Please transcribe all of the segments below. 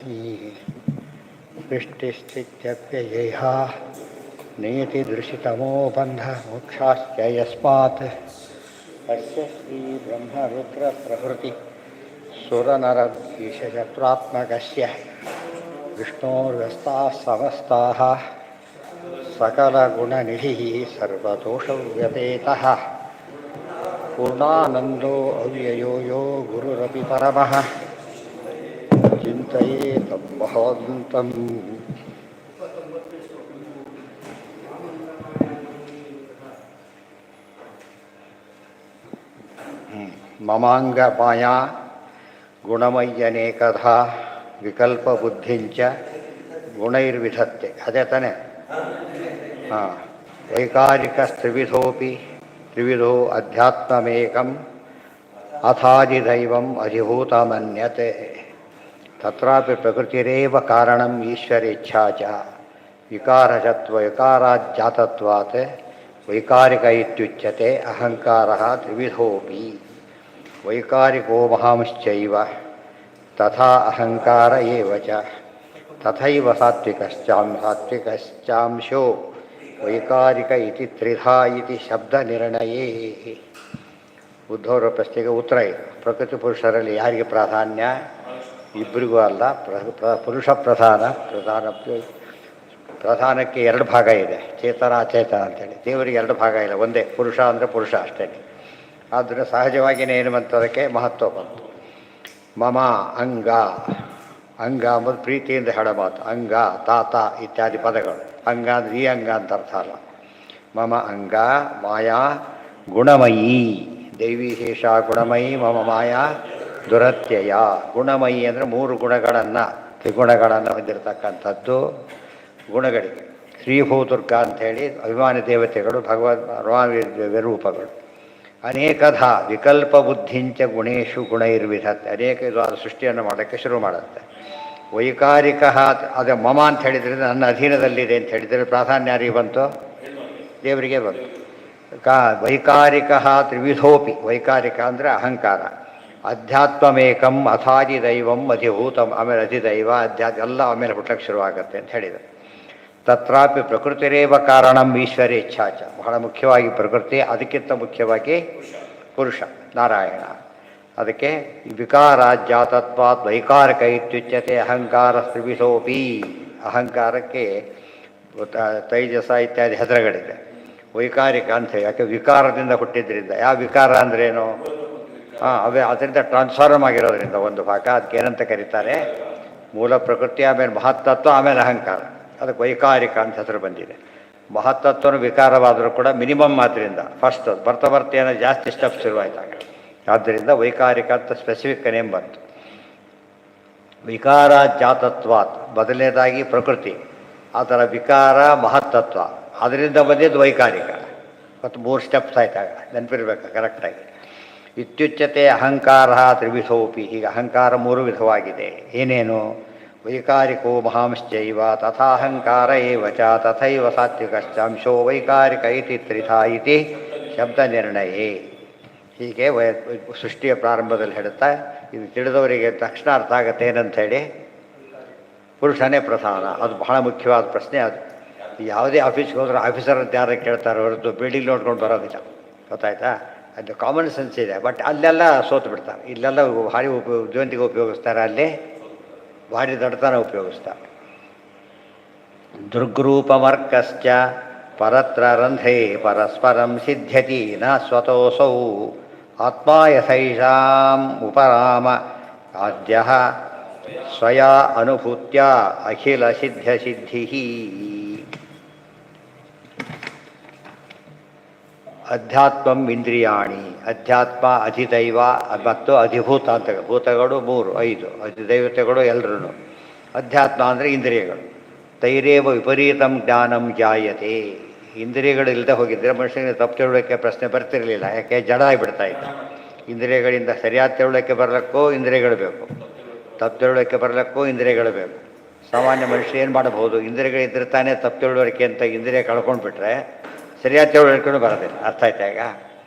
सृष्टिस्थित्यप्ययेह नियतिदृशितमो बन्धमोक्षाश्च यस्मात् तस्य श्रीब्रह्मरुद्रप्रभृति सुरनरद्वीषशत्रुरात्मकस्य विष्णोर्व्यस्ताः समस्ताः सकलगुणनिधिः सर्वदोषव्यपेतः पूर्णानन्दो अव्ययो यो गुरुरपि परमः चिन्तयेतं महान्तम् ಮಮಾಂಗಮಾಯಾ ಗುಣಮಯ್ಯನೇಕಧಾ ವಿಕಲ್ಪಬುದ್ಧಿಂಚ ಗುಣೈರ್ವಿಧತ್ತೆ ಅದೇ ತಾನೆ ಹಾಂ ವೈಕಾರಿಕಸ್ತ್ರಿವಿಧೋಪಿ ತ್ರಿವಿಧೋ ಅಧ್ಯಾತ್ಮಮೇಕಂ ಅಥಾದಿದೈವಂ ಅಧಿಭೂತಮನ್ಯತೆ ತತ್ರಾಪಿ ಪ್ರಕೃತಿರೇವ ಕಾರಣಂ ಈಶ್ವರೇಚ್ಛಾ ಚ ವಿಕಾರಾಜ್ಜಾತತ್ವಾತ್ ವೈಕಾರಿಕ ಇತ್ಯುಚ್ಯತೆ ಅಹಂಕಾರಃ ತ್ರಿವಿಧೋಪಿ ವೈಕಾರಿಕೋ ಮಹಾಂಶ್ಚೈವ ತಥಾ ಅಹಂಕಾರ ಏವ ಚ ತಥೈವ ಸಾತ್ವಿಕಶ್ಚಾಂಶೋ ವೈಕಾರಿಕ ಇತಿ ತ್ರಿಧಾ ಇತಿ ಶಬ್ದನಿರ್ಣಯೇ. ಉದ್ಧವರ ಪ್ರಶ್ನೆಗೆ ಉತ್ತರ ಇದೆ. ಪ್ರಕೃತಿ ಪುರುಷರಲ್ಲಿ ಯಾರಿಗೆ ಪ್ರಾಧಾನ್ಯ? ಇಬ್ಬರಿಗೂ ಅಲ್ಲ, ಪುರುಷ ಪ್ರಧಾನಕ್ಕೆ ಎರಡು ಭಾಗ ಇದೆ, ಚೇತನ ಅಚೇತನ ಅಂತೇಳಿ. ದೇವರಿಗೆ ಎರಡು ಭಾಗ ಇಲ್ಲ, ಒಂದೇ ಪುರುಷ ಅಂದರೆ ಪುರುಷ ಅಷ್ಟೇ. ಆದರೆ ಸಹಜವಾಗಿಯೇ ಏನು ಬಂತದಕ್ಕೆ ಮಹತ್ವ ಬಂತು. ಮಮ ಅಂಗ, ಅಂಗ ಅಂಬುದು ಪ್ರೀತಿಯಿಂದ ಹೇಳೋ ಮಾತು. ಅಂಗ, ತಾತ ಇತ್ಯಾದಿ ಪದಗಳು. ಅಂಗ ಅಂದರೆ ಈ ಅಂಗ ಅಂತ ಅರ್ಥ ಅಲ್ಲ. ಮಮ ಅಂಗ ಮಾಯಾ ಗುಣಮಯೀ, ದೈವಿ ಶೇಷ ಗುಣಮಯಿ ಮಮ ಮಾಯಾ ದುರತ್ಯಯ. ಗುಣಮಯಿ ಅಂದರೆ ಮೂರು ಗುಣಗಳನ್ನು, ತ್ರಿಗುಣಗಳನ್ನು ಹೊಂದಿರತಕ್ಕಂಥದ್ದು ಗುಣಗಳಿಗೆ. ಶ್ರೀಭೂದುರ್ಗ ಅಂಥೇಳಿ ಅಭಿಮಾನಿ ದೇವತೆಗಳು, ರೂಪಗಳು. ಅನೇಕಧ ವಿಕಲ್ಪ ಬುದ್ಧಿಂಚ ಗುಣೇಶು ಗುಣೈರ್ವಿಧತ್ತೆ. ಅನೇಕ ವಿಧವಾದ ಸೃಷ್ಟಿಯನ್ನು ಮಾಡೋಕ್ಕೆ ಶುರು ಮಾಡುತ್ತೆ. ವೈಕಾರಿಕ ಅದು ಮಮ ಅಂತ ಹೇಳಿದ್ರಿಂದ ನನ್ನ ಅಧೀನದಲ್ಲಿದೆ ಅಂತ ಹೇಳಿದರೆ ಪ್ರಾಧಾನ್ಯ ಯಾರಿಗೆ ಬಂತು? ದೇವರಿಗೆ ಬಂತು. ವೈಕಾರಿಕ ತ್ರಿವಿಧೋಪಿ, ವೈಕಾರಿಕ ಅಂದರೆ ಅಹಂಕಾರ. ಅಧ್ಯಾತ್ಮಮೇಕಂ ಅಥಾದಿದೈವಂ ಅಧಿಭೂತಂ, ಆಮೇಲೆ ಅಧಿದೈವ ಅಧ್ಯಾತ್ಮ ಎಲ್ಲ ಆಮೇಲೆ ಹುಟ್ಟಕ್ಕೆ ಶುರುವಾಗುತ್ತೆ ಅಂತ ಹೇಳಿದರು. ತತ್ರಾಪಿ ಪ್ರಕೃತಿರೇವ ಕಾರಣಂ ಈಶ್ವರೇಚ್ಛಾಚ. ಬಹಳ ಮುಖ್ಯವಾಗಿ ಪ್ರಕೃತಿ, ಅದಕ್ಕಿಂತ ಮುಖ್ಯವಾಗಿ ಪುರುಷ ನಾರಾಯಣ. ಅದಕ್ಕೆ ವಿಕಾರಾಜ್ಜಾತತ್ವಾತ್ ವೈಕಾರಿಕ ಇತ್ಯುಚ್ಯತೆ ಅಹಂಕಾರ ತ್ರಿವಿಧೋಪಿ. ಅಹಂಕಾರಕ್ಕೆ ತೈಜಸ ಇತ್ಯಾದಿ ಹೆಸರುಗಳಿದೆ. ವೈಕಾರಿಕ ಅಂತ ಯಾಕೆ ವಿಕಾರದಿಂದ ಹುಟ್ಟಿದ್ರಿಂದ. ಯಾವ ವಿಕಾರ ಅಂದ್ರೇನು? ಅದರಿಂದ ಟ್ರಾನ್ಸ್ಫಾರ್ಮ್ ಆಗಿರೋದ್ರಿಂದ ಒಂದು ಭಾಗ. ಅದಕ್ಕೆ ಏನಂತ ಕರೀತಾರೆ? ಮೂಲ ಪ್ರಕೃತಿ, ಆಮೇಲೆ ಮಹತ್ತತ್ವ, ಆಮೇಲೆ ಅಹಂಕಾರ. ಅದಕ್ಕೆ ವೈಕಾರಿಕ ಅಂತ ಹೆಸರು ಬಂದಿದೆ. ಮಹತ್ತತ್ವನ ವಿಕಾರವಾದರೂ ಕೂಡ ಮಿನಿಮಮ್ ಆದ್ದರಿಂದ ಫಸ್ಟ್ ಬರ್ತಾ ಏನೋ ಜಾಸ್ತಿ ಸ್ಟೆಪ್ಸ್ ಶುರುವಾಯಿತಾಗ. ಆದ್ದರಿಂದ ವೈಕಾರಿಕ ಅಂತ ಸ್ಪೆಸಿಫಿಕ್ ನೇಮ್ ಬಂತು. ವಿಕಾರ ಜಾತತ್ವಾತ್ ಮೊದಲನೇದಾಗಿ ಪ್ರಕೃತಿ, ಆ ಥರ ವಿಕಾರ ಮಹತ್ತತ್ವ, ಅದರಿಂದ ಬಂದಿದ್ದು ವೈಕಾರಿಕ. ಮತ್ತು ಮೂರು ಸ್ಟೆಪ್ಸ್ ಆಯ್ತಾಗ, ನೆನಪಿರ್ಬೇಕು ಕರೆಕ್ಟಾಗಿ. ಇತ್ಯುಚ್ಯತೆ ಅಹಂಕಾರ ತ್ರಿವಿಧೋಪಿ. ಹೀಗೆ ಅಹಂಕಾರ ಮೂರು ವಿಧವಾಗಿದೆ. ಏನೇನು? ವೈಕಾರಿಕೋ ಮಹಾಂಶ್ಚೈವ ತಥಾಹಂಕಾರ ಏವ ಚ ತಥೈವ ಸಾತ್ವಿಕಶ್ಚಾಂಶೋ ವೈಕಾರಿಕ ಇತಿ ತ್ರಿಧಾ ಇತಿ ಶಬ್ದ ನಿರ್ಣಯೇ. ಹೀಗೆ ಸೃಷ್ಟಿಯ ಪ್ರಾರಂಭದಲ್ಲಿ ಹೇಳುತ್ತಾ ಇದು ತಿಳಿದವರಿಗೆ ತಕ್ಷಣ ಅರ್ಥ ಆಗುತ್ತೆ. ಏನಂಥೇಳಿ? ಪುರುಷನೇ ಪ್ರಧಾನ. ಅದು ಬಹಳ ಮುಖ್ಯವಾದ ಪ್ರಶ್ನೆ. ಅದು ಯಾವುದೇ ಆಫೀಸ್ಗೆ ಹೋದ್ರೆ ಆಫೀಸರ್ ಅಂತ ಯಾರು ಕೇಳ್ತಾರೆ ಹೊರತು ಬಿಲ್ಡಿಂಗ್ ನೋಡ್ಕೊಂಡು ಬರೋದಿಲ್ಲ. ಗೊತ್ತಾಯ್ತಾ? ಅದು ಕಾಮನ್ ಸೆನ್ಸ್ ಇದೆ. ಬಟ್ ಅಲ್ಲೆಲ್ಲ ಸೋತು ಬಿಡ್ತಾರೆ. ಇಲ್ಲೆಲ್ಲ ಭಾರಿ ಜೀವಂತಿಗೆ ಉಪಯೋಗಿಸ್ತಾರೆ, ಅಲ್ಲಿ ಭಾರಿ ದಡ್ತನ ಉಪಯೋಗಿಸ್ತಾರೆ. ದುರ್ಗ್ರೂಪಮರ್ಕಶ್ಚ ಪರತ್ರ ರಂಧೇ ಪರಸ್ಪರಂ ಸಿದ್ಧ್ಯತಿ ನ ಸ್ವತೋಸೌ ಆತ್ಮ ಯಥೈಷಾಂ ಉಪರಾಮ ಆದ್ಯ ಸ್ವಯಾ ಅನುಭೂತ್ಯ ಅಖಿಲ ಸಿದ್ಧಿ. ಅಧ್ಯಾತ್ಮಂ ಇಂದ್ರಿಯಾಣಿ. ಅಧ್ಯಾತ್ಮ, ಅಧಿದೈವ ಮತ್ತು ಅಧಿಭೂತ ಅಂತ. ಭೂತಗಳು ಮೂರು, 5, ಅಧಿದೈವತೆಗಳು ಎಲ್ಲರೂ. ಅಧ್ಯಾತ್ಮ ಅಂದರೆ ಇಂದ್ರಿಯಗಳು. ತೈರೇವ ವಿಪರೀತಂ ಜ್ಞಾನಂ ಜಾಯತೆ. ಇಂದ್ರಿಯಗಳು ಇಲ್ಲದೆ ಹೋಗಿದ್ದರೆ ಮನುಷ್ಯನಿಗೆ ತಪ್ಪು ತಿಳುವಳಿಕೆ ಪ್ರಶ್ನೆ ಬರ್ತಿರಲಿಲ್ಲ. ಯಾಕೆ? ಜಡ ಆಗಿಬಿಡ್ತಾ ಇದ್ದ. ಇಂದ್ರಿಯಗಳಿಂದ ಸರಿಯಾದ ತಿಳುವಳಿಕೆ ಬರಲಿಕ್ಕೂ ಇಂದ್ರಿಯಗಳು ಬೇಕು, ತಪ್ಪು ತಿಳುವಳಿಕೆ ಬರಲಿಕ್ಕೂ ಇಂದ್ರಿಯಗಳು ಬೇಕು. ಸಾಮಾನ್ಯ ಮನುಷ್ಯ ಏನು ಮಾಡಬಹುದು? ಇಂದ್ರಿಯಗಳಿದ್ದರೆ ತಾನೇ ತಪ್ಪು ತಿಳುವಳಿಕೆ ಅಂತ ಇಂದ್ರಿಯ ಕಳ್ಕೊಂಡ್ಬಿಟ್ರೆ ಸರಿಯಾದ ತಿಳುವಳಿಕೆನೂ ಬರೋದಿಲ್ಲ. ಅರ್ಥ ಆಯ್ತಾ? ಈಗ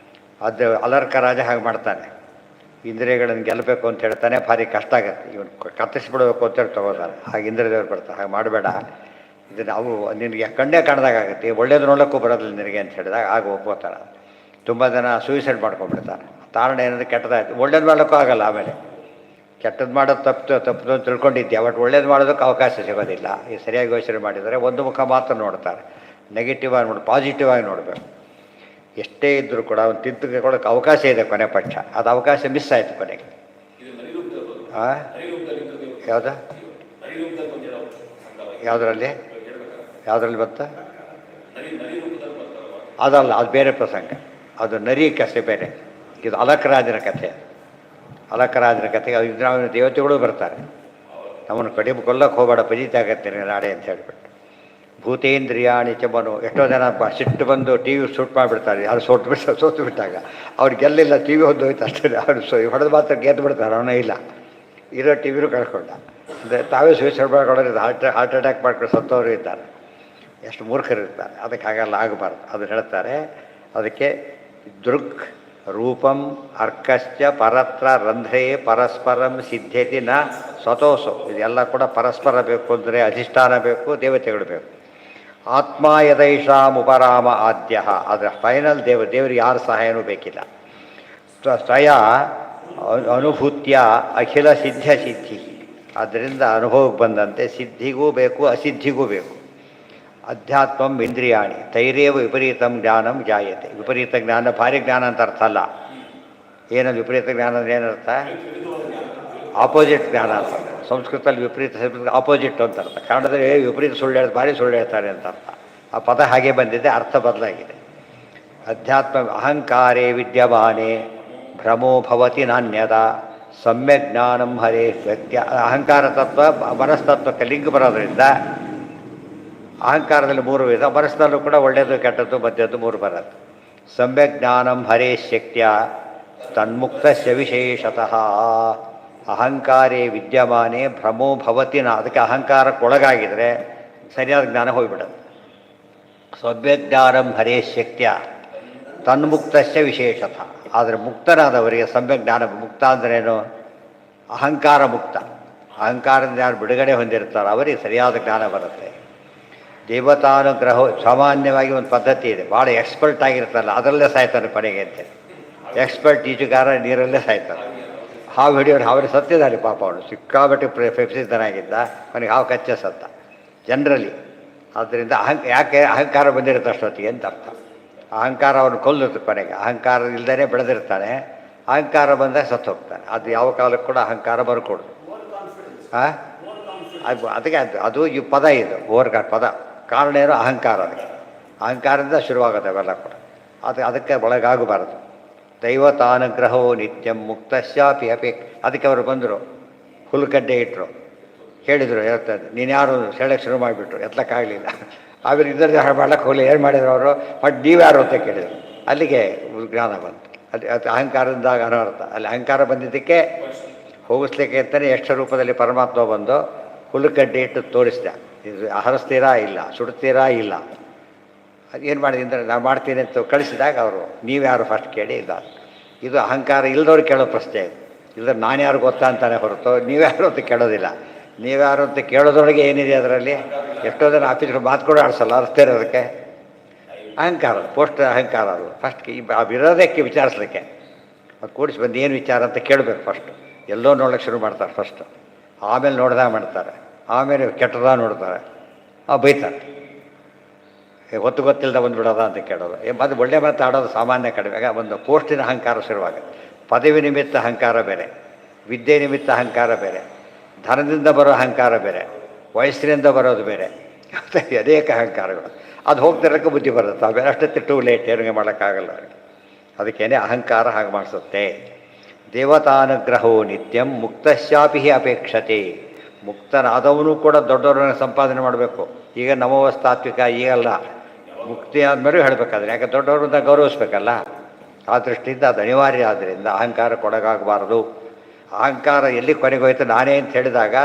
ಅದು ಅಲರ್ಕ ರಾಜ ಹಾಗೆ ಮಾಡ್ತಾನೆ. ಇಂದ್ರಿಯಗಳನ್ನು ಗೆಲ್ಲಬೇಕು ಅಂತ ಹೇಳ್ತಾನೆ, ಭಾರಿ ಕಷ್ಟ ಆಗುತ್ತೆ. ಇವನು ಕತ್ತರಿಸ್ಬಿಡ್ಬೇಕು ಅಂತೇಳಿ ತೊಗೋತಾನೆ. ಹಾಗೆ ಇಂದ್ರಿಯದೇವ್ರು ಬರ್ತಾರೆ, ಹಾಗೆ ಮಾಡಬೇಡ, ಇದು ನಾವು ನಿನಗೆ ಕಣ್ಣೇ ಕಾಣ್ದಾಗುತ್ತೆ, ಒಳ್ಳೇದು ನೋಡೋಕ್ಕೂ ಬರೋದಿಲ್ಲ ನಿನಗೆ ಅಂತ ಹೇಳಿದಾಗ ಆಗ ಒಪ್ಕೋತಾರೆ. ತುಂಬ ಜನ ಸೂಯಿಸೈಡ್ ಮಾಡ್ಕೊಂಡ್ಬಿಡ್ತಾರೆ. ಕಾರಣ ಏನಂದರೆ ಕೆಟ್ಟದಾಯ್ತು, ಒಳ್ಳೇದು ಮಾಡೋಕ್ಕೂ ಆಗಲ್ಲ. ಆಮೇಲೆ ಕೆಟ್ಟದ್ದು ಮಾಡೋದು ತಪ್ಪು ಅಂತ ತಿಳ್ಕೊಂಡಿದ್ದೆ, ಬಟ್ ಒಳ್ಳೇದು ಮಾಡೋದಕ್ಕೆ ಅವಕಾಶ ಸಿಗೋದಿಲ್ಲ. ಈ ಸರಿಯಾಗಿ ಯೋಚನೆ ಮಾಡಿದರೆ ಒಂದು ಮುಖ ಮಾತ್ರ ನೋಡ್ತಾರೆ, ನೆಗೆಟಿವ್ ಆಗಿ ನೋಡಿ, ಪಾಸಿಟಿವ್ ಆಗಿ ನೋಡಬೇಕು. ಎಷ್ಟೇ ಇದ್ದರೂ ಕೂಡ ಒಂದು ತಿದ್ದುಕೊಳ್ಳೋಕ್ಕೆ ಅವಕಾಶ ಇದೆ, ಕೊನೆ ಪಕ್ಷ ಅದು ಅವಕಾಶ ಮಿಸ್ ಆಯಿತು ಕೊನೆಗೆ. ಯಾವುದು ಯಾವುದರಲ್ಲಿ ಬಂತ ಅದಲ್ಲ, ಅದು ಬೇರೆ ಪ್ರಸಂಗ, ಅದು ನರಿ ಕಥೆ ಬೇರೆ. ಇದು ಅಲಕರಾಜನ ಕಥೆ. ಅಲಕರಾಜನ ಕಥೆಗೆ ಇಂದ್ರಾವಣ ದೇವತೆಗಳು ಬರ್ತಾರೆ, ನಮ್ಮನ್ನು ಕಡಿಮೆ ಕೊಲ್ಲಕ್ಕೆ ಹೋಗಬೇಡ, ಪಜಿತ ಆಗತ್ತೆ ನಾಡೆ ಅಂತ ಹೇಳಿಬಿಟ್ಟು. ಭೂತೇಂದ್ರಿಯಾಣಿ ಚಮನು, ಎಷ್ಟೋ ಜನ ಸಿಟ್ಟು ಬಂದು ಟಿ ವಿ ಶೂಟ್ ಮಾಡಿಬಿಡ್ತಾರೆ. ಯಾರು ಸೋತು ಬಿಟ್ಟಾಗ ಅವ್ರು ಗೆಲ್ಲಿಲ್ಲ, ಟಿ ವಿ ಹೋಯ್ತು ಅಷ್ಟೇ. ಅವ್ರು ಹೊಡೆದು ಮಾತ್ರ ಗೆದ್ದು ಬಿಡ್ತಾರೆ, ಅವನೇ ಇಲ್ಲ, ಇರೋ ಟಿ ವಿನೂ ಕಳ್ಕೊಂಡ. ಅಂದರೆ ತಾವೇ ಸೂಸೈಡ್ ಮಾಡ್ಕೊಳ್ಳೋದು, ಹಾರ್ಟ್ ಅಟ್ಯಾಕ್ ಮಾಡ್ಕೊಂಡು ಸತ್ತವರು ಇದ್ದಾರೆ, ಎಷ್ಟು ಮೂರ್ಖರು ಇರ್ತಾರೆ. ಅದಕ್ಕೆ ಹಾಗೆಲ್ಲ ಆಗಬಾರ್ದು. ಅದನ್ನು ಹೇಳ್ತಾರೆ. ಅದಕ್ಕೆ ದೃಕ್ ರೂಪಂ ಅರ್ಕಶ್ಚ ಪರತ್ರ ರಂಧ್ರೇ ಪರಸ್ಪರಂ ಸಿದ್ಧತೆ ನ ಸ್ವತೋಸು. ಇದೆಲ್ಲ ಕೂಡ ಪರಸ್ಪರ ಬೇಕು, ಅಂದರೆ ಅಧಿಷ್ಠಾನ ಬೇಕು, ದೇವತೆಗಳು ಬೇಕು. ಆತ್ಮ ಯದೈಷಾಂ ಉಪರಾಮ ಆದ್ಯ, ಅದರ ಫೈನಲ್ ದೇವರಿಗೆ ಯಾರ ಸಹಾಯನೂ ಬೇಕಿಲ್ಲ. ಸ್ವಯ ಅನುಭೂತ್ಯ ಅಖಿಲ ಸಿದ್ಧಿ. ಆದ್ದರಿಂದ ಅನುಭವಕ್ಕೆ ಬಂದಂತೆ ಸಿದ್ಧಿಗೂ ಬೇಕು, ಅಸಿದ್ಧಿಗೂ ಬೇಕು. ಅಧ್ಯಾತ್ಮಂ ಇಂದ್ರಿಯಾಣಿ ತೈರೇವ ವಿಪರೀತಂ ಜ್ಞಾನಂ ಜಾಯತೆ. ವಿಪರೀತ ಜ್ಞಾನ ಭಾರಿ ಜ್ಞಾನ ಅಂತ ಅರ್ಥ ಅಲ್ಲ. ಏನದು ವಿಪರೀತ ಜ್ಞಾನ ಅಂದರೆ ಏನರ್ಥ? ಆಪೋಸಿಟ್ ಜ್ಞಾನ ಅಂತ. ಸಂಸ್ಕೃತದಲ್ಲಿ ವಿಪರೀತ ಆಪೋಸಿಟ್ ಅಂತ ಅರ್ಥ. ಕನ್ನಡದಲ್ಲಿ ವಿಪರೀತ ಭಾರಿ ಸುಳ್ಳು ಹೇಳ್ತಾರೆ ಅಂತ ಅರ್ಥ. ಆ ಪದ ಹಾಗೆ ಬಂದಿದೆ, ಅರ್ಥ ಬದಲಾಗಿದೆ. ಅಧ್ಯಾತ್ಮ ಅಹಂಕಾರೇ ವಿದ್ಯಮಾನೆ ಭ್ರಮೋ ಭವತಿ ನಾಣ್ಯದ ಸಮ್ಯಕ್ ಜ್ಞಾನಂ ಹರೇ ವ್ಯಕ್ತಿ. ಅಹಂಕಾರ ತತ್ವ ಮನಸ್ತತ್ವಕ್ಕೆ ಲಿಂಕ್ ಬರೋದ್ರಿಂದ ಅಹಂಕಾರದಲ್ಲಿ 3 ವಿಧ, ಮನಸ್ಸಿನಲ್ಲೂ ಕೂಡ ಒಳ್ಳೆಯದು ಕೆಟ್ಟದ್ದು ಮಧ್ಯದ್ದು 3 ಬರುತ್ತೆ. ಸಮ್ಯಕ್ ಜ್ಞಾನಂ ಹರೇ ಶಕ್ತಿಯ ತನ್ಮುಕ್ತಸ್ಯ ವಿಶೇಷತಃ ಅಹಂಕಾರೇ ವಿದ್ಯಮಾನೆ ಭ್ರಮೋ ಭವತಿನ. ಅದಕ್ಕೆ ಅಹಂಕಾರಕ್ಕೊಳಗಾಗಿದ್ರೆ ಸರಿಯಾದ ಜ್ಞಾನ ಹೋಗಿಬಿಡುತ್ತೆ. ಸಮ್ಯಕ್ ಜ್ಞಾನಂ ಹರೇ ಶಕ್ತಿಯ ತನ್ಮುಕ್ತಸ್ಯ ವಿಶೇಷತಃ. ಆದರೆ ಮುಕ್ತನಾದವರಿಗೆ ಸಮ್ಯಕ್ ಜ್ಞಾನ. ಮುಕ್ತ ಅಂದ್ರೇನು? ಅಹಂಕಾರ ಮುಕ್ತ. ಅಹಂಕಾರದಿಂದ ಯಾರು ಬಿಡುಗಡೆ ಹೊಂದಿರ್ತಾರೋ ಅವರಿಗೆ ಸರಿಯಾದ ಜ್ಞಾನ ಬರುತ್ತೆ. ದೇವತಾನುಗ್ರಹ ಸಾಮಾನ್ಯವಾಗಿ ಒಂದು ಪದ್ಧತಿ ಇದೆ, ಭಾಳ ಎಕ್ಸ್ಪರ್ಟ್ ಆಗಿರ್ತಾರಲ್ಲ ಅದರಲ್ಲೇ ಸಾಯ್ತಾನೆ ಕೊನೆಗೆ ಅಂತೇಳಿ. ಎಕ್ಸ್ಪರ್ಟ್ ಈಜುಗಾರ ನೀರಲ್ಲೇ ಸಾಯ್ತಾನೆ. ಹಾವು ಹಿಡಿಯೋರು ಅವ್ರಿಗೆ ಸತ್ತಿದ್ದಾನೆ ಪಾಪ, ಅವನು ಸಿಕ್ಕಾಬಟ್ಟೆ ಪೆಪ್ಸಿತನಾಗಿದ್ದ, ಅವನಿಗೆ ಹಾವು ಕಚ್ಚೆ ಸತ್ತ ಜನರಲಿ. ಆದ್ದರಿಂದ ಯಾಕೆ ಅಹಂಕಾರ ಬಂದಿರುತ್ತೆ ಅಷ್ಟೊತ್ತಿಗೆ ಅಂತ ಅರ್ಥ. ಅಹಂಕಾರ ಅವನು ಕೊಲ್ಲಿರುತ್ತೆ ಕೊನೆಗೆ. ಅಹಂಕಾರ ಇಲ್ಲದೇ ಬೆಳೆದಿರ್ತಾನೆ, ಅಹಂಕಾರ ಬಂದಾಗ ಸತ್ತು ಹೋಗ್ತಾನೆ. ಅದು ಯಾವ ಕಾಲಕ್ಕೆ ಕೂಡ ಅಹಂಕಾರ ಬರ್ಕೊಡು. ಅದಕ್ಕೆ ಅದು ಈ ಪದ ಇದು ಓವರ್ಗಾಡ್ ಪದ. ಕಾರಣ ಏನೋ ಅಹಂಕಾರ. ಅದಕ್ಕೆ ಅಹಂಕಾರದಿಂದ ಶುರುವಾಗುತ್ತೆ ಅವೆಲ್ಲ ಕೂಡ. ಅದಕ್ಕೆ ಒಳಗಾಗಬಾರದು. ದೈವತಾನುಗ್ರಹೋ ನಿತ್ಯಂ ಮುಕ್ತಶ್ಯಾಪಿ ಅದಕ್ಕೆ ಅವರು ಬಂದರು, ಹುಲ್ಗಡ್ಡೆ ಇಟ್ಟರು, ಹೇಳಿದರು, ಹೇಳ್ತಾರೆ ನೀನು ಯಾರು ಹೇಳಕ್ಕೆ ಶುರು ಮಾಡಿಬಿಟ್ರು, ಎತ್ತಕ್ಕಾಗಲಿಲ್ಲ. ಆಮೇಲೆ ಇದರಲ್ಲಿ ಮಾಡ್ಲಿಕ್ಕೆ ಹೋಗಲಿ. ಏನು ಮಾಡಿದ್ರು ಅವರು? ಬಟ್ ನೀವು ಯಾರು ಅಂತ ಕೇಳಿದರು. ಅಲ್ಲಿಗೆ ಜ್ಞಾನ ಬಂತು. ಅದು ಅಹಂಕಾರದಿಂದಾಗ ಅನರ್ಥ. ಅಲ್ಲಿ ಅಹಂಕಾರ ಬಂದಿದ್ದಕ್ಕೆ ಹೋಗಿಸ್ಲಿಕ್ಕೆ ಅಂತಲೇ ಎಷ್ಟು ರೂಪದಲ್ಲಿ ಪರಮಾತ್ಮ ಬಂದು ಹುಲ್ಲುಗಡ್ಡೆ ಇಟ್ಟು ತೋರಿಸ್ದ. ಇದು ಹರಿಸ್ತೀರಾ ಇಲ್ಲ, ಸುಡ್ತೀರಾ ಇಲ್ಲ, ಅದೇನು ಮಾಡಿದೆ ಅಂದರೆ ನಾನು ಮಾಡ್ತೀನಿ ಅಂತ ಕಳಿಸಿದಾಗ ಅವರು ನೀವ್ಯಾರು ಫಸ್ಟ್ ಕೇಳಿ ಇಲ್ಲ. ಇದು ಅಹಂಕಾರ ಇಲ್ಲದವ್ರು ಕೇಳೋ ಪ್ರಶ್ನೆ ಇದು. ಇಲ್ಲದ್ರೆ ನಾನು ಯಾರು ಗೊತ್ತಾ ಅಂತಾನೆ ಹೊರತು ನೀವ್ಯಾರು ಅಂತ ಕೇಳೋದಿಲ್ಲ. ನೀವ್ಯಾರು ಅಂತ ಕೇಳೋದ್ರೊಳಗೆ ಏನಿದೆ ಅದರಲ್ಲಿ? ಎಷ್ಟೋ ಜನ ಆಫೀಸ್ಗಳು ಮಾತು ಕೂಡ ಆಡಿಸಲ್ಲ, ಅರ್ಸ್ತಾ ಇರೋದಕ್ಕೆ ಅಹಂಕಾರ. ಪೋಸ್ಟ್ ಅಹಂಕಾರ. ಅದು ಫಸ್ಟ್ ವಿರೋಧಕ್ಕೆ ವಿಚಾರಿಸ್ಲಿಕ್ಕೆ ಅದು ಕೂಡಿಸಿ ಬಂದು ಏನು ವಿಚಾರ ಅಂತ ಕೇಳಬೇಕು ಫಸ್ಟು. ಎಲ್ಲೋ ನೋಡೋಕ್ಕೆ ಶುರು ಮಾಡ್ತಾರೆ ಫಸ್ಟು, ಆಮೇಲೆ ನೋಡ್ದಾಗ ಮಾಡ್ತಾರೆ, ಆಮೇಲೆ ಕೆಟ್ಟದಾಗ ನೋಡ್ತಾರೆ, ಬೈತಾರೆ. ಹೊತ್ತು ಗೊತ್ತಿಲ್ಲದ ಬಂದುಬಿಡೋದ ಅಂತ ಕೇಳೋದು. ಅದು ಒಳ್ಳೆ ಮಾತಾಡೋದು ಸಾಮಾನ್ಯ ಕಡಿಮೆ. ಒಂದು ಪೋಸ್ಟಿನ ಅಹಂಕಾರ ಶುರುವಾಗುತ್ತೆ. ಪದವಿ ನಿಮಿತ್ತ ಅಹಂಕಾರ ಬೇರೆ, ವಿದ್ಯೆ ನಿಮಿತ್ತ ಅಹಂಕಾರ ಬೇರೆ, ಧನದಿಂದ ಬರೋ ಅಹಂಕಾರ ಬೇರೆ, ವಯಸ್ಸಿನಿಂದ ಬರೋದು ಬೇರೆ, ಅನೇಕ ಅಹಂಕಾರಗಳು. ಅದು ಹೋಗ್ತಿರೋಕ್ಕೆ ಬುದ್ಧಿ ಬರುತ್ತೆ. ಆಮೇಲೆ ಅಷ್ಟೊತ್ತು ಟೂ ಲೇಟ್, ಏನಿಗೆ ಮಾಡೋಕ್ಕಾಗಲ್ಲ ಅವರಿಗೆ. ಅದಕ್ಕೇನೆ ಅಹಂಕಾರ ಹಾಗೆ ಮಾಡಿಸುತ್ತೆ. ದೇವತಾನುಗ್ರಹೋ ನಿತ್ಯಂ ಮುಕ್ತಶ್ಯಾಪಿ ಅಪೇಕ್ಷತೆ. ಮುಕ್ತನಾದವನು ಕೂಡ ದೊಡ್ಡವ್ರನ್ನ ಸಂಪಾದನೆ ಮಾಡಬೇಕು. ಈಗ ನವವಸ್ತಾತ್ವಿಕ ಈಗಲ್ಲ, ಮುಕ್ತಿ ಆದಮೇಲೆ ಹೇಳಬೇಕಾದ್ರೆ, ಯಾಕೆ ದೊಡ್ಡವ್ರನ್ನ ಗೌರವಿಸ್ಬೇಕಲ್ಲ. ಆ ದೃಷ್ಟಿಯಿಂದ ಅದು ಅನಿವಾರ್ಯ. ಆದ್ದರಿಂದ ಅಹಂಕಾರಕ್ಕೊಳಗಾಗಬಾರದು. ಅಹಂಕಾರ ಎಲ್ಲಿ ಕೊನೆಗೋಯ್ತು ನಾನೇ ಅಂತ ಹೇಳಿದಾಗ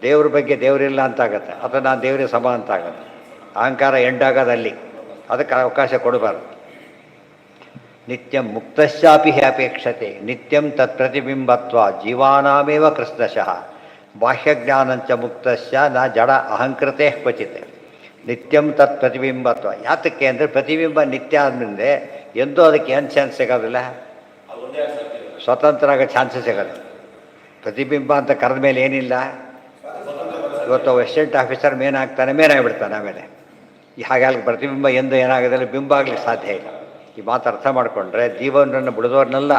ದೇವ್ರ ಬಗ್ಗೆ ದೇವರಿಲ್ಲ ಅಂತಾಗತ್ತೆ, ಅಥವಾ ನಾನು ದೇವರಿಗೆ ಸಮ ಅಂತಾಗತ್ತೆ. ಅಹಂಕಾರ ಎಂಡಾಗೋದು ಅಲ್ಲಿ. ಅದಕ್ಕೆ ಅವಕಾಶ ಕೊಡಬಾರ್ದು. ನಿತ್ಯಂ ಮುಕ್ತಶ್ಚಾಪಿ ಹಿ ಅಪೇಕ್ಷತೆ ನಿತ್ಯಂ ತತ್ ಪ್ರತಿಬಿಂಬತ್ವ ಜೀವಾನಾಮೇವ ಕೃಷ್ಣಶಃ ಬಾಹ್ಯಜ್ಞಾನಂಚ ಮುಕ್ತಶ್ಚ ನ ಜಡ ಅಹಂಕೃತೆ ಕ್ವಚಿತ್ ನಿತ್ಯಂ ತತ್ ಪ್ರತಿಬಿಂಬತ್ವ. ಯಾತಕ್ಕೆ ಅಂದರೆ ಪ್ರತಿಬಿಂಬ ನಿತ್ಯ ಆದಮೇಲೆ ಎಂದೂ ಅದಕ್ಕೆ ಏನು ಚಾನ್ಸ್ ಸಿಗೋದಿಲ್ಲ, ಸ್ವತಂತ್ರ ಆಗೋ ಚಾನ್ಸಸ್ ಸಿಗೋದು. ಪ್ರತಿಬಿಂಬ ಅಂತ ಕರೆದ ಮೇಲೆ ಏನಿಲ್ಲ, ಇವತ್ತು ಅಸಿಸ್ಟೆಂಟ್ ಆಫೀಸರ್ ಮೇನ್ ಆಗ್ತಾನೆ, ಮೇನ್ ಆಗಿಬಿಡ್ತಾನೆ. ಆಮೇಲೆ ಹಾಗಾಗಿ ಪ್ರತಿಬಿಂಬ ಎಂದು ಏನಾಗೋದಿಲ್ಲ, ಬಿಂಬ ಆಗಲಿಕ್ಕೆ ಸಾಧ್ಯ ಇಲ್ಲ. ಈ ಮಾತು ಅರ್ಥ ಮಾಡಿಕೊಂಡ್ರೆ ಜೀವನನ್ನು ಬಿಡಿದವ್ರನ್ನೆಲ್ಲ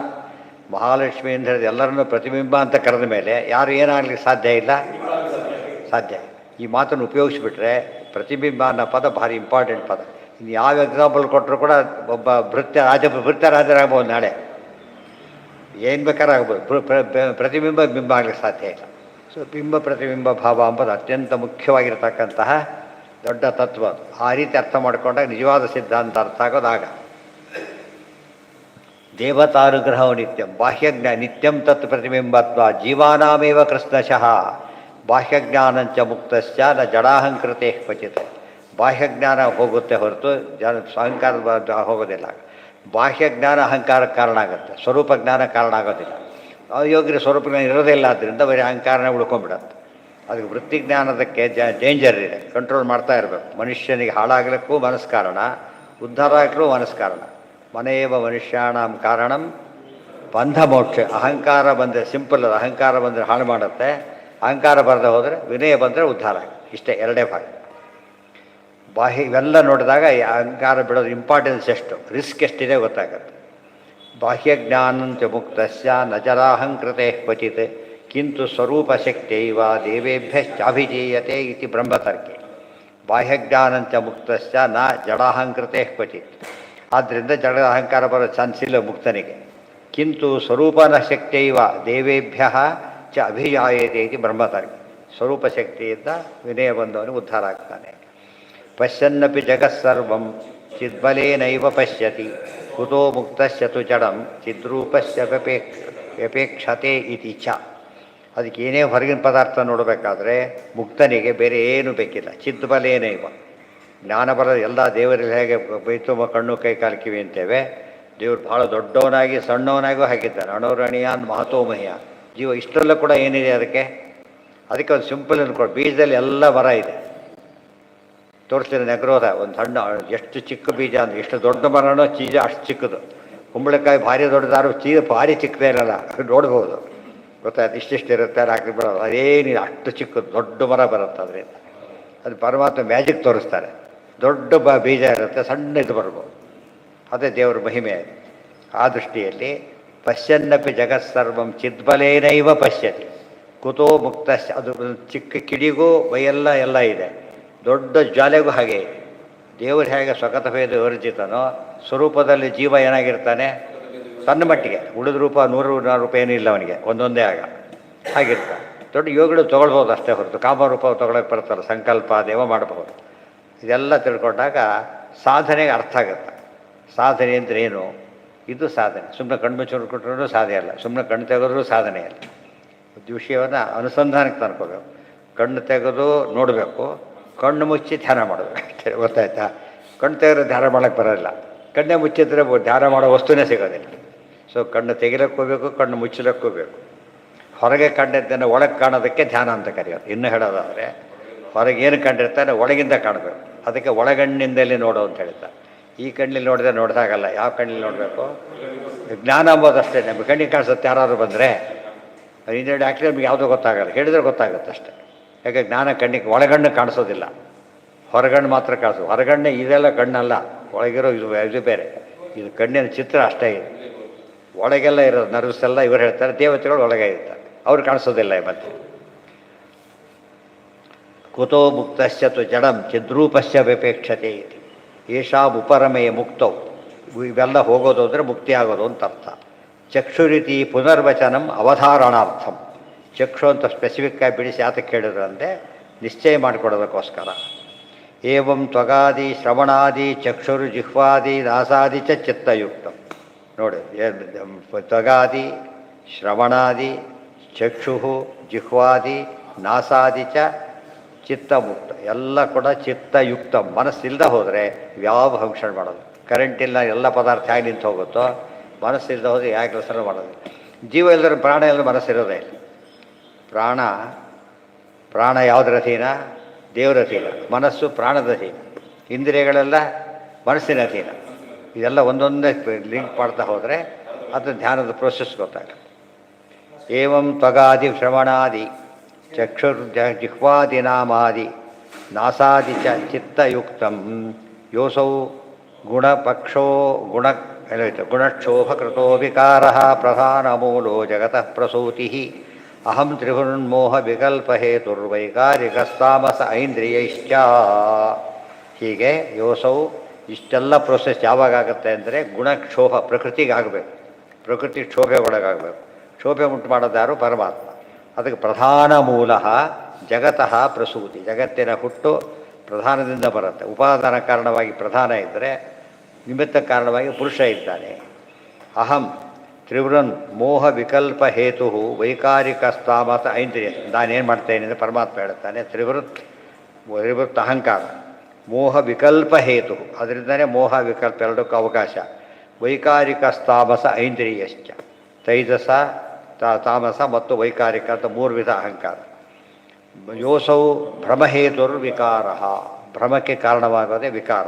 ಮಹಾಲಕ್ಷ್ಮಿ ಅಂತ ಹೇಳಿದ ಎಲ್ಲರನ್ನೂ ಪ್ರತಿಬಿಂಬ ಅಂತ ಕರೆದ ಮೇಲೆ ಯಾರು ಏನಾಗಲಿಕ್ಕೆ ಸಾಧ್ಯ ಇಲ್ಲ, ಸಾಧ್ಯ. ಈ ಮಾತನ್ನು ಉಪಯೋಗಿಸ್ಬಿಟ್ರೆ ಪ್ರತಿಬಿಂಬ ಅನ್ನೋ ಪದ ಭಾರಿ ಇಂಪಾರ್ಟೆಂಟ್ ಪದ. ಇನ್ನು ಯಾವ ಎಕ್ಸಾಂಪಲ್ ಕೊಟ್ಟರು ಕೂಡ ಒಬ್ಬ ಭೃತ್ಯರಾಜರಾಗ್ಬೋದು, ನಾಳೆ ಏನು ಬೇಕಾದ್ರೂ ಆಗ್ಬೋದು. ಪ್ರತಿಬಿಂಬ ಬಿಂಬ ಆಗಲಿಕ್ಕೆ ಸಾಧ್ಯ ಇಲ್ಲ. ಸೊ ಬಿಂಬ ಪ್ರತಿಬಿಂಬ ಭಾವ ಅಂಬುದು ಅತ್ಯಂತ ಮುಖ್ಯವಾಗಿರತಕ್ಕಂತಹ ದೊಡ್ಡ ತತ್ವ. ಆ ರೀತಿ ಅರ್ಥ ಮಾಡಿಕೊಂಡಾಗ ನಿಜವಾದ ಸಿದ್ಧಾಂತ ಅರ್ಥ ಆಗೋದಾಗ ದೇವತಾನುಗ್ರಹವು ನಿತ್ಯಂ ಬಾಹ್ಯಜ್ಞಾನ ನಿತ್ಯಂ ತತ್ ಪ್ರತಿಬಿಂಬತ್ವ ಜೀವಾನಾಮೇವ ಕೃಷ್ಣಶಃ ಬಾಹ್ಯಜ್ಞಾನಂಚ ಮುಕ್ತಶ್ಚ ನ ಜಡಾಹಂಕೃತೆ ಕ್ವಚಿತ್. ಬಾಹ್ಯಜ್ಞಾನ ಹೋಗುತ್ತೆ ಹೊರತು ಅಹಂಕಾರ ಹೋಗೋದಿಲ್ಲ. ಬಾಹ್ಯಜ್ಞಾನ ಅಹಂಕಾರಕ್ಕೆ ಕಾರಣ ಆಗುತ್ತೆ, ಸ್ವರೂಪ ಜ್ಞಾನ ಕಾರಣ ಆಗೋದಿಲ್ಲ. ಯೋಗ್ಯ ಸ್ವರೂಪ ಜ್ಞಾನ ಇರೋದಿಲ್ಲ, ಆದ್ದರಿಂದ ಬರೀ ಅಹಂಕಾರನೇ ಉಳ್ಕೊಂಡ್ಬಿಡತ್ತೆ. ಅದಕ್ಕೆ ವೃತ್ತಿಜ್ಞಾನದಕ್ಕೆ ಡೇಂಜರ್ ಇದೆ, ಕಂಟ್ರೋಲ್ ಮಾಡ್ತಾ ಇರಬೇಕು. ಮನುಷ್ಯನಿಗೆ ಹಾಳಾಗಲಿಕ್ಕೂ ಮನಸ್ಸು ಕಾರಣ, ಉದ್ಧಾರ ಆಗಲಿಕ್ಕೂ ಮನಸ್ಸು ಕಾರಣ. ಮನೆಯವ ಮನುಷ್ಯಾಣಂ ಕಾರಣಂ ಬಂಧ ಮೋಕ್ಷ. ಅಹಂಕಾರ ಬಂದರೆ ಸಿಂಪಲ್, ಅದು ಅಹಂಕಾರ ಬಂದರೆ ಹಾಳು ಮಾಡುತ್ತೆ, ಅಹಂಕಾರ ಬರದೆ ಹೋದರೆ ವಿನಯ ಬಂದರೆ ಉದ್ಧಾರ ಆಗುತ್ತೆ. ಇಷ್ಟೇ ಎರಡೇ ಭಾಗ. ಬಾಹ್ಯ ಇವೆಲ್ಲ ನೋಡಿದಾಗ ಅಹಂಕಾರ ಬಿಡೋದು ಇಂಪಾರ್ಟೆನ್ಸ್ ಎಷ್ಟು, ರಿಸ್ಕ್ ಎಷ್ಟಿದೆ ಗೊತ್ತಾಗುತ್ತೆ. ಬಾಹ್ಯಜ್ಞಾನಂಚ ಮುಕ್ತಸ್ಯ ನ ಜರಾಹಂಕೃತೆ ಕ್ವಚಿತ್ ಕಿಂತು ಸ್ವರೂಪಶಕ್ತಿಯೈವ ದೇವೇಭ್ಯಶ್ಚಾಭಿಜೀಯತೆ ಇತಿ ಬ್ರಹ್ಮತರ್ಕೆ. ಬಾಹ್ಯಜ್ಞಾನಂಚ ಮುಕ್ತಸ್ಯ ನ ಜಡಾಹಂಕೃತೆ ಕ್ವಚಿತ್. ಆದ್ದರಿಂದ ಜಡದ ಅಹಂಕಾರ ಬರೋ ಚಾನ್ಸ್ ಇಲ್ಲ ಮುಕ್ತನಿಗೆ. ಕಿಂತು ಸ್ವರೂಪನ ಶಕ್ತಿಯೈವ ದೇವೇಭ್ಯ ಚ ಅಭಿಜಾಯತೆ ಇತಿ ಬ್ರಹ್ಮತರ್ಕೆ. ಸ್ವರೂಪ ಶಕ್ತಿಯಿಂದ ವಿನಯ ಬಂದವನು ಉದ್ಧಾರ ಆಗ್ತಾನೆ. ಪಶ್ಯನ್ನಪಿ ಜಗತ್ಸರ್ವಂ ಚಿದ್ಬಲೇನೈವ ಪಶ್ಯತಿ ಕುತೋ ಮುಕ್ತಸ್ಯ ತು ಜಡಂ ಚಿದ್ರೂಪಸ್ಯ ವ್ಯಪೇಕ್ಷತೆ ಇತಿ ಚ. ಅದಕ್ಕೆ ಏನೇ ಹೊರಗಿನ ಪದಾರ್ಥ ನೋಡಬೇಕಾದ್ರೆ ಮುಕ್ತನಿಗೆ ಬೇರೆ ಏನು ಬೇಕಿಲ್ಲ. ಚಿದ್ಬಲೇನೈವ ಜ್ಞಾನ ಬರೋದು ಎಲ್ಲ ದೇವರಲ್ಲಿ ಹೇಗೆ ಬೈತುಂಬ ಕಣ್ಣು ಕೈ ಕಾಲು ಕಿವಿ ಅಂತೇವೆ, ದೇವರು ಭಾಳ ದೊಡ್ಡವನಾಗಿ ಸಣ್ಣವನಾಗೂ ಹಾಕಿದ್ದಾನೆ. ಅಣೋರಣೀಯಾನ್ ಮಹತೋಮಹ್ಯ. ಜೀವ ಇಷ್ಟರಲ್ಲೂ ಕೂಡ ಏನಿದೆ ಅದಕ್ಕೆ ಒಂದು ಸಿಂಪಲ್ ಅನ್ಕೊಂಡು, ಬೀಜದಲ್ಲಿ ಎಲ್ಲ ವರ ಇದೆ. ತೋರಿಸ್ತೀನಿ ನಗರೋಧ ಒಂದು ಸಣ್ಣ ಎಷ್ಟು ಚಿಕ್ಕ ಬೀಜ ಅಂದರೆ ಎಷ್ಟು ದೊಡ್ಡ ಮರನೋ ಚೀಜ ಅಷ್ಟು ಚಿಕ್ಕದು. ಕುಂಬಳಕಾಯಿ ಭಾರಿ ದೊಡ್ಡದಾರು ಚೀಜ ಭಾರಿ ಚಿಕ್ಕದೇ ಇರಲ್ಲ, ನೋಡ್ಬೋದು ಗೊತ್ತಾಯ್ತು. ಇಷ್ಟಿಷ್ಟು ಇರುತ್ತೆ, ಹಾಕಿ ಬಿಡೋದು. ಅದೇನಿದೆ ಅಷ್ಟು ಚಿಕ್ಕದು ದೊಡ್ಡ ಮರ ಬರುತ್ತೆ. ಅದರಿಂದ ಅದು ಪರಮಾತ್ಮ ಮ್ಯಾಜಿಕ್ ತೋರಿಸ್ತಾರೆ. ದೊಡ್ಡ ಬೀಜ ಇರುತ್ತೆ, ಸಣ್ಣ ಇದು ಬರ್ಬೋದು. ಅದೇ ದೇವರ ಮಹಿಮೆ. ಆ ದೃಷ್ಟಿಯಲ್ಲಿ ಪಶ್ಯನ್ನಪಿ ಜಗತ್ಸರ್ವಂ ಚಿದ್ಬಲೇನೈವ ಪಶ್ಯತಿ ಕುತೋ ಮುಕ್ತಶ್ಚ. ಅದು ಚಿಕ್ಕ ಕಿಡಿಗೂ ಬೈಯೆಲ್ಲ ಎಲ್ಲ ಇದೆ, ದೊಡ್ಡ ಜ್ವಾಲೆಗೂ ಹಾಗೆ ಇದೆ. ದೇವರು ಹೇಗೆ ಸ್ವಗತ ಭೇದ ವಿವರ್ಜಿತನೋ ಸ್ವರೂಪದಲ್ಲಿ ಜೀವ ಏನಾಗಿರ್ತಾನೆ, ಸಣ್ಣ ಮಟ್ಟಿಗೆ. ಉಳಿದ ರೂಪ 100 ರೂಪಾಯಿ ಏನಿಲ್ಲ ಅವನಿಗೆ, ಒಂದೊಂದೇ ಆಗ ಹಾಗಿರ್ತಾನೆ. ದೊಡ್ಡ ಯೋಗಗಳು ತೊಗೊಳ್ಬೋದು ಅಷ್ಟೇ ಹೊರತು ಕಾಮರೂಪ ತೊಗೊಳಕ್ಕೆ ಬರ್ತಲ್ಲ, ಸಂಕಲ್ಪ ದೇವ ಮಾಡಬಹುದು. ಇದೆಲ್ಲ ತಿಳ್ಕೊಂಡಾಗ ಸಾಧನೆಗೆ ಅರ್ಥ ಆಗುತ್ತೆ. ಸಾಧನೆ ಅಂದರೆ ಏನು, ಇದು ಸಾಧನೆ. ಸುಮ್ಮನೆ ಕಣ್ಣು ಮುಚ್ಚಿಟ್ರೂ ಸಾಧನೆ ಅಲ್ಲ, ಸುಮ್ಮನೆ ಕಣ್ಣು ತೆಗೆದ್ರೂ ಸಾಧನೆ ಅಲ್ಲ. ವಿಷಯವನ್ನು ಅನುಸಂಧಾನಕ್ಕೆ ತಂದ್ಕೋಬೇಕು. ಕಣ್ಣು ತೆಗೆದು ನೋಡಬೇಕು, ಕಣ್ಣು ಮುಚ್ಚಿ ಧ್ಯಾನ ಮಾಡಬೇಕು. ಗೊತ್ತಾಯ್ತಾ? ಕಣ್ಣು ತೆಗೆದ್ರೆ ಧ್ಯಾನ ಮಾಡೋಕ್ಕೆ ಬರೋಲ್ಲ, ಕಣ್ಣೇ ಮುಚ್ಚಿದ್ರೆ ಧ್ಯಾನ ಮಾಡೋ ವಸ್ತುನೇ ಸಿಗೋದಿಲ್ಲ. ಸೊ ಕಣ್ಣು ತೆಗಿಲಕ್ಕೆ ಹೋಗಬೇಕು, ಕಣ್ಣು ಮುಚ್ಚಲಕ್ಕೆ ಹೋಗಬೇಕು. ಹೊರಗೆ ಕಂಡಿದ್ದನ್ನು ಒಳಗೆ ಕಾಣೋದಕ್ಕೆ ಧ್ಯಾನ ಅಂತ ಕರೆಯೋದು. ಇನ್ನೂ ಹೇಳೋದಾದರೆ ಹೊರಗೆ ಏನು ಕಂಡಿರ್ತಾನೆ ಒಳಗಿಂದ ಕಾಣಬೇಕು. ಅದಕ್ಕೆ ಒಳಗಣ್ಣಿಂದಲೇ ನೋಡು ಅಂತ ಹೇಳ್ತಾರೆ. ಈ ಕಣ್ಣಲ್ಲಿ ನೋಡಿದ್ರೆ ನೋಡಿದಾಗಲ್ಲ, ಯಾವ ಕಣ್ಣಲ್ಲಿ ನೋಡಬೇಕು? ಜ್ಞಾನ ಅಂಬೋದಷ್ಟೇ. ನಮಗೆ ಕಣ್ಣಿಗೆ ಕಾಣಿಸುತ್ತೆ. ಯಾರಾದ್ರು ಬಂದರೆ ಇನ್ನೆರಡು ಆ್ಯಕ್ಚುಲಿ ನಮಗೆ ಯಾವುದೂ ಗೊತ್ತಾಗಲ್ಲ, ಹೇಳಿದ್ರೆ ಗೊತ್ತಾಗುತ್ತೆ ಅಷ್ಟೇ. ಯಾಕೆ ಜ್ಞಾನ ಕಣ್ಣಿಗೆ ಒಳಗಣ್ಣು ಕಾಣಿಸೋದಿಲ್ಲ, ಹೊರಗಣ್ಣು ಮಾತ್ರ ಕಾಣಿಸೋದು. ಹೊರಗಣ್ಣೆ ಇದೆಲ್ಲ ಕಣ್ಣಲ್ಲ, ಒಳಗಿರೋ ಇದು ಬೇರೆ. ಇದು ಕಣ್ಣಿನ ಚಿತ್ರ ಅಷ್ಟೇ ಇದೆ. ಒಳಗೆಲ್ಲ ಇರೋದು ನರ್ವ್ಸ್ ಎಲ್ಲ ಇವರು ಹೇಳ್ತಾರೆ, ದೇವತೆಗಳು ಒಳಗೆ ಇರ್ತಾರೆ, ಅವ್ರು ಕಾಣಿಸೋದಿಲ್ಲ. ಮತ್ತೆ ಕುತೋ ಮುಕ್ತಶ್ಚ ತು ಜಡಂ ಚಿದ್ರೂಪಸ್ಯ ವ್ಯಪೇಕ್ಷತೆ ಇತಿ ಏಷಾಂ ಉಪರಮೆಯ ಮುಕ್ತೌ. ಇವೆಲ್ಲ ಹೋಗೋದು ಅಂದರೆ ಮುಕ್ತಿ ಆಗೋದು ಅಂತ ಅರ್ಥ. ಚಕ್ಷುರೀತಿ ಪುನರ್ವಚನಂ ಅವಧಾರಣಾರ್ಥಂ. ಚಕ್ಷು ಅಂತ ಸ್ಪೆಸಿಫಿಕ್ಕಾಗಿ ಬಿಡಿಸಿ ಯಾತಕ್ಕೆ ಹೇಳಿದ್ರು ಅಂದರೆ ನಿಶ್ಚಯ ಮಾಡಿಕೊಡೋದಕ್ಕೋಸ್ಕರ. ಏವಂ ತ್ವಗಾದಿ ಶ್ರವಣಾದಿ ಚಕ್ಷುರು ಜಿಹ್ವಾದಿ ನಾಸಾದಿ ಚ ಚಿತ್ತಯುಕ್ತ. ನೋಡಿ, ತ್ವಗಾದಿ ಶ್ರವಣಾದಿ ಚಕ್ಷು ಜಿಹ್ವಾದಿ ನಾಸಾದಿ ಚ ಚಿತ್ತಮುಕ್ತ. ಎಲ್ಲ ಕೂಡ ಚಿತ್ತಯುಕ್ತ. ಮನಸ್ಸಿಲ್ಲದೆ ಹೋದರೆ ಯಾವ ಫಂಕ್ಷನ್ ಮಾಡೋದು. ಕರೆಂಟ್ ಇಲ್ಲ ಎಲ್ಲ ಪದಾರ್ಥ ಹೇಗೆ ನಿಂತು ಹೋಗುತ್ತೋ ಮನಸ್ಸಿಲ್ಲದೆ ಹೋದ್ರೆ ಯಾಕೆ ಕೆಲಸ ಮಾಡೋದು. ಜೀವ ಇಲ್ಲದ್ರೆ ಪ್ರಾಣ ಎಲ್ಲ ಮನಸ್ಸಿರೋದೇ ಇಲ್ಲ. ಪ್ರಾಣ ಪ್ರಾಣ ಯಾವುದರ ಅಧೀನ? ದೇವರ ಅಧೀನ. ಮನಸ್ಸು ಪ್ರಾಣದ ಅಧೀನ. ಇಂದ್ರಿಯಗಳೆಲ್ಲ ಮನಸ್ಸಿನ ಅಧೀನ. ಇದೆಲ್ಲ ಒಂದೊಂದೇ ಲಿಂಕ್ ಮಾಡ್ತಾ ಹೋದರೆ ಅದು ಧ್ಯಾನದ ಪ್ರೋಸೆಸ್ ಗೊತ್ತಾಗುತ್ತೆ. ಏವಂ ತ್ವಗಾದಿ ಶ್ರವಣಾದಿ ಚಕ್ಷುರ್ ಜಿಹ್ವಾದಿ ನಾಮಾದಿ ನಾಸಾದಿ ಚ ಚಿತ್ತಯುಕ್ತಂ ಯೋಸೌ ಗುಣಪಕ್ಷೋ ಗುಣಕ್ಷೋಭಕೃತೋ ವಿಕಾರ ಪ್ರಧಾನ ಮೂಲೋ ಜಗತಃ ಪ್ರಸೂತಿ ಅಹಂ ತ್ರಿಭುರ್ಮೋಹ ವಿಕಲ್ಪಹೇತುರ್ವೈಕಾರಿಕಸ್ತಾಮಸ ಐಂದ್ರಿಯೈಶ್ಚ. ಹೀಗೆ ಯೋಸೌ ಇಷ್ಟೆಲ್ಲ ಪ್ರೋಸೆಸ್ ಯಾವಾಗುತ್ತೆ ಅಂದರೆ ಗುಣಕ್ಷೋಭ ಪ್ರಕೃತಿಗೆ ಆಗಬೇಕು. ಪ್ರಕೃತಿ ಕ್ಷೋಭೆ ಒಳಗಾಗಬೇಕು. ಕ್ಷೋಭೆ ಉಂಟು ಮಾಡೋದು ಯಾರು? ಪರಮಾತ್ಮ. ಅದಕ್ಕೆ ಪ್ರಧಾನ ಮೂಲ ಜಗತಃ ಪ್ರಸೂತಿ. ಜಗತ್ತಿನ ಹುಟ್ಟು ಪ್ರಧಾನದಿಂದ ಬರುತ್ತೆ. ಉಪಾದಾನ ಕಾರಣವಾಗಿ ಪ್ರಧಾನ ಇದ್ದರೆ ನಿಮಿತ್ತ ಕಾರಣವಾಗಿ ಪುರುಷ ಇದ್ದಾನೆ. ಅಹಂ ತ್ರಿವೃನ್ ಮೋಹ ವಿಕಲ್ಪ ಹೇತು ವೈಕಾರಿಕ ಸ್ಥಾಮತ ಐಂದ್ರಿಯ. ನಾನೇನು ಮಾಡ್ತೇನೆ ಅಂದರೆ ಪರಮಾತ್ಮ ಹೇಳ್ತಾನೆ ತ್ರಿವೃತ್ ಅಹಂಕಾರ ಮೋಹ ವಿಕಲ್ಪ ಹೇತು, ಅದರಿಂದನೇ ಮೋಹ ವಿಕಲ್ಪ ಎರಡಕ್ಕೂ ಅವಕಾಶ. ವೈಕಾರಿಕ ಸ್ಥಾಮಸ ಐಂದ್ರಿಯಶ್ಚ, ತೈಜಸ ತಾಮಸ ಮತ್ತು ವೈಕಾರಿಕ ಅಂತ ಮೂರು ವಿಧ ಅಹಂಕಾರ. ಯೋಸೌ ಭ್ರಮಹೇತುರ್ವಿಕಾರ, ಭ್ರಮಕ್ಕೆ ಕಾರಣವಾಗೋದೇ ವಿಕಾರ.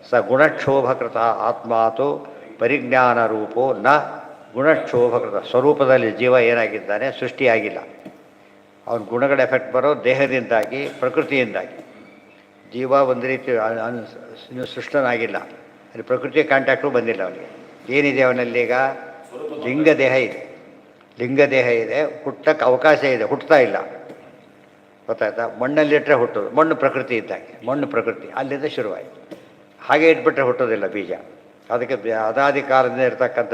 ಸ ಗುಣಕ್ಷೋಭಕೃತ ಆತ್ಮಾತು ಪರಿಜ್ಞಾನ ರೂಪೋ ನ ಗುಣಕ್ಷೋಭಕೃತ. ಸ್ವರೂಪದಲ್ಲಿ ಜೀವ ಏನಾಗಿದ್ದಾನೆ? ಸೃಷ್ಟಿಯಾಗಿಲ್ಲ. ಅವನ ಗುಣಗಳ ಎಫೆಕ್ಟ್ ಬರೋ ದೇಹದಿಂದಾಗಿ, ಪ್ರಕೃತಿಯಿಂದಾಗಿ. ಜೀವ ಒಂದು ರೀತಿ ಸೃಷ್ಟನಾಗಿಲ್ಲ. ಅಲ್ಲಿ ಪ್ರಕೃತಿಯ ಕಾಂಟ್ಯಾಕ್ಟು ಬಂದಿಲ್ಲ ಅವನಿಗೆ. ಏನಿದೆ ಅವನಲ್ಲಿ ಈಗ? ಲಿಂಗದೇಹ ಇದೆ. ಲಿಂಗದೇಹ ಇದೆ, ಹುಟ್ಟಕ್ಕೆ ಅವಕಾಶ ಇದೆ, ಹುಟ್ಟುತ್ತಾ ಇಲ್ಲ. ಗೊತ್ತಾಯ್ತಾ? ಮಣ್ಣಲ್ಲಿಟ್ಟರೆ ಹುಟ್ಟೋದು. ಮಣ್ಣು ಪ್ರಕೃತಿ ಇದ್ದಾಗೆ, ಮಣ್ಣು ಪ್ರಕೃತಿ ಅಲ್ಲಿಂದ ಶುರುವಾಯಿತು. ಹಾಗೆ ಇಟ್ಬಿಟ್ರೆ ಹುಟ್ಟೋದಿಲ್ಲ ಬೀಜ. ಅದಕ್ಕೆ ಅದಾದಿ ಕಾಲದಿಂದ ಇರತಕ್ಕಂಥ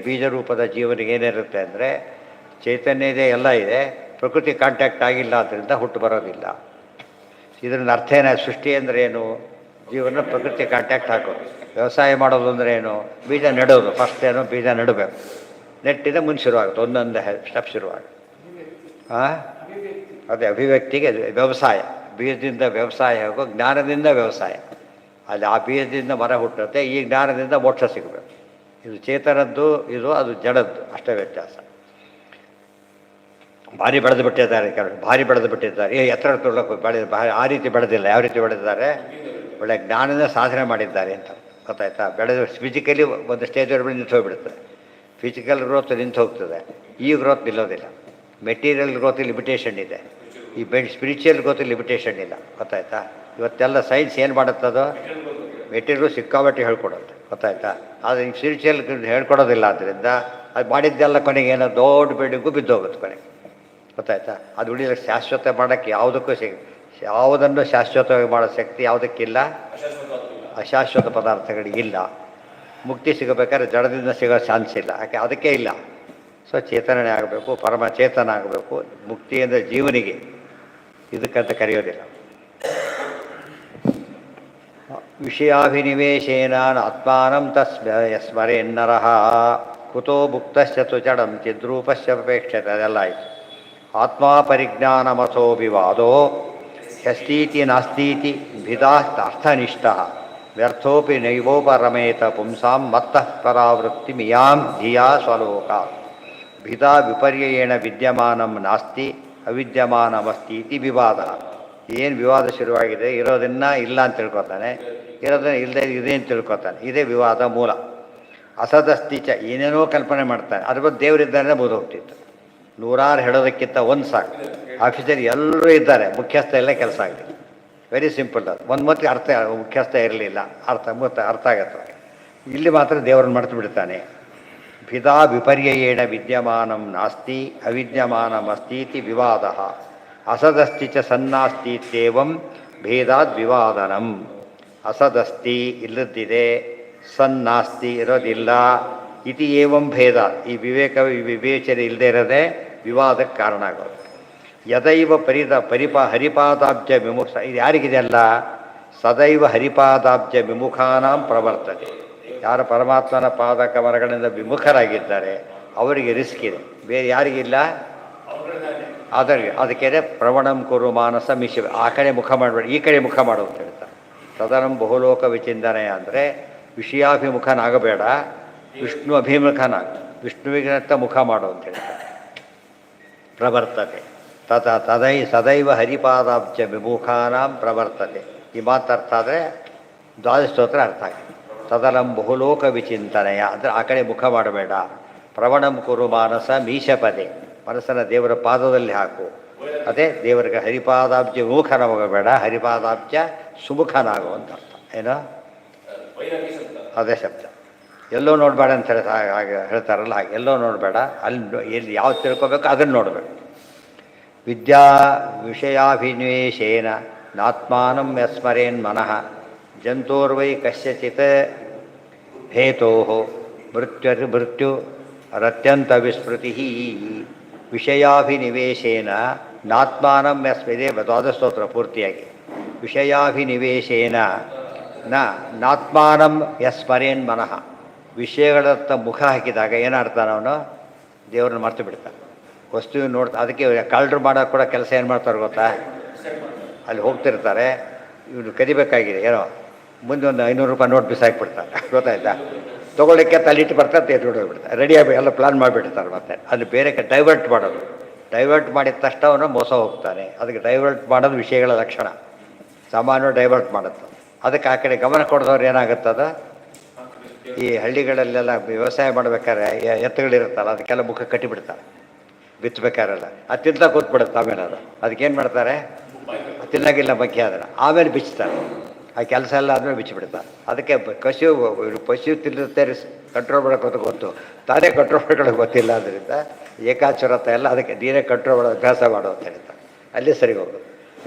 ಬೀಜ ರೂಪದ ಜೀವನಿಗೆ ಏನಿರುತ್ತೆ ಅಂದರೆ ಚೈತನ್ಯ ಇದೆ, ಎಲ್ಲ ಇದೆ, ಪ್ರಕೃತಿ ಕಾಂಟ್ಯಾಕ್ಟ್ ಆಗಿಲ್ಲ, ಆದ್ದರಿಂದ ಹುಟ್ಟು ಬರೋದಿಲ್ಲ. ಇದರಿಂದ ಅರ್ಥ ಏನಾಯ್ತು? ಸೃಷ್ಟಿ ಅಂದರೆ ಏನು? ಜೀವನ ಪ್ರಕೃತಿ ಕಾಂಟ್ಯಾಕ್ಟ್ ಹಾಕೋದು. ವ್ಯವಸಾಯ ಮಾಡೋದು ಅಂದರೆ ಏನು? ಬೀಜ ನೆಡೋದು. ಫಸ್ಟ್ ಏನು? ಬೀಜ ನೆಡಬೇಕು. ನೆಟ್ಟಿಂದ ಮುಂದೆ ಶುರುವಾಗುತ್ತೆ, ಒಂದೊಂದು ಸ್ಟೆಪ್ ಶುರುವಾಗುತ್ತೆ. ಅದೇ ಅಭಿವ್ಯಕ್ತಿಗೆ ವ್ಯವಸಾಯ. ಬೀಜದಿಂದ ವ್ಯವಸಾಯ ಹೋಗೋ, ಜ್ಞಾನದಿಂದ ವ್ಯವಸಾಯ. ಅಲ್ಲಿ ಆ ಬೀಜದಿಂದ ಮರ ಹುಟ್ಟುತ್ತೆ, ಈ ಜ್ಞಾನದಿಂದ ಮೋಕ್ಷ ಸಿಗಬೇಕು. ಇದು ಚೇತನದ್ದು, ಇದು ಅದು ಜಡದ್ದು, ಅಷ್ಟೇ ವ್ಯತ್ಯಾಸ. ಭಾರಿ ಬೆಳೆದು ಬಿಟ್ಟಿದ್ದಾರೆ ಕೆಲವರು, ಭಾರಿ ಬೆಳೆದು ಬಿಟ್ಟಿದ್ದಾರೆ. ಎತ್ತರ ತೊಳಕ್ಕೆ ಭಾರಿ ಆ ರೀತಿ ಬೆಳೆದಿಲ್ಲ. ಯಾವ ರೀತಿ ಬೆಳೆದಿದ್ದಾರೆ? ಒಳ್ಳೆ ಜ್ಞಾನದ ಸಾಧನೆ ಮಾಡಿದ್ದಾರೆ ಅಂತ. ಗೊತ್ತಾಯ್ತಾ? ಬೆಳೆದು ಫಿಸಿಕಲಿ ಒಂದು ಸ್ಟೇಜ್ವರೆಗೆ ನಿಂತು ಹೋಗಿಬಿಡುತ್ತದೆ. ಫಿಸಿಕಲ್ ಗ್ರೋತ್ ನಿಂತು ಹೋಗ್ತದೆ, ಈ ಗ್ರೋತ್ ನಿಲ್ಲೋದಿಲ್ಲ. ಮೆಟೀರಿಯಲ್ ಗ್ರೋತ್ ಲಿಮಿಟೇಷನ್ ಇದೆ, ಈ ಸ್ಪಿರಿಚುವಲ್ ಗ್ರೋತ್ ಲಿಮಿಟೇಷನ್ ಇಲ್ಲ. ಗೊತ್ತಾಯ್ತಾ? ಇವತ್ತೆಲ್ಲ ಸೈನ್ಸ್ ಏನು ಮಾಡುತ್ತದೋ ಮೆಟೀರಿಯಲ್ ಸಿಕ್ಕಾಬಟ್ಟೆ ಹೇಳ್ಕೊಡುತ್ತೆ. ಗೊತ್ತಾಯ್ತಾ? ಆದರೆ ಈಗ ಸ್ಪಿರಿಚುವಲ್ ಹೇಳ್ಕೊಡೋದಿಲ್ಲ. ಆದ್ದರಿಂದ ಅದು ಮಾಡಿದ್ದೆಲ್ಲ ಕೊನೆಗೆ ಏನೋ ದೊಡ್ಡ ಬಿಲ್ಡಿಂಗು ಬಿದ್ದೋಗುತ್ತೆ ಕೊನೆಗೆ. ಗೊತ್ತಾಯ್ತಾ? ಅದು ಉಳಿಯೋಕ್ಕೆ ಶಾಶ್ವತ ಮಾಡೋಕ್ಕೆ ಯಾವುದಕ್ಕೂ ಯಾವುದನ್ನು ಶಾಶ್ವತವಾಗಿ ಮಾಡೋ ಶಕ್ತಿ ಯಾವುದಕ್ಕಿಲ್ಲ. ಅಶಾಶ್ವತ ಪದಾರ್ಥಗಳಿಗಿಲ್ಲ. ಮುಕ್ತಿ ಸಿಗಬೇಕಾದ್ರೆ ಜಡದಿಂದ ಸಿಗೋ ಚಾನ್ಸ್ ಇಲ್ಲ. ಯಾಕೆ? ಅದಕ್ಕೆ ಇಲ್ಲ. ಸೊ ಚೇತನನೇ ಆಗಬೇಕು, ಪರಮ ಚೇತನ ಆಗಬೇಕು. ಮುಕ್ತಿಯಿಂದ ಜೀವನಿಗೆ ಇದಕ್ಕಂತ ಕರೆಯೋದಿಲ್ಲ. ವಿಷಯಾಭಿನಿವೇಶೇನ ಆತ್ಮಾನಂ ಸ್ಮರೆನ್ನರಃ ಕುತೋ ಮುಕ್ತಶ್ಚತು ಜಡಂ ಚಿದ್ರೂಪಶ್ಚಪೇಕ್ಷತೆ. ಅದೆಲ್ಲ ಆಯಿತು. ಆತ್ಮ ಪರಿಜ್ಞಾನಮಥೋ ವಿವಾದೋ ಹ್ಯಸ್ತೀತಿ ನಾಸ್ತೀತಿ ಭಿದಾರ್ಥನಿಷ್ಠ ವ್ಯರ್ಥೋಪಿ ನೈವೋಪರಮೇತ ಪುಂಸಾಂ ಮತ್ತಃ ಪರಾವೃತ್ತಿ ಮಿಯಾಂ ಧಿಯಾ ಸ್ವಲೋಕ ಭಿದಾ ವಿಪರ್ಯಯೇಣ ವಿದ್ಯಮಾನಂ ನಾಸ್ತಿ ಅವಿದ್ಯಮಾನಮಸ್ತಿ ಇತಿ ವಿವಾದ. ಏನು ವಿವಾದ ಶುರುವಾಗಿದೆ? ಇರೋದನ್ನ ಇಲ್ಲ ಅಂತ ತಿಳ್ಕೊತಾನೆ, ಇರೋದನ್ನ ಇಲ್ಲದೆ ಇದೆ ಅಂತ ತಿಳ್ಕೊತಾನೆ. ಇದೇ ವಿವಾದ ಮೂಲ. ಅಸದಸ್ತಿಚ, ಏನೇನೋ ಕಲ್ಪನೆ ಮಾಡ್ತಾನೆ. ಅದ್ರ ಬಗ್ಗೆ ದೇವರಿದ್ದಾನೆ ಮುಗಿದು ಹೋಗ್ತಿತ್ತು. ನೂರಾರು ಹೇಳೋದಕ್ಕಿಂತ ಒಂದು ಸಾಕು. ಆಫೀಸರ್ ಎಲ್ಲರೂ ಇದ್ದಾರೆ, ಮುಖ್ಯಸ್ಥ ಎಲ್ಲ ಕೆಲಸ ಆಗಲಿ. Very simple. ಅದು ಒಂದು ಮತ್ತಿಗೆ ಅರ್ಥ, ಮುಖ್ಯಸ್ಥ ಇರಲಿಲ್ಲ, ಅರ್ಥ ಆಗತ್ತೆ. ಇಲ್ಲಿ ಮಾತ್ರ ದೇವರನ್ನು ಮರೆತು ಬಿಡ್ತಾನೆ. ಭಿದಾ ವಿಪರ್ಯಯೇಣ ವಿದ್ಯಮಾನಂ ನಾಸ್ತಿ ಅವಿದ್ಯಮಾನಮಸ್ತೀತಿ ವಿವಾದ. ಅಸದಸ್ತಿ ಚ ಸನ್ನಾಸ್ತೀತ್ಯೇವಂ ಭೇದಾದ್ ವಿವಾದನಂ. ಅಸದಸ್ತಿ ಇಲ್ಲದಿದೆ, ಸನ್ನಾಸ್ತಿ ಇರೋದಿಲ್ಲ, ಇತಿ ಏವಂ ಭೇದ. ಈ ವಿವೇಚನೆ ಇಲ್ಲದೆ ಇರೋದೇ ವಿವಾದಕ್ಕೆ ಕಾರಣ ಆಗೋದು. ಯದೈವ ಹರಿಪಾದಾಬ್ಜ ವಿಮುಖ. ಇದು ಯಾರಿಗಿದೆಯಲ್ಲ? ಸದೈವ ಹರಿಪಾದಾಬ್ಜ ವಿಮುಖಾನಾಂ ಪ್ರವರ್ತನೆ. ಯಾರು ಪರಮಾತ್ಮನ ಪಾದ ಕಮಲಗಳಿಂದ ವಿಮುಖರಾಗಿದ್ದಾರೆ ಅವರಿಗೆ ರಿಸ್ಕ್ ಇದೆ, ಬೇರೆ ಯಾರಿಗಿಲ್ಲ. ಅದಕ್ಕೆ ಪ್ರವಣಂ ಕುರು ಮಾನಸ ಮಿಶಿವ. ಆ ಕಡೆ ಮುಖ ಮಾಡಬೇಡ, ಈ ಕಡೆ ಮುಖ ಮಾಡು ಅಂತ ಹೇಳ್ತಾರೆ. ಸದನಂ ಬಹುಲೋಕ ವಿಚಿಂತನೆ ಅಂದರೆ ವಿಷಯಾಭಿಮುಖನಾಗಬೇಡ, ವಿಷ್ಣು ಅಭಿಮುಖನಾಗ, ವಿಷ್ಣುವಿಗಿಂತ ಮುಖ ಮಾಡು ಅಂತ ಹೇಳ್ತಾರೆ. ಪ್ರವರ್ತತೆ ಸದೈವ ಹರಿಪಾದಾಬ್ಜ ವಿಮುಖಾನಾಂ ಪ್ರವರ್ತತೆ. ಈ ಮಾತರ್ಥ ಆದರೆ ದ್ವಾದಶ ಸ್ತೋತ್ರ ಅರ್ಥ ಆಗಿದೆ. ತದಲಂ ಬಹುಲೋಕ ವಿಚಿಂತನೆಯ ಅಂದರೆ ಆ ಕಡೆ ಮುಖ ಮಾಡಬೇಡ. ಪ್ರವಣಂ ಕುರು ಮಾನಸ ಮೀಶಪದೆ, ಮನಸ್ಸನ್ನು ದೇವರ ಪಾದದಲ್ಲಿ ಹಾಕು. ಅದೇ ದೇವರಿಗೆ ಹರಿಪಾದಾಬ್ಜ ವಿಮುಖನಾಗಬೇಡ, ಹರಿಪಾದಾಬ್ಜ ಸುಮುಖನಾಗು ಅಂತ ಅರ್ಥ. ಏನೋ ಅದೇ ಶಬ್ದ. ಎಲ್ಲೋ ನೋಡಬೇಡ ಅಂತ ಹಾಗೆ ಹೇಳ್ತಾರಲ್ಲ, ಹಾಗೆ ಎಲ್ಲೋ ನೋಡಬೇಡ, ಅಲ್ಲಿ ಎಲ್ಲಿ ಯಾವ್ದು ತಿಳ್ಕೊಬೇಕು ಅದನ್ನು ನೋಡಬೇಕು. ವಿದ್ಯಾ ವಿಷಯಾಭಿನಿವೇಶೇನ ನಾತ್ಮಾನಂ ಯಸ್ಮರೇನ್ ಮನಃ ಜಂತೋರ್ವೈ ಕಸ್ಯಚಿತ್ ಹೇತೋ ಮೃತ್ಯು ರತ್ಯಂತ ವಿಸ್ಮೃತಿ ವಿಷಯಾಭಿನಿವೇಶೇನ ನಾತ್ಮಾನಂ ಯಸ್ಮಿದೆ ದ್ವಾದಶ ಸ್ತೋತ್ರ ಪೂರ್ತಿಯಾಗಿ. ವಿಷಯಾಭಿನಿವೇಶೇನ ನಾತ್ಮಾನಂ ಯಸ್ಮರೇನ್ ಮನಃ, ವಿಷಯಗಳತ್ತ ಮುಖ ಹಾಕಿದಾಗ ಏನಾಡ್ತಾನೆ ಅವನು, ದೇವ್ರನ್ನ ಮರ್ತು ಬಿಡ್ತಾನೆ. ವಸ್ತುವಿನ ನೋಡ್ತಾ, ಅದಕ್ಕೆ ಕಳ್ಳರು ಮಾಡೋಕೆ ಕೂಡ ಕೆಲಸ ಏನು ಮಾಡ್ತಾರೆ ಗೊತ್ತಾ, ಅಲ್ಲಿ ಹೋಗ್ತಿರ್ತಾರೆ, ಇವರು ಕದಿಬೇಕಾಗಿದೆ ಏನೋ, ಮುಂದೆ ಒಂದು 500 ರೂಪಾಯಿ ನೋಟ್ ಬಿಸಾಕಿಬಿಡ್ತಾರೆ, ಗೊತ್ತಾಯ್ತಾ, ತೊಗೊಳ್ಳಿಕ್ಕೆ ತಲ್ಲಿಟ್ಟು ಬರ್ತಾರೆ, ತೆಗೆದುಬಿಡ್ತಾರೆ, ರೆಡಿಯಾಗಿ ಎಲ್ಲ ಪ್ಲಾನ್ ಮಾಡಿಬಿಡ್ತಾರೆ. ಮತ್ತೆ ಅಲ್ಲಿ ಬೇರೆ ಡೈವರ್ಟ್ ಮಾಡೋದು, ಡೈವರ್ಟ್ ಮಾಡಿದ ತಕ್ಷಣ ಅವನು ಮೋಸ ಹೋಗ್ತಾನೆ. ಅದಕ್ಕೆ ಡೈವರ್ಟ್ ಮಾಡೋದು ವಿಷಯಗಳ ಲಕ್ಷಣ, ಸಾಮಾನ್ಯ ಡೈವರ್ಟ್ ಮಾಡುತ್ತೆ. ಅದಕ್ಕೆ ಆ ಕಡೆ ಗಮನ ಕೊಡೋದವ್ರು ಏನಾಗುತ್ತದ, ಈ ಹಳ್ಳಿಗಳಲ್ಲೆಲ್ಲ ವ್ಯವಸಾಯ ಮಾಡ್ಬೇಕಾದ್ರೆ ಎತ್ತುಗಳಿರುತ್ತಲ್ಲ, ಅದಕ್ಕೆಲ್ಲ ಮುಖ ಕಟ್ಟಿಬಿಡ್ತಾರೆ ಬಿತ್ತಬೇಕಾರೆಲ್ಲ. ಅದು ತಿಂತ ಕೂತ್ಬಿಡುತ್ತೆ. ಆಮೇಲೆ ಅದಕ್ಕೇನು ಮಾಡ್ತಾರೆ, ತಿನ್ನಾಗಿಲ್ಲ ಬಗ್ಗೆ ಅದನ್ನು ಆಮೇಲೆ ಬಿಚ್ತಾರೆ. ಆ ಕೆಲಸ ಎಲ್ಲ ಆದಮೇಲೆ ಬಿಚ್ಚಿಬಿಡ್ತಾರೆ. ಅದಕ್ಕೆ ಪಶು ತಿನ್ನುತ್ತೆ, ಕಂಟ್ರೋಲ್ ಮಾಡೋಕ್ಕೆ ಗೊತ್ತು, ತಾನೇ ಕಂಟ್ರೋಲ್ ಮಾಡ್ಕೊಳ್ಳೋಕೆ ಗೊತ್ತಿಲ್ಲ. ಆದ್ದರಿಂದ ಏಕಾಚರತೆ ಎಲ್ಲ ಅದಕ್ಕೆ ನೀರೇ ಕಂಟ್ರೋಲ್ ಮಾಡೋ ಅಭ್ಯಾಸ ಮಾಡೋ ಅಂತ ಹೇಳ್ತಾರೆ. ಅಲ್ಲಿ ಸರಿ ಹೋಗೋದು.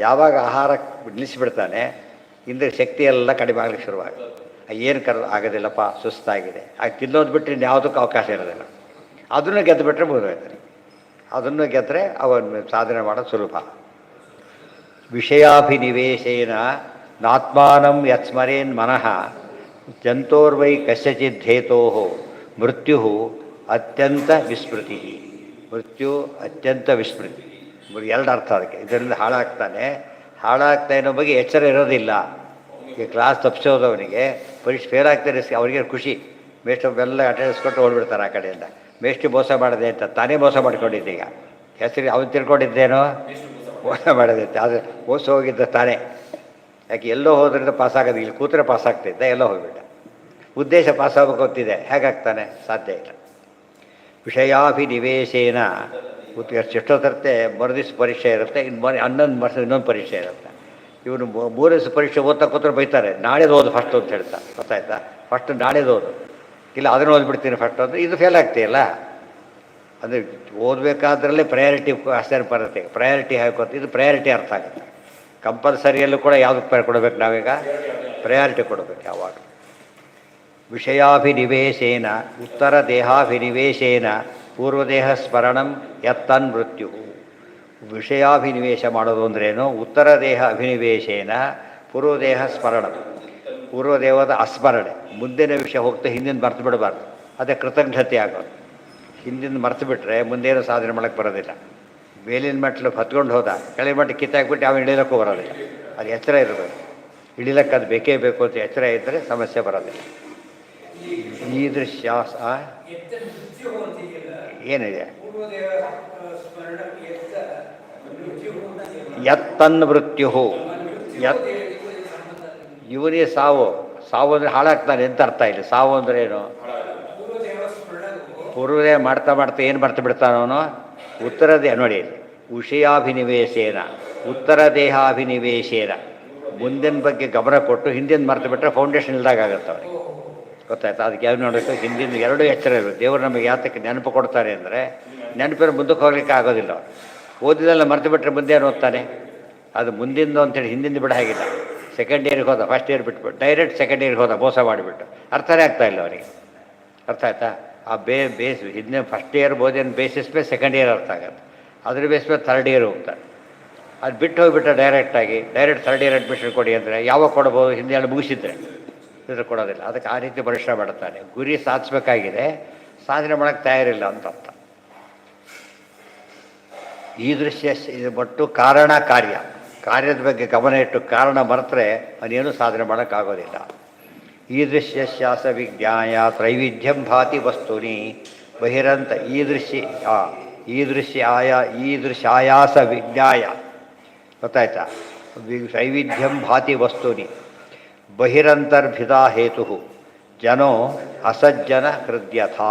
ಯಾವಾಗ ಆಹಾರ ನಿಲ್ಲಿಸಿಬಿಡ್ತಾನೆ, ಇಂದ್ರ ಶಕ್ತಿ ಎಲ್ಲ ಕಡಿಮೆ ಆಗ್ಲಿಕ್ಕೆ ಶುರುವಾಗುತ್ತೆ. ಏನು ಆಗೋದಿಲ್ಲಪ್ಪ, ಸುಸ್ತಾಗಿದೆ, ಆಗ ತಿನ್ನೋದು ಬಿಟ್ಟರೆ ಇನ್ಯಾವುದಕ್ಕೂ ಅವಕಾಶ ಇರೋದಿಲ್ಲ. ಅದನ್ನು ಗೆದ್ದು ಬಿಟ್ಟರೆ ಮುಗಿದೋಯ್ತಾರೆ. ಅದನ್ನು ಗೆದ್ದರೆ ಅವನು ಸಾಧನೆ ಮಾಡೋದು ಸುಲಭ. ವಿಷಯಾಭಿನಿವೇಶೇನ ನಾತ್ಮಾನಂ ಯತ್ಸ್ಮರೇನ್ ಮನಃ ಜಂತೋರ್ವೈ ಕಸ್ಯಚಿದ್ದೇತೋ ಮೃತ್ಯು ಅತ್ಯಂತ ವಿಸ್ಮೃತಿ. ಮೃತ್ಯು ಅತ್ಯಂತ ವಿಸ್ಮೃತಿ, ಎರಡು ಅರ್ಥ ಅದಕ್ಕೆ. ಇದರಿಂದ ಹಾಳಾಗ್ತಾ ಅನ್ನೋ ಬಗ್ಗೆ ಎಚ್ಚರ ಇರೋದಿಲ್ಲ. ಈ ಕ್ಲಾಸ್ ತಪ್ಪಿಸೋದವನಿಗೆ ಪರೀಕ್ಷೆ ಫೇಲ್ ಆಗ್ತಾರೆ, ಅವರಿಗೆ ಖುಷಿ. ಮೇಷ್ಟ್ರು ಎಲ್ಲ ಅಟೆಂಡೆನ್ಸ್ ಕೊಟ್ಟು ಓಡ್ಬಿಡ್ತಾರೆ ಆ ಕಡೆಯಿಂದ. ಮೇಷ್ಟ್ರು ಮೋಸ ಮಾಡಿದೆ ಅಂತ ತಾನೇ ಮೋಸ ಮಾಡ್ಕೊಂಡಿದ್ದೆ. ಈಗ ಹೆಸರು ಅವನು ತಿಳ್ಕೊಂಡಿದ್ದೇನೋ ಮೋಸ ಮಾಡೋದೈತೆ, ಆದರೆ ಮೋಸ ಹೋಗಿದ್ದ ತಾನೇ. ಯಾಕೆ ಎಲ್ಲೋ ಹೋದ್ರಿಂದ ಪಾಸಾಗೋದು, ಇಲ್ಲಿ ಕೂತ್ರೆ ಪಾಸಾಗ್ತಿದ್ದ, ಎಲ್ಲೋ ಹೋಗ್ಬಿಟ್ಟ. ಉದ್ದೇಶ ಪಾಸಾಗಬೇಕು ಗೊತ್ತಿದೆ, ಹೇಗಾಗ್ತಾನೆ, ಸಾಧ್ಯ ಇಲ್ಲ. ವಿಷಯಾಭಿನಿವೇಶೇನ ಎಷ್ಟೋ ತರತೆ ಮರುದಿವ್ಸ ಪರೀಕ್ಷೆ ಇರುತ್ತೆ, ಇನ್ನೊಂದು ಪರೀಕ್ಷೆ ಇರುತ್ತೆ. ಇವನು 3 ದಿವಸ ಪರೀಕ್ಷೆ ಓದ್ತಾ ಕೂತ್ರೆ ಬೈತಾರೆ, ನಾಳೆದು ಓದು ಫಸ್ಟ್ ಅಂತ ಹೇಳ್ತಾರೆ, ಗೊತ್ತಾಯ್ತಾ. ಫಸ್ಟ್ ನಾಳೆದು ಓದು, ಇಲ್ಲ ಅದನ್ನು ಓದ್ಬಿಡ್ತೀನಿ ಫಸ್ಟ್ ಅಂದರೆ ಇದು ಫೇಲ್ ಆಗ್ತೀಯಲ್ಲ. ಅಂದರೆ ಓದಬೇಕಾದ್ರಲ್ಲೇ ಪ್ರಯಾರಿಟಿ ಅಷ್ಟೇ ಬರುತ್ತೆ. ಪ್ರಯಾರಿಟಿ ಹಾಕೋತ ಇದು ಪ್ರಯಾರಿಟಿ ಅರ್ಥ ಆಗುತ್ತೆ. ಕಂಪಲ್ಸರಿಯಲ್ಲೂ ಕೂಡ ಯಾವುದಕ್ಕೆ ಕೊಡಬೇಕು, ನಾವೀಗ ಪ್ರಯಾರಿಟಿ ಕೊಡಬೇಕು ಯಾವಾಗ. ವಿಷಯಾಭಿನಿವೇಶೇನ ಉತ್ತರ ದೇಹಾಭಿನಿವೇಶೇನ ಪೂರ್ವದೇಹ ಸ್ಮರಣಂ ಯತ್ತನ್ ಮೃತ್ಯು. ವಿಷಯಾಭಿನಿವೇಶ ಮಾಡೋದು ಅಂದ್ರೇನು, ಉತ್ತರ ದೇಹ ಅಭಿನಿವೇಶೇನ ಪೂರ್ವದೇಹ ಸ್ಮರಣ, ಪೂರ್ವದೇಹದ ಅಸ್ಮರಣೆ. ಮುಂದಿನ ವಿಷಯ ಹೋಗ್ತಾ ಹಿಂದಿನ ಮರ್ತು ಬಿಡಬಾರ್ದು, ಅದೇ ಕೃತಜ್ಞತೆ ಆಗೋದು. ಹಿಂದಿನ ಮರ್ತು ಬಿಟ್ಟರೆ ಮುಂದೇನು ಸಾಧನೆ ಮಾಡೋಕ್ಕೆ ಬರೋದಿಲ್ಲ. ಮೇಲಿನ ಮೆಟ್ಲು ಹತ್ಕೊಂಡು ಹೋದ, ಕೆಳಗಿನ ಮಟ್ಟ ಕಿತ್ತಾಕ್ಬಿಟ್ಟು ಅವನು ಇಳಿಲಕ್ಕೂ ಬರೋದಿಲ್ಲ. ಅದು ಎಚ್ಚರ ಇರಬೇಕು. ಇಳಿಲಕ್ಕೆ ಅದು ಬೇಕೇ ಬೇಕು ಅಂತ ಎಚ್ಚರ ಇದ್ದರೆ ಸಮಸ್ಯೆ ಬರೋದಿಲ್ಲ. ಈ ದೃಶ್ಯ ಏನಿದೆ, ಯತ್ತನ್ ಮೃತ್ಯು, ಇವನೇ ಸಾವು. ಸಾವು ಅಂದರೆ ಹಾಳಾಗ್ತಾನೆ ಅಂತ ಅರ್ಥ. ಇಲ್ಲಿ ಸಾವು ಅಂದರೆ ಏನು, ಪೂರ್ವದೇಹ ಮಾಡ್ತಾ ಏನು ಮರ್ತು ಬಿಡ್ತಾನವನು, ಉತ್ತರ ದೇಹ. ನೋಡಿ, ವಿಷಯಾಭಿನಿವೇಶೇನ ಉತ್ತರ ದೇಹಾಭಿನಿವೇಶೇನ, ಮುಂದಿನ ಬಗ್ಗೆ ಗಮನ ಕೊಟ್ಟು ಹಿಂದಿನ ಮರ್ತು ಬಿಟ್ಟರೆ ಫೌಂಡೇಶನ್ ಇಲ್ದಾಗ ಆಗುತ್ತೆ ಅವನಿಗೆ, ಗೊತ್ತಾಯ್ತಾ. ಅದಕ್ಕೆ ಯಾವ್ದು ನೋಡಬೇಕು, ಹಿಂದಿನ ಎರಡೂ ಎಚ್ಚರ ಇರಬೇಕು. ದೇವರು ನಮಗೆ ಯಾತಕ್ಕೆ ನೆನಪು ಕೊಡ್ತಾರೆ ಅಂದರೆ, ನೆನಪಿನ ಮುಂದಕ್ಕೆ ಹೋಗ್ಲಿಕ್ಕೆ ಆಗೋದಿಲ್ಲ. ಅವನು ಓದಿದೆಲ್ಲ ಮರ್ತು ಬಿಟ್ಟರೆ ಮುಂದೆ ಏನು ಓದ್ತಾನೆ. ಅದು ಮುಂದಿಂದು ಅಂತೇಳಿ ಹಿಂದಿಂದ ಬಿಡ ಹಾಗಿಲ್ಲ. ಸೆಕೆಂಡ್ ಇಯರ್ಗೆ ಹೋದ, ಫಸ್ಟ್ ಇಯರ್ ಬಿಟ್ಬಿಟ್ಟು ಡೈರೆಕ್ಟ್ ಸೆಕೆಂಡ್ ಇಯರ್ಗೆ ಹೋದ, ಮೋಸ ಮಾಡಿಬಿಟ್ಟು. ಅರ್ಥನೇ ಆಗ್ತಾ ಇಲ್ಲ ಅವನಿಗೆ, ಅರ್ಥ ಆಯ್ತಾ. ಆ ಬೇಸ್ ಹಿಂದೆ ಫಸ್ಟ್ ಇಯರ್ ಓದಿನ ಬೇಸಿಸ್ ಮೇಲೆ ಸೆಕೆಂಡ್ ಇಯರ್ ಅರ್ಥ ಆಗುತ್ತೆ, ಅದ್ರ ಬೇಸ್ ಮೇಲೆ ಥರ್ಡ್ ಇಯರ್ ಹೋಗ್ತಾರೆ. ಅದು ಬಿಟ್ಟು ಹೋಗಿಬಿಟ್ಟು ಡೈರೆಕ್ಟ್ ಥರ್ಡ್ ಇಯರ್ ಅಡ್ಮಿಷನ್ ಕೊಡಿ ಅಂದರೆ ಯಾವಾಗ ಕೊಡ್ಬೋದು, ಹಿಂದೆ ಎಲ್ಲ ಮುಗಿಸಿದ್ರೆ ಇದ್ರೆ ಕೊಡೋದಿಲ್ಲ. ಅದಕ್ಕೆ ಆ ರೀತಿ ಪರಿಶ್ರಮ ಮಾಡುತ್ತಾನೆ. ಗುರಿ ಸಾಧಿಸಬೇಕಾಗಿದೆ, ಸಾಧನೆ ಮಾಡೋಕ್ಕೆ ತಯಾರಿಲ್ಲ ಅಂತ ಅರ್ಥ. ಈ ದೃಶ್ಯ ಇದು ಒಟ್ಟು ಕಾರಣ ಕಾರ್ಯದ ಬಗ್ಗೆ ಗಮನ ಇಟ್ಟು ಕಾರಣ ಮರೆತರೆ ಅವನೇನು ಸಾಧನೆ ಮಾಡೋಕ್ಕಾಗೋದಿಲ್ಲ. ಈದೃಶ್ಯಸ್ಯಾಸ ವಿಜ್ಞಾಯ ತ್ರೈವಿಧ್ಯಂ ಭಾತಿ ವಸ್ತುನಿ ಬಹಿರಂತ ಈದೃಶ್ಯಾಯಾಸ ವಿಜ್ಞಾಯ ಗೊತ್ತಾಯ್ತಾ ತ್ರೈವಿಧ್ಯಂ ಭಾತಿ ವಸ್ತುನಿ ಬಹಿರಂತರ್ಭಿದಾ ಹೇತು ಜನೋ ಅಸಜ್ಜನ ಹೃದ್ಯಥ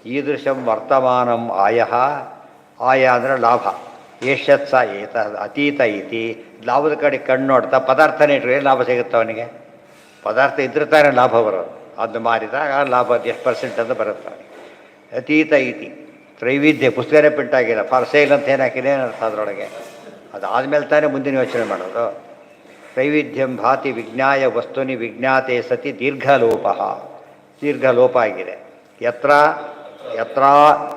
ಈದೃಶಂ ವರ್ತಮಾನಂ ಆಯ ಅಂದರೆ ಲಾಭ ಏಷತ್ಸ ಏತ ಅತೀತ ಇತಿ ಲಾಭದ ಕಡೆ ಕಣ್ಣು ನೋಡ್ತಾ ಪದಾರ್ಥನೇ ಇಟ್ಟರೆ ಏನು ಲಾಭ ಸಿಗುತ್ತೆ ಅವನಿಗೆ ಪದಾರ್ಥ ಇದ್ರೆ ತಾನೇ ಲಾಭ ಬರೋದು ಅದನ್ನು ಮಾರಿದಾಗ ಆ ಲಾಭ ಎಷ್ಟು ಪರ್ಸೆಂಟ್ ಅಂತ ಬರುತ್ತೆ ಅವನಿಗೆ ಅತೀತ ಇತಿ ತ್ರೈವಿಧ್ಯ ಪುಸ್ತಕನೇ ಪ್ರಿಂಟ್ ಆಗಿಲ್ಲ ಫಾರ್ ಸೇಲ್ ಅಂತ ಏನು ಹಾಕಿದೆ ಏನರ್ಥ ಅದರೊಳಗೆ ಅದಾದಮೇಲೆ ತಾನೇ ಮುಂದಿನ ಯೋಚನೆ ಮಾಡೋದು ತ್ರೈವಿಧ್ಯಂ ಭಾತಿ ವಿಜ್ಞಾಯ ವಸ್ತುನಿ ವಿಜ್ಞಾತೆ ಸತಿ ದೀರ್ಘಲೋಪ ಆಗಿದೆ ಯತ್ರ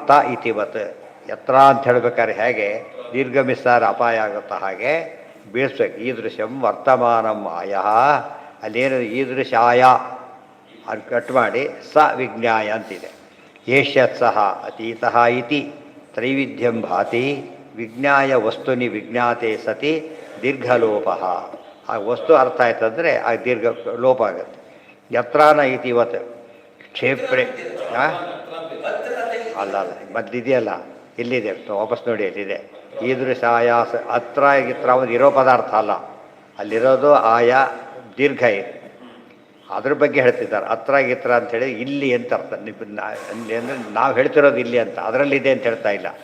ತ ಇತಿವತ್ ಯತ್ರ ಅಂತ ಹೇಳ್ಬೇಕಾದ್ರೆ ಹೇಗೆ ದೀರ್ಘಮಿಸ್ಸಾರ ಅಪಾಯ ಆಗುತ್ತಾ ಹಾಗೆ ಬೀಳಿಸ್ಬೇಕು ಈದೃಶಂ ವರ್ತಮಾನಂ ಅಲ್ಲೇನು ಈದೃಶಾಯ ಅದು ಕಟ್ ಮಾಡಿ ಸ ವಿಜ್ಞಾಯ ಅಂತಿದೆ ಏಷ್ಯತ್ ಸಹ ಅತೀತಃ ಇತಿ ತ್ರೈವಿಧ್ಯಂ ಭಾತಿ ವಿಜ್ಞಾಯ ವಸ್ತುನಿ ವಿಜ್ಞಾತೆ ಸತಿ ದೀರ್ಘಲೋಪ ಆ ವಸ್ತು ಅರ್ಥ ಆಯ್ತಂದರೆ ಆ ದೀರ್ಘ ಲೋಪ ಆಗುತ್ತೆ ಯತ್ರಾನ ಇತಿವತ್ ಕ್ಷೇಪ್ರೆ ಅಲ್ಲ ಮೊದಲಿದೆಯಲ್ಲ ಇಲ್ಲಿದೆ ವಾಪಸ್ ನೋಡಿ ಅಲ್ಲಿದೆ ಈದೃಶಾಯಾಸ ಹತ್ರ ಇರೋ ಪದಾರ್ಥ ಅಲ್ಲ ಅಲ್ಲಿರೋದು ಆಯಾ ದೀರ್ಘ ಇದೆ ಅದ್ರ ಬಗ್ಗೆ ಹೇಳ್ತಿದ್ದಾರೆ ಹತ್ರ ಗಿತ್ರ ಅಂಥೇಳಿ ಇಲ್ಲಿ ಅಂತ ಅರ್ಥ ಅಲ್ಲಿ ಅಂದರೆ ನಾವು ಹೇಳ್ತಿರೋದು ಇಲ್ಲಿ ಅಂತ ಅದರಲ್ಲಿದೆ ಅಂತ ಹೇಳ್ತಾ ಇಲ್ಲ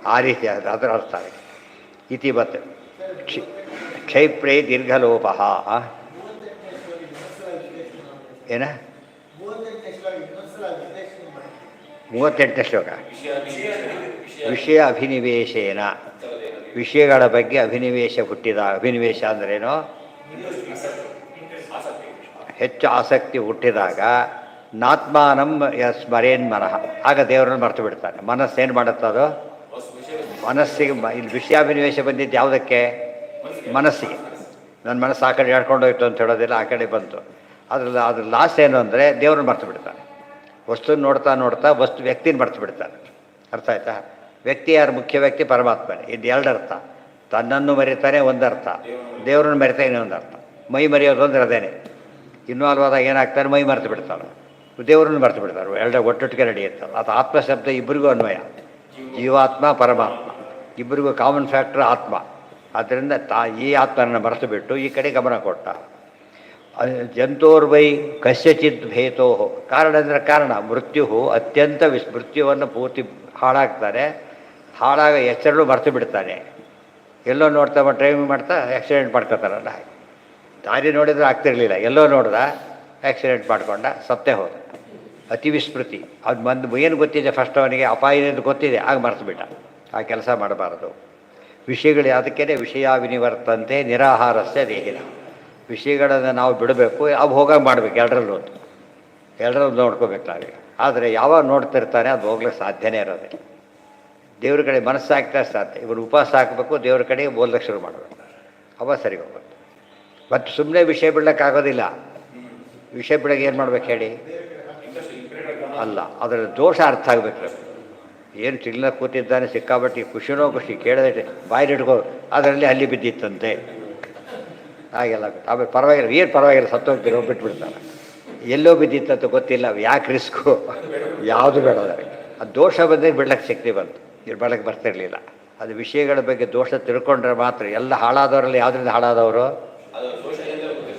ಆ ರೀತಿ ಅದರ ಅರ್ಥ ಇತಿವತ್ ಕ್ಷೈಪ್ರೇ ದೀರ್ಘಲೋಪ ಏನ 38ನೇ ಶ್ಲೋಕ ವಿಷಯ ಅಭಿನಿವೇಶೇನ ವಿಷಯಗಳ ಬಗ್ಗೆ ಅಭಿನಿವೇಶ ಅಂದ್ರೇನು ಹೆಚ್ಚು ಆಸಕ್ತಿ ಹುಟ್ಟಿದಾಗ ನಾತ್ಮಾನಂ ಸ್ಮರೇನ್ ಮನಃ ಆಗ ದೇವರನ್ನು ಮರೆತು ಬಿಡ್ತಾನೆ ಮನಸ್ಸೇನು ಮಾಡುತ್ತದು ಮನಸ್ಸಿಗೆ ಇಲ್ಲಿ ವಿಷಯಾಭಿನಿವೇಶ ಬಂದಿದ್ದು ಯಾವುದಕ್ಕೆ ಮನಸ್ಸಿಗೆ ನನ್ನ ಮನಸ್ಸು ಆ ಕಡೆ ಹೇಳ್ಕೊಂಡು ಹೋಯ್ತು ಅಂತ ಹೇಳೋದಿಲ್ಲ ಆ ಕಡೆ ಬಂತು ಅದ್ರ ಲಾಸ್ ಏನು ಅಂದರೆ ದೇವ್ರನ್ನ ಮರೆತು ಬಿಡ್ತಾನೆ ವಸ್ತುನ ನೋಡ್ತಾ ವಸ್ತು ವ್ಯಕ್ತಿನ ಮರೆತು ಬಿಡ್ತಾನೆ ಅರ್ಥ ಆಯ್ತಾ ವ್ಯಕ್ತಿ ಯಾರು ಮುಖ್ಯ ವ್ಯಕ್ತಿ ಪರಮಾತ್ಮನೇ ಇದು ಎರಡು ಅರ್ಥ ತನ್ನನ್ನು ಮರಿತಾನೆ ಒಂದರ್ಥ ದೇವ್ರನ್ನ ಮರಿತಾನೆ ಇನ್ನೊಂದು ಅರ್ಥ ಮೈ ಮರೆಯೋದು ಅಂದ್ರೆ ಅದೇನೆ ಇನ್ವಾಲ್ವ್ ಆದಾಗ ಏನಾಗ್ತಾನೆ ಮೈ ಮರೆತು ಬಿಡ್ತಾನೆ ದೇವರನ್ನು ಮರೆತು ಬಿಡ್ತಾರೆ ಎರಡು ಒಟ್ಟೊಟ್ಟಿಗೆ ನಡೆಯುತ್ತಲ್ಲ ಅದು ಆತ್ಮಶಬ್ದ ಇಬ್ಬರಿಗೂ ಅನ್ವಯ ಜೀವಾತ್ಮ ಪರಮಾತ್ಮ ಇಬ್ಬರಿಗೂ ಕಾಮನ್ ಫ್ಯಾಕ್ಟರ್ ಆತ್ಮ ಆದ್ದರಿಂದ ಈ ಆತ್ಮನನ್ನು ಮರೆತು ಬಿಟ್ಟು ಈ ಕಡೆ ಗಮನ ಕೊಟ್ಟ ಜಂತೋರ್ವೈ ಕಸ್ಯಚಿತ್ ಭೇತೋ ಕಾರಣ ಅಂದರೆ ಕಾರಣ ಮೃತ್ಯು ಅತ್ಯಂತ ಮೃತ್ಯುವನ್ನು ಪೂರ್ತಿ ಹಾಳಾಗ್ತಾನೆ ಹಾಳಾಗ ಎಚ್ಚರಳು ಮರೆತು ಬಿಡ್ತಾನೆ ಎಲ್ಲೋ ನೋಡ್ತಾ ಡ್ರೈವಿಂಗ್ ಮಾಡ್ತಾ ಆಕ್ಸಿಡೆಂಟ್ ಮಾಡ್ಕೋತಾರಲ್ಲ ದಾರಿ ನೋಡಿದ್ರೆ ಆಗ್ತಿರಲಿಲ್ಲ ಎಲ್ಲೋ ನೋಡ್ದ ಆಕ್ಸಿಡೆಂಟ್ ಮಾಡ್ಕೊಂಡ ಸತ್ತೇ ಹೋದ ಅತಿ ವಿಸ್ಮೃತಿ ಅದು ಏನು ಗೊತ್ತಿದೆ ಫಸ್ಟ್ ಅವನಿಗೆ ಅಪಾಯದಿಂದ ಗೊತ್ತಿದೆ ಆಗ ಮರೆತು ಬಿಟ್ಟ ಆ ಕೆಲಸ ಮಾಡಬಾರದು ವಿಷಯಗಳು ಅದಕ್ಕೇ ವಿಷಯ ವಿನಿವರ್ತಂತೆ ನಿರಾಹಾರಸ್ಯ ದೇಹಿನ ವಿಷಯಗಳನ್ನು ನಾವು ಬಿಡಬೇಕು ಅವು ಹೋಗಾಗ ಮಾಡಬೇಕು ಎರಡರಲ್ಲೂ ನೋಡ್ಕೋಬೇಕು ನಾವೀಗ ಆದರೆ ಯಾವಾಗ ನೋಡ್ತಿರ್ತಾನೆ ಅದು ಹೋಗ್ಲಿಕ್ಕೆ ಸಾಧ್ಯನೇ ಇರೋದಿಲ್ಲ ದೇವ್ರ ಕಡೆ ಮನಸ್ಸು ಹಾಕ್ತಾ ಸಾಧ್ಯ ಇವನು ಉಪವಾಸ ಹಾಕಬೇಕು ದೇವ್ರ ಕಡೆ ಓದಲಿಕ್ಕೆ ಶುರು ಮಾಡಬೇಕು ಅವ ಸರಿ ಹೋಗ್ಬೇಕು ಮತ್ತು ಸುಮ್ಮನೆ ವಿಷಯ ಬಿಡ್ಲಿಕ್ಕಾಗೋದಿಲ್ಲ ವಿಷಯ ಬಿಡೋಕೆ ಏನು ಮಾಡ್ಬೇಕು ಹೇಳಿ ಅಲ್ಲ ಅದರ ದೋಷ ಅರ್ಥ ಆಗಬೇಕು ಏನು ಚಿಲ್ಲ ಕೂತಿದ್ದಾನೆ ಸಿಕ್ಕಾಬಟ್ಟಿ ಖುಷಿನೋ ಖುಷಿ ಕೇಳದೆ ಬಾಯಿ ಹಿಡ್ಕೋ ಅದರಲ್ಲಿ ಅಲ್ಲಿ ಬಿದ್ದಿತ್ತಂತೆ ಹಾಗೆಲ್ಲ ಆಮೇಲೆ ಪರವಾಗಿಲ್ಲ ಸತ್ತೋಗ್ತಿರೋ ಬಿಟ್ಬಿಡ್ತಾನೆ ಎಲ್ಲೋ ಬಿದ್ದಿತ್ತಂತ ಗೊತ್ತಿಲ್ಲ ಯಾಕೆ ರಿಸ್ಕು ಯಾವುದು ಬೇಡ ಅದಕ್ಕೆ ಅದು ದೋಷ ಬಂದರೆ ಬಿಡ್ಲಿಕ್ಕೆ ಶಕ್ತಿ ಬಂತು ಬಿಡ್ಲಿಕ್ಕೆ ಬರ್ತಿರಲಿಲ್ಲ ಅದು ವಿಷಯಗಳ ಬಗ್ಗೆ ದೋಷ ತಿಳ್ಕೊಂಡ್ರೆ ಮಾತ್ರ ಎಲ್ಲ ಹಾಳಾದವರಲ್ಲಿ ಯಾವುದರಿಂದ ಹಾಳಾದವರು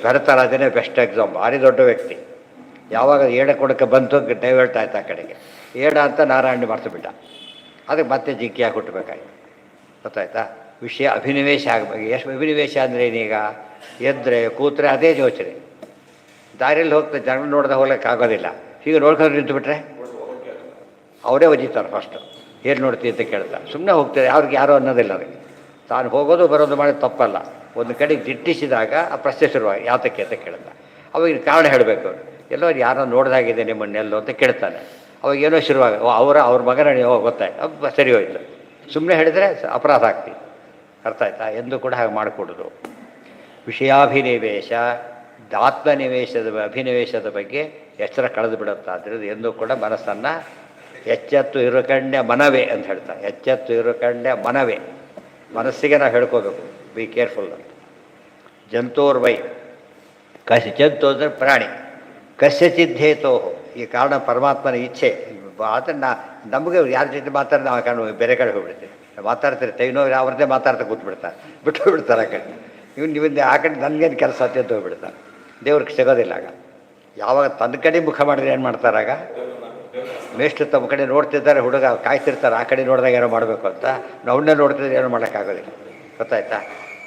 ಭರತರಾಜನೇ ಬೆಸ್ಟ್ ಎಕ್ಸಾಂಪಲ್ ಭಾರಿ ದೊಡ್ಡ ವ್ಯಕ್ತಿ ಯಾವಾಗ ಏಡ ಕೊಡಕ್ಕೆ ಬಂತು ಡೈವರ್ಟ್ ಆಯ್ತು ಆ ಕಡೆಗೆ ಏಡ ಅಂತ ನಾರಾಯಣ ಮರೆತು ಬಿಟ್ಟ ಅದಕ್ಕೆ ಮತ್ತೆ ಜಿಂಕಿಯಾಗಿ ಹುಟ್ಟಬೇಕಾಯ್ತು ಗೊತ್ತಾಯ್ತಾ ವಿಷಯ ಅಭಿನಿವೇಶ ಆಗಬೇಕು ಎಷ್ಟು ಅಭಿನಿವೇಶ ಅಂದರೆ ಏನೀಗ ಎದ್ದರೆ ಕೂತ್ರೆ ಅದೇ ಯೋಚನೆ ದಾರಿಯಲ್ಲಿ ಹೋಗ್ತಾ ಜನ ನೋಡ್ದೆ ಹೋಗ್ಲಿಕ್ಕಾಗೋದಿಲ್ಲ ಹೀಗೆ ನೋಡ್ಕೊಂಡು ನಿಂತುಬಿಟ್ರೆ ಅವರೇ ಒಜಿತಾರೆ ಫಸ್ಟು ಏನು ನೋಡ್ತೀವಿ ಅಂತ ಕೇಳ್ತಾರೆ ಸುಮ್ಮನೆ ಹೋಗ್ತಾರೆ ಅವ್ರಿಗೆ ಯಾರೋ ಅನ್ನೋದಿಲ್ಲ ಅದಕ್ಕೆ ತಾನು ಹೋಗೋದು ಬರೋದು ಮಾಡೋದು ತಪ್ಪಲ್ಲ ಒಂದು ಕಡೆಗೆ ದಿಟ್ಟಿಸಿದಾಗ ಆ ಪ್ರಶ್ನೆ ಶುರುವಾಗಿ ಯಾತಕ್ಕೆ ಅಂತ ಕೇಳ್ತಾ ಅವಾಗ ಕಾರಣ ಹೇಳಬೇಕು ಅವರು ಎಲ್ಲೋ ಯಾರೋ ನೋಡ್ದಾಗಿದೆ ನಿಮ್ಮನ್ನೆಲ್ಲೋ ಅಂತ ಕೇಳ್ತಾನೆ ಅವಾಗ ಏನೋ ಶುರುವಾಗ ಅವ್ರ ಮಗನ ಗೊತ್ತಾಯ್ತು ಸರಿ ಹೋಯ್ತು ಸುಮ್ಮನೆ ಹೇಳಿದರೆ ಅಪರಾಧ ಆಗ್ತೀವಿ ಅರ್ಥ ಆಯ್ತಾ ಎಂದು ಕೂಡ ಹಾಗೆ ಮಾಡಿಕೊಡೋದು ವಿಷಯಾಭಿನಿವೇಶ ಅಭಿನಿವೇಶದ ಬಗ್ಗೆ ಎಚ್ಚರ ಕಳೆದು ಬಿಡುತ್ತೆ ಆದ್ದರಿಂದ ಎಂದೂ ಕೂಡ ಮನಸ್ಸನ್ನು ಎಚ್ಚೆತ್ತು ಇರುಕಂಡೆ ಮನವೇ ಅಂತ ಹೇಳ್ತಾರೆ ಎಚ್ಚೆತ್ತು ಇರುಕಂಡೆ ಮನವೇ ಮನಸ್ಸಿಗೆ ನಾವು ಹೇಳ್ಕೋಬೇಕು ಬಿ ಕೇರ್ಫುಲ್ ಅಂತ ಜಂತೋರ್ವೈ ಜಂತು ಅಂದರೆ ಪ್ರಾಣಿ ಕಸ್ಯಚಿದ್ದೇತೋ, ಈ ಕಾರಣ ಪರಮಾತ್ಮನ ಇಚ್ಛೆ. ಅದನ್ನು ನಮಗೆ ಯಾರ ಜೊತೆ ಮಾತಾಡಿ ನಾವು ಕಾರಣ ಬೇರೆ ಕಡೆ ಹೋಗ್ಬಿಡ್ತೀವಿ. ಮಾತಾಡ್ತಾರೆ ತೈನೋರು ಅವ್ರದ್ದೇ ಮಾತಾಡ್ತಾ ಕೂತ್ಬಿಡ್ತಾರೆ, ಬಿಟ್ಟು ಬಿಡ್ತಾರೆ ಆ ಕಡೆ. ನೀವಿಂದ ಆ ಕಡೆ ನನಗೇನು ಕೆಲಸ ಅಂತ ಹೋಗ್ಬಿಡ್ತಾರೆ. ದೇವ್ರಿಗೆ ಸಿಗೋದಿಲ್ಲ ಆಗ. ಯಾವಾಗ ತನ್ನ ಕಡೆ ಮುಖ ಮಾಡಿದ್ರೆ ಏನು ಮಾಡ್ತಾರಾಗ? ಮೇಷ್ಟ್ರು ತಮ್ಮ ಕಡೆ ನೋಡ್ತಿದ್ದಾರೆ, ಹುಡುಗ ಕಾಯ್ತಿರ್ತಾರೆ ಆ ಕಡೆ ನೋಡಿದಾಗ ಏನೋ ಮಾಡಬೇಕು ಅಂತ. ನಾವನ್ನೇ ನೋಡ್ತಿದ್ರೆ ಏನೋ ಮಾಡೋಕ್ಕಾಗೋದಿಲ್ಲ. ಗೊತ್ತಾಯ್ತಾ?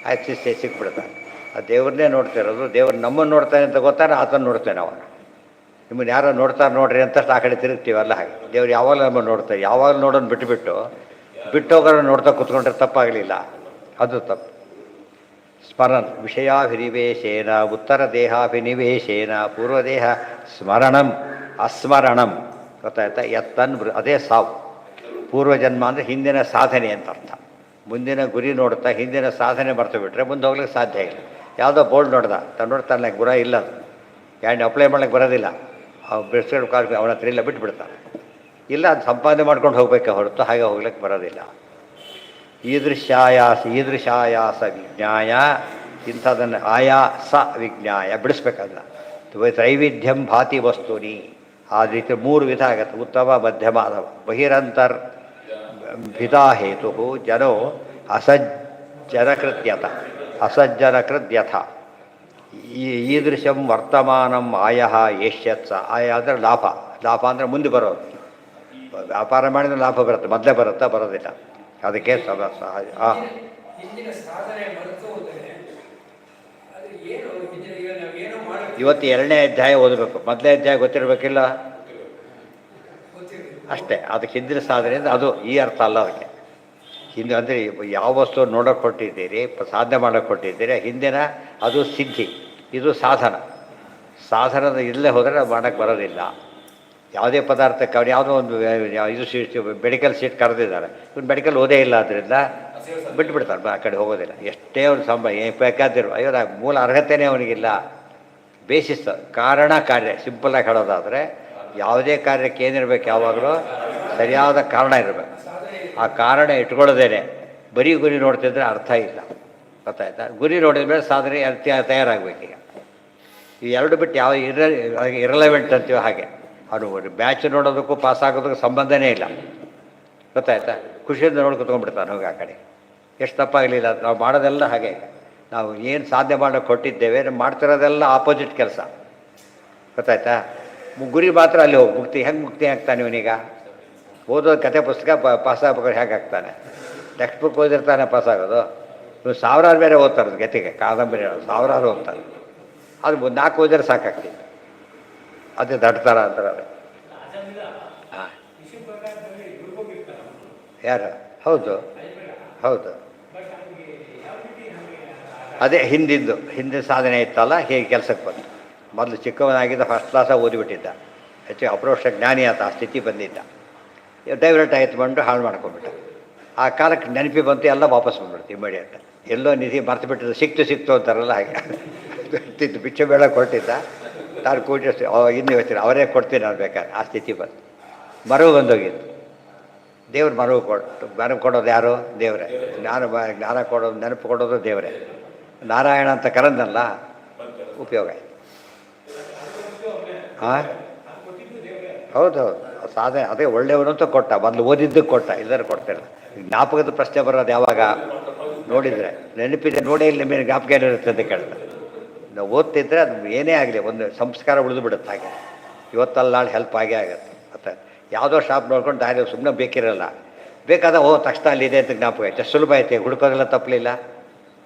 ಆಯ್ತು ಸಿಕ್ಬಿಡ್ತಾರೆ. ಆ ದೇವ್ರನ್ನೇ ನೋಡ್ತಿರೋದು. ದೇವ್ರು ನಮ್ಮನ್ನು ನೋಡ್ತಾನೆ ಅಂತ ಗೊತ್ತಾನೆ, ಆತನ ನೋಡ್ತೇನೆ ಅವಾಗ. ನಿಮ್ಮನ್ನು ಯಾರೋ ನೋಡ್ತಾರೆ ನೋಡ್ರಿ ಅಂತಷ್ಟು ಆ ಕಡೆ ತಿರುಗ್ತೀವಲ್ಲ ಹಾಗೆ. ದೇವ್ರು ಯಾವಾಗಲೂ ನಮ್ಮನ್ನು ನೋಡ್ತಾರೆ. ಯಾವಾಗ ನೋಡೋನು ಬಿಟ್ಟೋಗೋರು ನೋಡ್ತಾ ಕೂತ್ಕೊಂಡ್ರೆ ತಪ್ಪಾಗಲಿಲ್ಲ, ಅದು ತಪ್ಪು. ಸ್ಮರನ್ ವಿಷಯಾಭಿನಿವೇಶೇನ ಉತ್ತರ ದೇಹಾಭಿನಿವೇಶೇನ ಪೂರ್ವದೇಹ ಸ್ಮರಣಂ ಅಸ್ಮರಣಂ. ಗೊತ್ತಾಯ್ತಾ? ಅದೇ ಸಾವು. ಪೂರ್ವಜನ್ಮ ಅಂದರೆ ಹಿಂದಿನ ಸಾಧನೆ ಅಂತ ಅರ್ಥ. ಮುಂದಿನ ಗುರಿ ನೋಡ್ತಾ ಹಿಂದಿನ ಸಾಧನೆ ಮರ್ತು ಬಿಟ್ಟರೆ ಮುಂದೆ ಹೋಗ್ಲಿಕ್ಕೆ ಸಾಧ್ಯ ಇಲ್ಲ. ಯಾವುದೋ ಬೋರ್ಡ್ ನೋಡ್ದ ನೋಡ್ತಾನೆ ಗುರ ಇಲ್ಲ, ಅದು ಗ್ಯಾಂಡ್ ಅಪ್ಲೈ ಮಾಡ್ಲಿಕ್ಕೆ ಬರೋದಿಲ್ಲ. ಬಿಡಿಸ್ಕೊಂಡು ಕಾಲು ಅವನ ಹತ್ರ ಇಲ್ಲ, ಬಿಟ್ಬಿಡ್ತಾನೆ. ಇಲ್ಲ, ಅದು ಸಂಪಾದನೆ ಮಾಡ್ಕೊಂಡು ಹೋಗ್ಬೇಕೆ ಹೊರತು ಹಾಗೆ ಹೋಗ್ಲಿಕ್ಕೆ ಬರೋದಿಲ್ಲ. ಈದೃಶಾಯಾಸ ವಿಜ್ಞಾಯ, ಇಂಥದನ್ನು ಆಯಾಸ ವಿಜ್ಞಾಯ ಬಿಡಿಸ್ಬೇಕಲ್ಲ. ತ್ರೈವಿಧ್ಯಂ ಭಾತಿ ವಸ್ತುನಿ, ಆ ರೀತಿ 3 ವಿಧ ಆಗತ್ತೆ: ಉತ್ತಮ, ಮಧ್ಯಮ, ಅಧಮ. ಬಹಿರಂತರ್ ಭಿತಾ ಹೇತು ಜನೋ ಅಸಜ್ಜನಕೃತ್ಯಥ ಈದೃಶಂ ವರ್ತಮಾನಂ ಆಯಃ ಏಷ್ಯತ್ಸ. ಆಯ ಅಂದರೆ ಲಾಭ. ಲಾಭ ಅಂದರೆ ಮುಂದೆ ಬರೋದು. ವ್ಯಾಪಾರ ಮಾಡಿದ್ರೆ ಲಾಭ ಬರುತ್ತೆ, ಮೊದಲೇ ಬರುತ್ತಾ? ಬರೋದಿಲ್ಲ. ಅದಕ್ಕೆ ಇವತ್ತು 2ನೇ ಅಧ್ಯಾಯ ಓದಬೇಕು. ಮೊದಲನೇ ಅಧ್ಯಾಯ ಗೊತ್ತಿರಬೇಕಿಲ್ಲ ಅಷ್ಟೇ. ಅದಕ್ಕೆ ಹಿಂದಿನ ಸಾಧನೆ ಅಂದರೆ ಅದು ಈ ಅರ್ಥ ಅಲ್ಲ. ಅದಕ್ಕೆ ಹಿಂದೆ ಅಂದರೆ ಯಾವ ವಸ್ತು ನೋಡೋಕೆ ಕೊಟ್ಟಿದ್ದೀರಿ, ಸಾಧನೆ ಮಾಡೋಕ್ಕೆ ಕೊಟ್ಟಿದ್ದೀರಿ, ಹಿಂದಿನ ಅದು ಸಿದ್ಧಿ, ಇದು ಸಾಧನ. ಸಾಧನದ ಇಲ್ಲೇ ಹೋದರೆ ಮಾಡೋಕ್ಕೆ ಬರೋದಿಲ್ಲ. ಯಾವುದೇ ಪದಾರ್ಥಕ್ಕೆ ಅವ್ರು ಯಾವುದೋ ಒಂದು ಇದು ಸೀಟ್, ಮೆಡಿಕಲ್ ಸೀಟ್ ಕರೆದಿದ್ದಾರೆ, ಇವ್ನು ಮೆಡಿಕಲ್ ಓದೇ ಇಲ್ಲ, ಆದ್ದರಿಂದ ಬಿಟ್ಟುಬಿಡ್ತಾರೆ, ಆ ಕಡೆ ಹೋಗೋದಿಲ್ಲ. ಎಷ್ಟೇ ಅವ್ನು ಬೇಕಾದಿರು, ಅಯ್ಯೋ ಮೂಲ ಅರ್ಹತೆಯೇ ಅವನಿಗಿಲ್ಲ. ಬೇಸಿಸ್ ಕಾರಣ ಕಾರ್ಯ ಸಿಂಪಲ್ಲಾಗಿ ಹೇಳೋದಾದರೆ ಯಾವುದೇ ಕಾರ್ಯಕ್ಕೆ ಏನಿರಬೇಕು, ಯಾವಾಗಲೂ ಸರಿಯಾದ ಕಾರಣ ಇರಬೇಕು. ಆ ಕಾರಣ ಇಟ್ಕೊಳ್ಳೋದೇನೆ. ಬರೀ ಗುರಿ ನೋಡ್ತಿದ್ರೆ ಅರ್ಥ ಇಲ್ಲ. ಗೊತ್ತಾಯ್ತಾ? ಗುರಿ ನೋಡಿದ ಮೇಲೆ ಸಾಧನೆ ತಯಾರಾಗಬೇಕೀಗ. ಈ ಎರಡು ಬಿಟ್ಟು ಯಾವ ಇರಲೆವೆಂಟ್ ಅಂತೀವೋ ಹಾಗೆ. ಅವನು ಬ್ಯಾಚ್ ನೋಡೋದಕ್ಕೂ ಪಾಸ್ ಆಗೋದಕ್ಕೂ ಸಂಬಂಧನೇ ಇಲ್ಲ. ಗೊತ್ತಾಯ್ತಾ? ಖುಷಿಯಿಂದ ನೋಡಿ ಕುತ್ಕೊಂಡ್ಬಿಡ್ತಾನೆ ಹೋಗಿ ಆ ಕಡೆ. ಎಷ್ಟು ತಪ್ಪಾಗಲಿಲ್ಲ. ನಾವು ಮಾಡೋದೆಲ್ಲ ಹಾಗೆ. ನಾವು ಏನು ಸಾಧನೆ ಮಾಡೋಕ್ಕೆ ಕೊಟ್ಟಿದ್ದೇವೆ, ನಾವು ಮಾಡ್ತಿರೋದೆಲ್ಲ ಆಪೋಸಿಟ್ ಕೆಲಸ. ಗೊತ್ತಾಯ್ತಾ? ಗುರಿ ಮಾತ್ರ ಅಲ್ಲಿ ಹೋಗಿ ಮುಕ್ತಿ ಆಗ್ತಾನೆ ಇವನೀಗ. ಓದೋ ಕತೆ ಪುಸ್ತಕ ಪಾಸ್ ಆಗ್ಬೇಕಾದ್ರೆ ಹೇಗೆ ಆಗ್ತಾನೆ? ಟೆಕ್ಸ್ಟ್ ಬುಕ್ ಓದಿರ್ತಾನೆ ಪಾಸ್ ಆಗೋದು. ಇವು ಸಾವಿರಾರು ಬೇರೆ ಓದ್ತಾರೆ ಗತಿಗೆ, ಕಾದಂಬರಿ ಸಾವಿರಾರು ಓದ್ತಾರೆ. ಅದು 4 ಓದಿದ್ರೆ ಸಾಕಾಗ್ತಿತ್ತು. ಅದೇ ದಡ್ತಾರ ಅಂತಾರೆ. ಅದು ಹಾಂ, ಯಾರು? ಹೌದು ಹೌದು. ಅದೇ ಹಿಂದಿನ ಸಾಧನೆ ಇತ್ತಲ್ಲ, ಹೇಗೆ ಕೆಲಸಕ್ಕೆ ಬಂತು. ಮೊದಲು ಚಿಕ್ಕವನಾಗಿದ್ದ ಫಸ್ಟ್ ಕ್ಲಾಸಾಗಿ ಓದಿಬಿಟ್ಟಿದ್ದ, ಹೆಚ್ಚು ಅಪ್ರೋಕ್ಷ ಜ್ಞಾನಿ ಆತ. ಆ ಸ್ಥಿತಿ ಬಂದಿದ್ದ. ಡೈವರ್ಟ್ ಆಯ್ತು ಬಂದು ಹಾಳು ಮಾಡ್ಕೊಂಡ್ಬಿಟ್ಟ. ಆ ಕಾಲಕ್ಕೆ ನೆನಪಿ ಬಂತು, ಎಲ್ಲ ವಾಪಸ್ ಬಂದ್ಬಿಡ್ತು ಇಮಿಡಿಯೇಟ್. ಎಲ್ಲೋ ನಿಧಿ ಮರ್ತು ಬಿಟ್ಟಿದ್ದು, ಸಿಕ್ತು ಅಂತಾರಲ್ಲ ಹಾಗೆ. ಭಿಕ್ಷೆ ಬೇಡ ಕೊಟ್ಟಿದ್ದ, ತಾನು ಕೂಡಿ ಇನ್ನು ಯೋಚನೆ ಅವರೇ ಕೊಡ್ತೀನಿ ನಾನು ಬೇಕಾದ್ರೆ. ಆ ಸ್ಥಿತಿ ಬಂತು. ಮರವು ಬಂದೋಗಿತ್ತು. ದೇವ್ರು ಮರವು ಕೊಡೋದು ಯಾರು? ದೇವರೇ. ಜ್ಞಾನ ಕೊಡೋದು, ನೆನಪು ಕೊಡೋದು ದೇವರೇ. ನಾರಾಯಣ ಅಂತ ಕರೆದಲ್ಲ, ಉಪಯೋಗ ಆಯಿತು. ಹಾಂ, ಹೌದೌದು. ಸಾಧನೆ ಅದೇ ಒಳ್ಳೆಯವನು ಅಂತ ಕೊಟ್ಟ. ಮೊದಲು ಓದಿದ್ದಕ್ಕೆ ಕೊಟ್ಟ, ಇಲ್ಲರೂ ಕೊಡ್ತಿಲ್ಲ. ಜ್ಞಾಪಕದ ಪ್ರಶ್ನೆ ಬರೋದು ಯಾವಾಗ ನೋಡಿದರೆ, ನೆನಪಿದೆ ನೋಡೇ ಇಲ್ಲ ನಿಮಗೆ ಜ್ಞಾಪಕ ಏನಿರುತ್ತೆ ಅಂತ ಕೇಳ್ತಾರೆ. ನಾವು ಓದ್ತಿದ್ರೆ ಅದು ಏನೇ ಆಗಲಿ ಒಂದು ಸಂಸ್ಕಾರ ಉಳಿದು ಬಿಡುತ್ತೆ. ಹಾಗೆ ಇವತ್ತಲ್ಲ ನಾಳೆ ಹೆಲ್ಪ್ ಆಗೇ ಆಗುತ್ತೆ. ಮತ್ತು ಯಾವುದೋ ಶಾಪ್ ನೋಡ್ಕೊಂಡು ದಾರಿ ಸುಮ್ಮನೆ ಬೇಕಿರಲ್ಲ, ಬೇಕಾದ ತಕ್ಷಣ ಅಲ್ಲಿದೆ ಅಂತ ಜ್ಞಾಪಕ ಆಯ್ತು. ಸುಲಭ ಐತೆ, ಹುಡುಕೋದೆಲ್ಲ ತಪ್ಪಲಿಲ್ಲ.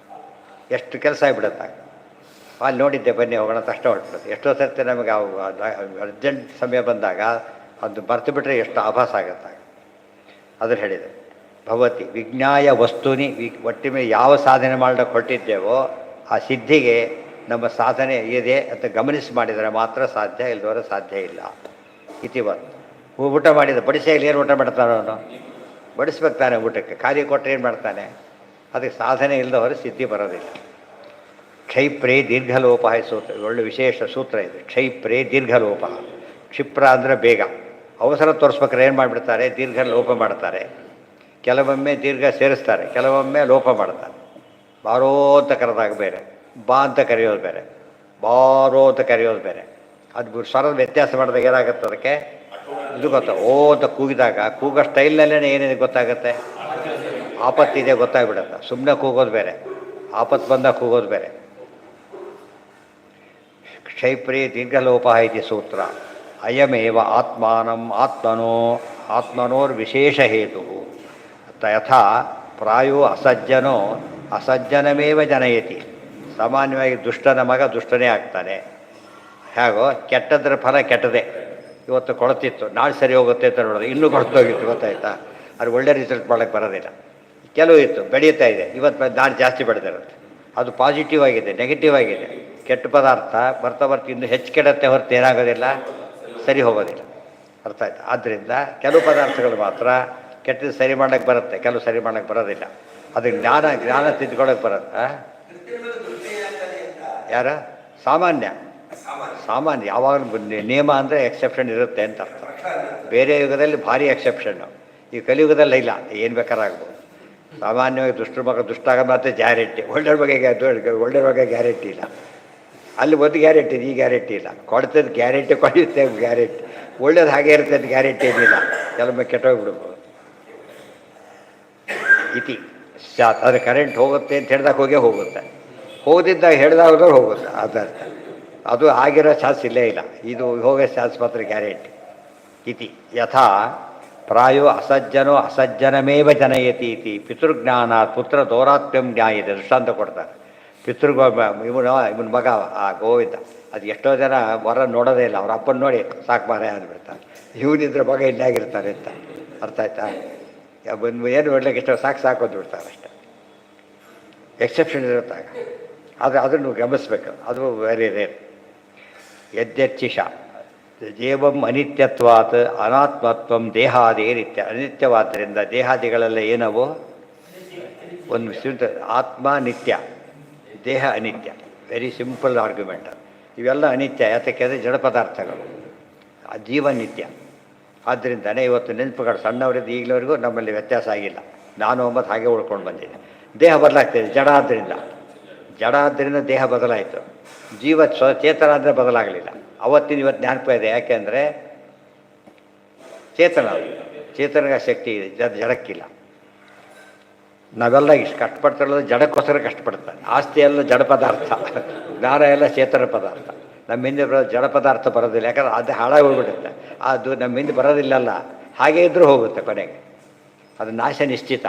ಎಷ್ಟು ಕೆಲಸ ಆಗಿಬಿಡುತ್ತೆ. ಅಲ್ಲಿ ನೋಡಿದ್ದೆ ಬನ್ನಿ ಹೋಗೋಣ ತಕ್ಷಣ ಹೊರಟ್ಬಿಡುತ್ತೆ. ಎಷ್ಟೋ ಸರ್ತಿ ನಮಗೆ ಅರ್ಜೆಂಟ್ ಸಮಯ ಬಂದಾಗ ಅದು ಮರ್ತು ಬಿಟ್ಟರೆ ಎಷ್ಟು ಆಭಾಸ ಆಗುತ್ತೆ. ಅದನ್ನು ಹೇಳಿದೆ. ಭವತಿ ವಿಜ್ಞಾಯ ವಸ್ತುನಿ, ಒಟ್ಟಿಗೆ ಯಾವ ಸಾಧನೆ ಮಾಡೋಕ್ಕೆ ಹೊರಟಿದ್ದೇವೋ ಆ ಸಿದ್ಧಿಗೆ ನಮ್ಮ ಸಾಧನೆ ಇದೆ ಅಂತ ಗಮನಿಸಿ ಮಾಡಿದರೆ ಮಾತ್ರ ಸಾಧ್ಯ, ಇಲ್ಲದವರೆ ಸಾಧ್ಯ ಇಲ್ಲ. ಇತಿವತ್ ಊಟ ಮಾಡಿದ ಬಡಿಸೆಯಲ್ಲಿ ಏನು ಊಟ ಮಾಡ್ತಾನೋ ಅವನು? ಬಡಿಸ್ಬೇಕು ತಾನೆ ಊಟಕ್ಕೆ. ಖಾಲಿ ಕೊಟ್ಟರೆ ಏನು ಮಾಡ್ತಾನೆ? ಅದಕ್ಕೆ ಸಾಧನೆ ಇಲ್ಲದವರೆ ಸಿದ್ಧಿ ಬರೋದಿಲ್ಲ. ಕ್ಷೈಪ್ರೇ ದೀರ್ಘಲೋಪ ಸೂತ್ರ, ಒಳ್ಳೆ ವಿಶೇಷ ಸೂತ್ರ ಇದು. ಕ್ಷೈಪ್ರೇ ದೀರ್ಘಲೋಪ. ಕ್ಷಿಪ್ರ ಅಂದರೆ ಬೇಗ. ಅವಸರ ತೋರಿಸ್ಬೇಕಾದ್ರೆ ಏನು ಮಾಡಿಬಿಡ್ತಾರೆ? ದೀರ್ಘ ಲೋಪ ಮಾಡ್ತಾರೆ. ಕೆಲವೊಮ್ಮೆ ದೀರ್ಘ ಸೇರಿಸ್ತಾರೆ, ಕೆಲವೊಮ್ಮೆ ಲೋಪ ಮಾಡ್ತಾರೆ. ಬಾರೋ ಅಂತ ಕರೆದಾಗ ಬೇರೆ, ಬಾ ಅಂತ ಕರೆಯೋದು ಬೇರೆ, ಬಾರೋ ಅಂತ ಕರೆಯೋದು ಬೇರೆ. ಅದು ಸ್ವರದ ವ್ಯತ್ಯಾಸ ಮಾಡಿದಾಗ ಏನಾಗುತ್ತೆ ಅದಕ್ಕೆ ಇದು ಗೊತ್ತ ಓ ಅಂತ ಕೂಗಿದಾಗ ಕೂಗೋ ಸ್ಟೈಲ್ನಲ್ಲೇ ಏನೇನು ಗೊತ್ತಾಗುತ್ತೆ, ಆಪತ್ತಿದೆ ಗೊತ್ತಾಗ್ಬಿಡುತ್ತೆ. ಸುಮ್ಮನೆ ಕೂಗೋದು ಬೇರೆ, ಆಪತ್ತು ಬಂದಾಗ ಕೂಗೋದು ಬೇರೆ. ಕ್ಷೈಪ್ರಿ ದೀರ್ಘಲೋಪ ಇತಿ ಸೂತ್ರ. ಅಯಮೇವ ಆತ್ಮನೋರ್ವಿಶೇಷ ಹೇತು ಯಥಾ ಪ್ರಾಯೋ ಅಸಜ್ಜನಮೇವ ಜನಯತಿ. ಸಾಮಾನ್ಯವಾಗಿ ದುಷ್ಟನ ಮಗ ದುಷ್ಟನೇ ಆಗ್ತಾನೆ. ಹೇಗೋ ಕೆಟ್ಟದ್ರ ಫಲ ಕೆಟ್ಟದೇ. ಇವತ್ತು ಕೊಳ್ತಿತ್ತು, ನಾಳೆ ಸರಿ ಹೋಗುತ್ತೆ ಅಂತ ನೋಡೋದು, ಇನ್ನೂ ಕೊಳ್ತೋಗಿತ್ತು, ಗೊತ್ತಾಯ್ತಾ? ಅದು ಒಳ್ಳೆ ರಿಸಲ್ಟ್ ಮಾಡೋಕ್ಕೆ ಬರೋದಿಲ್ಲ. ಕೆಲವು ಇತ್ತು ಬೆಳೀತಾ ಇದೆ, ಇವತ್ತು ನಾಳೆ ಜಾಸ್ತಿ ಬೆಳೆದಿರುತ್ತೆ, ಅದು ಪಾಸಿಟಿವ್ ಆಗಿದೆ. ನೆಗೆಟಿವ್ ಆಗಿದೆ, ಕೆಟ್ಟ ಪದಾರ್ಥ ಬರ್ತಾ ಬರ್ತಾ ಇನ್ನೂ ಹೆಚ್ಚು ಕೆಡತ್ತೆ ಹೊರತು ಏನಾಗೋದಿಲ್ಲ, ಸರಿ ಹೋಗೋದಿಲ್ಲ. ಅರ್ಥ ಆಯ್ತು? ಆದ್ದರಿಂದ ಕೆಲವು ಪದಾರ್ಥಗಳು ಮಾತ್ರ ಕೆಟ್ಟದ್ದು ಸರಿ ಮಾಡೋಕ್ಕೆ ಬರುತ್ತೆ, ಕೆಲವು ಸರಿ ಮಾಡೋಕ್ಕೆ ಬರೋದಿಲ್ಲ. ಅದಕ್ಕೆ ಜ್ಞಾನ ತಿದ್ಕೊಳ್ಳೋಕೆ ಬರುತ್ತೆ. ಯಾರ ಸಾಮಾನ್ಯ ಯಾವಾಗಲೂ ನಿಯಮ ಅಂದರೆ ಎಕ್ಸೆಪ್ಷನ್ ಇರುತ್ತೆ ಅಂತ ಅರ್ಥ. ಬೇರೆ ಯುಗದಲ್ಲಿ ಭಾರಿ ಎಕ್ಸೆಪ್ಷನ್ನು, ಈ ಕಲಿಯುಗದಲ್ಲಿ ಇಲ್ಲ, ಏನು ಬೇಕಾರಾಗ್ಬೋದು. ಸಾಮಾನ್ಯವಾಗಿ ದುಷ್ಟರ ಮಗ ದುಷ್ಟ ಆಗ ಮಾತ್ರ ಗ್ಯಾರಂಟಿ, ಒಳ್ಳೆಯ ಬಗ್ಗೆ ಗ್ಯಾರಂಟಿ ಇಲ್ಲ. ಅಲ್ಲಿ ಒಂದು ಗ್ಯಾರಂಟಿ ಇದೆ, ಈ ಗ್ಯಾರಂಟಿ ಇಲ್ಲ. ಕೊಡ್ತದ್ದು ಗ್ಯಾರಂಟಿ ಕೊಡುತ್ತೆ, ಗ್ಯಾರಂಟಿ ಒಳ್ಳೇದು ಹಾಗೆ ಇರುತ್ತೆ ಅಂತ ಗ್ಯಾರಂಟಿ ಏನಿಲ್ಲ. ಕೆಲವೊಮ್ಮೆ ಕೆಟ್ಟೋಗ್ಬಿಡ್ಬೋದು. ಇತಿ ಸ್ಯಾತ್, ಆದರೆ ಕರೆಂಟ್ ಹೋಗುತ್ತೆ ಅಂತ ಹೇಳಿದಾಗ ಹೋಗುತ್ತೆ, ಹೋಗದಿದ್ದಾಗ ಹೇಳಿದಾಗ ಹೋಗುತ್ತೆ. ಅದರ್ಥ ಅದು ಆಗಿರೋ ಚಾನ್ಸ್ ಇಲ್ಲೇ ಇಲ್ಲ. ಇದು ಹೋಗೋ ಚಾನ್ಸ್ ಮಾತ್ರ ಗ್ಯಾರಂಟಿ. ಇತಿ ಯಥಾ ಪ್ರಾಯೋ ಅಸಜ್ಜನಮೇವ ಜನಯತಿ ಇತಿ ಪಿತೃಜ್ಞಾನ ಪುತ್ರ ದೌರಾತ್ಮ್ಯಂ ಜ್ಞಾಯತೆ. ದೃಷ್ಟಾಂತ ಕೊಡ್ತಾರೆ. ಇವನ ಮಗ ಆ ಗೋವಿಂದ, ಅದು ಎಷ್ಟೋ ಜನ ವರ ನೋಡೋದೇ ಇಲ್ಲ, ಅವ್ರ ಅಪ್ಪನ ನೋಡಿ ಸಾಕು ಮಾರೇ ಅಂದ್ಬಿಡ್ತಾರೆ. ಇವನಿದ್ರೆ ಮಗ ಇಲ್ಲಾಗಿರ್ತಾರೆ ಅಂತ. ಅರ್ಥ ಆಯ್ತಾ? ಏನು ನೋಡ್ಲಿಕ್ಕೆ ಎಷ್ಟೋ ಸಾಕು ಅಂದ್ಬಿಡ್ತಾರೆ ಅಷ್ಟೆ. ಎಕ್ಸೆಪ್ಷನ್ ಇರುತ್ತಾಗ, ಆದರೆ ಅದನ್ನು ಗಮನಿಸ್ಬೇಕು, ಅದು ವೆರಿ ರೇರ್. ಯದ್ಯಚ್ಚಿಷ ಜೀವಂ ಅನಿತ್ಯತ್ವಾತ್ ಅನಾತ್ಮತ್ವಂ ದೇಹಾದಿ ನಿತ್ಯ. ಅನಿತ್ಯವಾದ್ದರಿಂದ ದೇಹಾದಿಗಳೆಲ್ಲ ಏನವು? ಒಂದು ಆತ್ಮ ನಿತ್ಯ, ದೇಹ ಅನಿತ್ಯ. Very simple argument. ಇವೆಲ್ಲ ಅನಿತ್ಯ. ಯಾತಕ್ಕೆಂದರೆ ಜಡ ಪದಾರ್ಥಗಳು. ಜೀವ ನಿತ್ಯ. ಆದ್ದರಿಂದನೇ ಇವತ್ತು ನೆನಪುಗಳು ಸಣ್ಣವರಿಂದ ಈಗಲವರೆಗೂ ನಮ್ಮಲ್ಲಿ ವ್ಯತ್ಯಾಸ ಆಗಿಲ್ಲ. ನಾನು ಒಂಬತ್ತು ಹಾಗೆ ಉಳ್ಕೊಂಡು ಬಂದಿದ್ದೆ. ದೇಹ ಬದಲಾಗ್ತಿದೆ, ಜಡ ಆದ್ದರಿಂದ ದೇಹ ಬದಲಾಯಿತು. ಜೀವ ಚೇತನ ಅಂದರೆ ಬದಲಾಗಲಿಲ್ಲ. ಅವತ್ತಿನ ಇವತ್ತು ಜ್ಞಾಪಕ ಇದೆ. ಯಾಕೆಂದರೆ ಚೇತನಗ ಶಕ್ತಿ ಇದೆ, ಜಡಕ್ಕಿಲ್ಲ. ನಾವೆಲ್ಲ ಇಷ್ಟು ಕಷ್ಟಪಡ್ತಿರೋದು ಜಡಕ್ಕೋಸ್ಕರ ಕಷ್ಟಪಡ್ತಾರೆ. ಆಸ್ತಿ ಎಲ್ಲ ಜಡ ಪದಾರ್ಥ, ಜ್ಞಾನ ಎಲ್ಲ ಚೇತನ ಪದಾರ್ಥ. ನಮ್ಮ ಹಿಂದೆ ಬರೋದು ಜಡ ಪದಾರ್ಥ ಬರೋದಿಲ್ಲ, ಯಾಕಂದ್ರೆ ಅದು ಹಾಳಾಗಿ ಹೋಗ್ಬಿಡುತ್ತೆ. ಅದು ನಮ್ಮ ಹಿಂದೆ ಬರೋದಿಲ್ಲಲ್ಲ, ಹಾಗೇ ಇದ್ದರೂ ಹೋಗುತ್ತೆ ಕೊನೆಗೆ. ಅದು ನಾಶ ನಿಶ್ಚಿತ.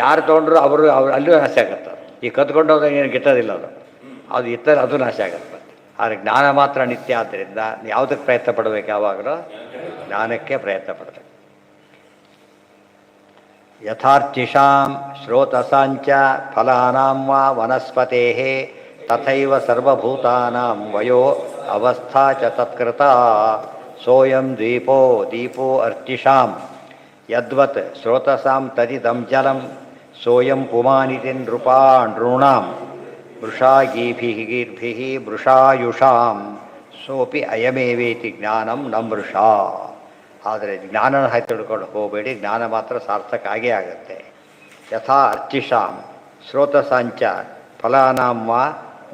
ಯಾರು ತೊಗೊಂಡ್ರು ಅವರು ಅಲ್ಲೂ ನಾಶ ಆಗುತ್ತೆ. ಈ ಕತ್ಕೊಂಡು ಹೋದಾಗ ಏನು ಗಿಟ್ಟೋದಿಲ್ಲ, ಅದು ಇತ್ತರೆ ಅದು ನಾಶ ಆಗುತ್ತೆ. ಆದರೆ ಜ್ಞಾನ ಮಾತ್ರ ನಿತ್ಯ. ಆದ್ದರಿಂದ ಯಾವುದಕ್ಕೆ ಪ್ರಯತ್ನ ಪಡಬೇಕು? ಯಾವಾಗಲೂ ಜ್ಞಾನಕ್ಕೆ ಪ್ರಯತ್ನ ಪಡಬೇಕು. ಯಥಾರ್ಚಿಷಾಂ ಶ್ರೋತಸಾಂಚ ಫಲಾನಾಂ ವಾ ವನಸ್ಪತೇಃ ತಥೈವ ಸರ್ವಭೂತಾನಾಂ ವಯೋ ಅವಸ್ಥಾ ಚ ತತ್ಕೃತ. ಸೋಯಂ ದೀಪೋ ಅರ್ಚಿಷಾಂ ಯದ್ವತ್ ಶ್ರೋತಸಾಂ ತದಿದಂ ಜಲಂ ಸೋಯಂ ಪುಮಾನಿತಿ ನೃಪಾಣೃಣಾಂ ವೃಷಾಗೀಭಿರ್ಭಿಃ ವೃಷಾಯುಷಾಂ ಸೋಪಿ ಅಯಮೇವೇತಿ ಜ್ಞಾನಂ ನ ವೃಷಾ. ಆದರೆ ಜ್ಞಾನನ ಹಾಕಿ ತಿಳ್ಕೊಂಡು ಹೋಗಬೇಡಿ, ಜ್ಞಾನ ಮಾತ್ರ ಸಾರ್ಥಕ ಆಗೇ ಆಗುತ್ತೆ. ಯಥಾ ಅರ್ಚಿಷಾಂ ಶ್ರೋತಸಾಂಚ ಫಲಾನಾಂ ವಾ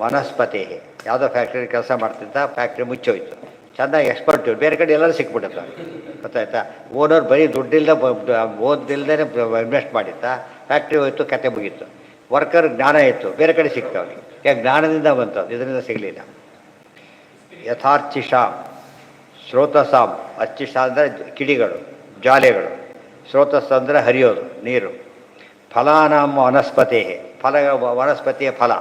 ವನಸ್ಪತಿ. ಯಾವುದೋ ಫ್ಯಾಕ್ಟ್ರಿ ಕೆಲಸ ಮಾಡ್ತಿದ್ದ, ಫ್ಯಾಕ್ಟ್ರಿ ಮುಚ್ಚೋಯ್ತು. ಚೆನ್ನಾಗಿ ಎಕ್ಸ್ಪರ್ಟ್ ಬೇರೆ ಕಡೆ ಎಲ್ಲರೂ ಸಿಕ್ಬಿಡುತ್ತೆ. ಗೊತ್ತಾಯ್ತಾ? ಓನರ್ ಬರೀ ಓದಿಲ್ದೇ ಇನ್ವೆಸ್ಟ್ ಮಾಡಿದ್ದ, ಫ್ಯಾಕ್ಟ್ರಿ ಹೋಯ್ತು, ಕತೆ ಮುಗೀತು. ವರ್ಕರ್ ಜ್ಞಾನ ಇತ್ತು, ಬೇರೆ ಕಡೆ ಸಿಗ್ತಾವೆ. ಯಾಕೆ? ಜ್ಞಾನದಿಂದ ಬಂತು, ಇದರಿಂದ ಸಿಗಲಿಲ್ಲ. ಯಥಾರ್ಚಿಷಾಂ ಶ್ರೋತಸಾಂ. ಅರ್ಚಿಷ ಅಂದರೆ ಕಿಡಿಗಳು, ಜ್ವಾಲೆಗಳು. ಶ್ರೋತಸ್ ಅಂದರೆ ಹರಿಯೋದು, ನೀರು. ಫಲಾನಾಂ ವನಸ್ಪತಿ. ವನಸ್ಪತಿಯ ಫಲ.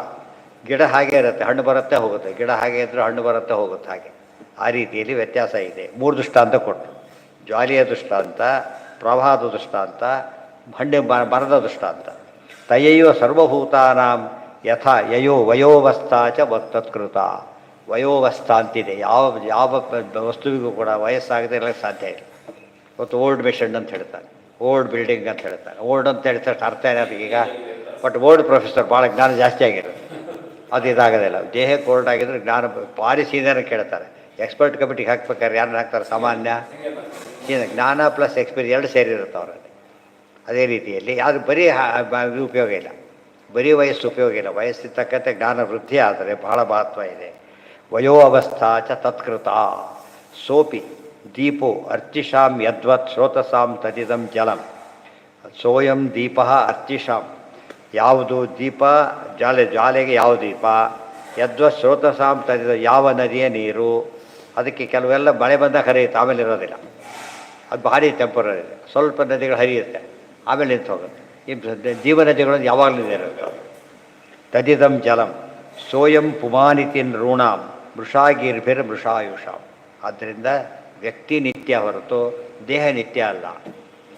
ಗಿಡ ಹಾಗೆ ಇರುತ್ತೆ, ಹಣ್ಣು ಬರುತ್ತೆ ಹೋಗುತ್ತೆ. ಗಿಡ ಹಾಗೆ ಇದ್ದರೂ ಹಣ್ಣು ಬರುತ್ತೆ ಹೋಗುತ್ತೆ. ಹಾಗೆ ಆ ರೀತಿಯಲ್ಲಿ ವ್ಯತ್ಯಾಸ ಇದೆ. 3 ದೃಷ್ಟಾಂತ ಕೊಟ್ಟರು. ಜ್ವಾಲೆಯ ದೃಷ್ಟಾಂತ, ಪ್ರವಾಹದ ದೃಷ್ಟಾಂತ, ಹಣ್ಣು ಮರದ ದೃಷ್ಟಾಂತ. ತಯೈವ ಸರ್ವಭೂತಾನಾಂ ಯಥಾ ವಯೋವಸ್ಥಾ ಚ ತತ್ಕೃತ. ವಯೋವಸ್ಥಾ ಅಂತಿದೆ. ಯಾವ ವಸ್ತುವಿಗೂ ಕೂಡ ವಯಸ್ಸಾಗದೇ ಇರಲಿಕ್ಕೆ ಸಾಧ್ಯ ಇಲ್ಲ. ಇವತ್ತು ಓಲ್ಡ್ ಮೆಷಿನ್ ಅಂತ ಹೇಳ್ತಾರೆ, ಓಲ್ಡ್ ಬಿಲ್ಡಿಂಗ್ ಅಂತ ಹೇಳ್ತಾರೆ. ಓಲ್ಡ್ ಅಂತ ಹೇಳ್ತಾರೆ, ಅರ್ಥ ಏನಾದ್ರು ಈಗ? ಬಟ್ ಓಲ್ಡ್ ಪ್ರೊಫೆಸರ್ ಭಾಳ ಜ್ಞಾನ ಜಾಸ್ತಿ ಆಗಿರುತ್ತೆ, ಅದು ಇದಾಗೋದಿಲ್ಲ. ದೇಹಕ್ಕೆ ಓಲ್ಡ್ ಆಗಿದ್ರೆ ಜ್ಞಾನ ಭಾರಿ ಸೀನಿಯರ್ ಕೇಳ್ತಾರೆ. ಎಕ್ಸ್ಪರ್ಟ್ ಕಮಿಟಿಗೆ ಹಾಕ್ಬೇಕಾದ್ರೆ ಯಾರನ್ನ ಹಾಕ್ತಾರೆ? ಸಾಮಾನ್ಯ ಜ್ಞಾನ ಪ್ಲಸ್ ಎಕ್ಸ್ಪೀರಿಯನ್ಸ್ 2 ಸೇರಿರುತ್ತೆ ಅವರಲ್ಲಿ. ಅದೇ ರೀತಿಯಲ್ಲಿ ಅದು ಬರೀ ಉಪಯೋಗ ಇಲ್ಲ, ಬರೀ ವಯಸ್ಸು ಉಪಯೋಗ ಇಲ್ಲ. ವಯಸ್ಸಿನ ತಕ್ಕಂತೆ ಜ್ಞಾನ ವೃದ್ಧಿ ಆದರೆ ಬಹಳ ಮಹತ್ವ ಇದೆ. ವಯೋ ಅವಸ್ಥಾ ಚ ತತ್ಕೃತ ಸೋಪಿ ದೀಪೋ ಅರ್ಚಿಷಾಂ ಯದ್ವತ್ ಸ್ರೋತಸಾಂ ತದಿದಂ ಜಲಂ. ಸೋಯಂ ದೀಪ ಅರ್ಚಿಷಾಂ, ಯಾವುದು ದೀಪ, ಜ್ವಾಲೆಗೆ ಯಾವ ದೀಪ, ಯದ್ವತ್ ಸ್ರೋತಸಾಂ ತದಿದ, ಯಾವ ನದಿಯ ನೀರು. ಅದಕ್ಕೆ ಕೆಲವೆಲ್ಲ ಮಳೆ ಬಂದಾಗ ಹರಿಯುತ್ತೆ, ಆಮೇಲೆ ಇರೋದಿಲ್ಲ. ಅದು ಭಾರಿ ಟೆಂಪರರಿ ಇದೆ. ಸ್ವಲ್ಪ ನದಿಗಳು ಹರಿಯುತ್ತೆ, ಆಮೇಲೆ ನಿಂತು ಹೋಗುತ್ತೆ. ಈ ಜೀವ ನದಿಗಳು ಯಾವಾಗಲೂ ಇರುತ್ತೆ. ತದಿದಂ ಜಲಂ ಸೋಯಂ ಪುಮಾನಿತಿ ನೃಣಾಂ ಮೃಷಾಗೀರ್ಭಿರ್ ಮೃಷಾಯುಷಾಂ. ಆದ್ದರಿಂದ ವ್ಯಕ್ತಿ ನಿತ್ಯ ಹೊರತು ದೇಹ ನಿತ್ಯ ಅಲ್ಲ.